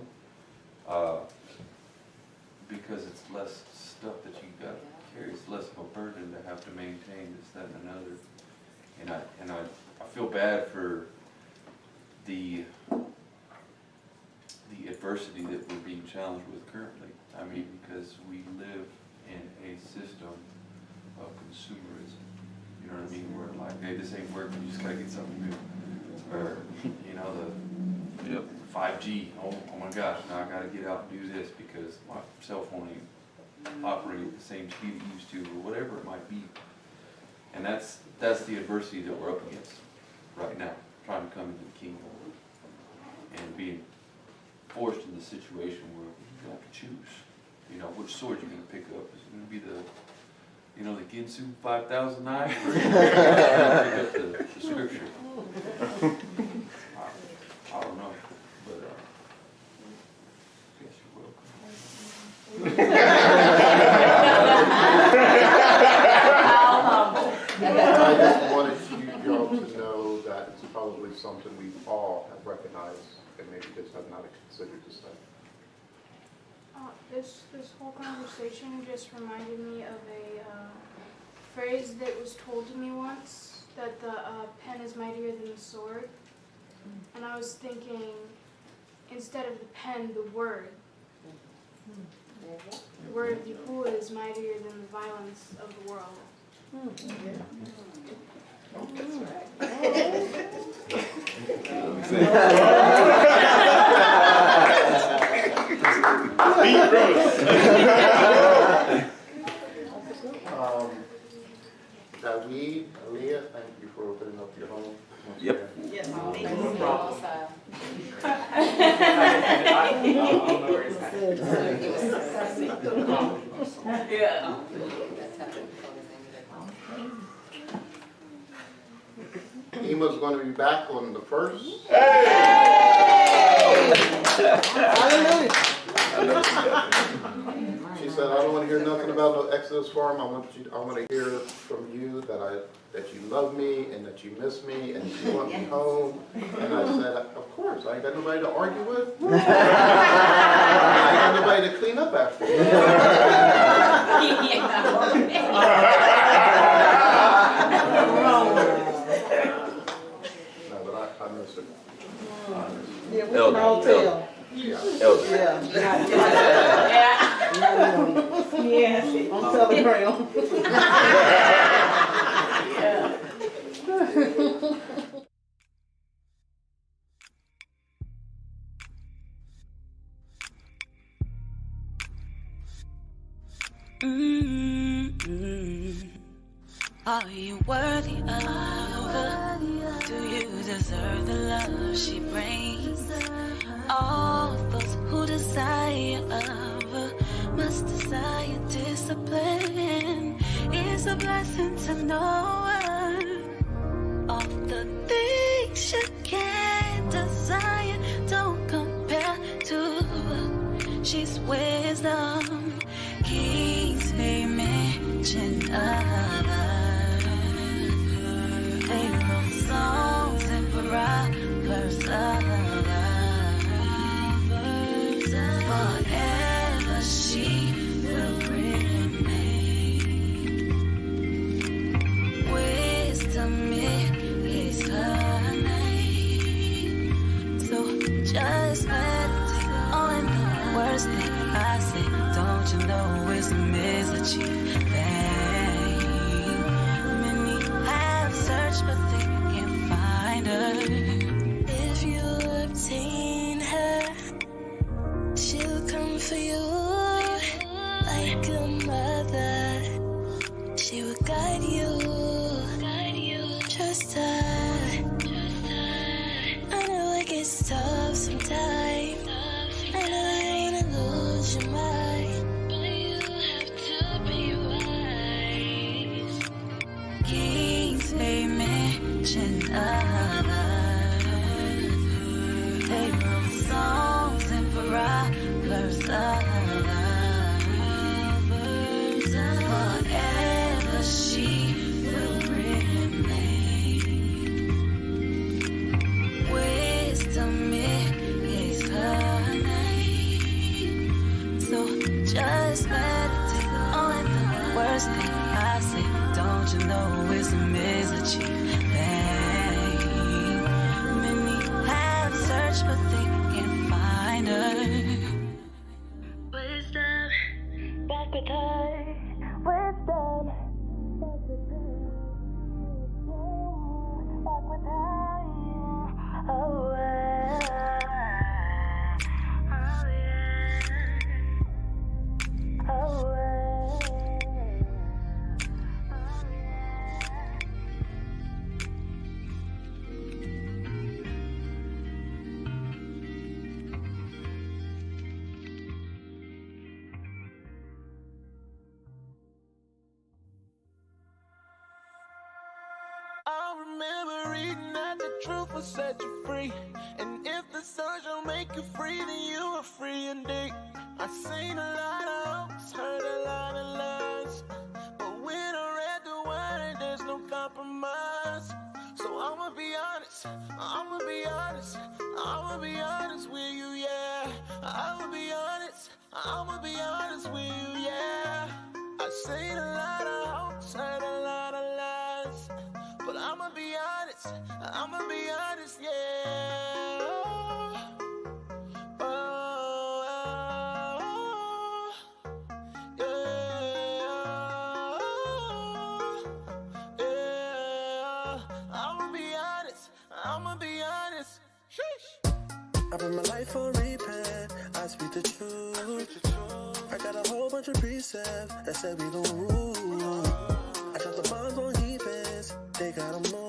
because it's less stuff that you got to carry. It's less of a burden to have to maintain this, that, and another. And I feel bad for the adversity that we're being challenged with currently. I mean, because we live in a system of consumerism. You know what I mean? Where like, hey, this ain't working, you just gotta get something new. Or, you know, the 5G, oh my gosh, now I gotta get out and do this because my cell phone ain't operating at the same speed it used to, or whatever it might be. And that's the adversity that we're up against right now, trying to come into the kingdom. And being forced in the situation where you have to choose. You know, which sword you're going to pick up. Is it going to be the, you know, the Ginsu 5000 knife? Or are you going to pick up the scripture? I don't know. But, I guess you're welcome. I just wanted y'all to know that it's probably something we all have recognized and maybe just have not considered to say. This whole conversation just reminded me of a phrase that was told to me once, that the pen is mightier than the sword. And I was thinking, instead of the pen, the word. The word of Yahuwah is mightier than the violence of the world. David, Aaliyah, thank you for opening up your home. Yep. Yes, Yeah. Ema's going to be back on the 1st. She said, I don't want to hear nothing about no Exodus farm. I want to hear from you that you love me and that you miss me and that you want me home. And I said, of course, I ain't got nobody to argue with. I ain't got nobody to clean up after. No, but I miss her. Yeah, we can all tell. Elder. Yeah, on Telegram. Are you worthy of her? Do you deserve the love she brings? All those who desire of her must desire discipline. It's a blessing to know her. All the things you can desire don't compare to her. She's wisdom. Kings may mention of her. They wrote songs and wisdom is what you think. Many have searched, but they can't find her. If you obtain her, she'll come for you like a mother. She will guide you. Trust her. I know it gets tough sometimes. I know you're gonna lose your mind, but you have to be wise. Kings pay mention of us. They wrote songs and proverbs of us. Forever she will remain. Wisdom is her name. So just meditate on the worst thing I say. Don't you know wisdom is what you think? Many have searched, but they can't find her. Wisdom, back with her. Wisdom, back with her. Back with her. Oh, I remember reading that the truth will set you free. And if the sun shall make you free, then you are free indeed. I've seen a lot of hopes, heard a lot of lies. But when I read the word, there's no compromise. So I'ma be honest, I'ma be honest, I'ma be honest with you, yeah. I'ma be honest, I'ma be honest with you, yeah. I've seen a lot of hopes, heard a lot of lies. But I'ma be honest, yeah. I'ma be honest. Sheesh. I bring my life on repair, I speak the truth. I got a whole bunch of precepts that say we gon' rule. I drop the bombs on heat fans, they gotta move.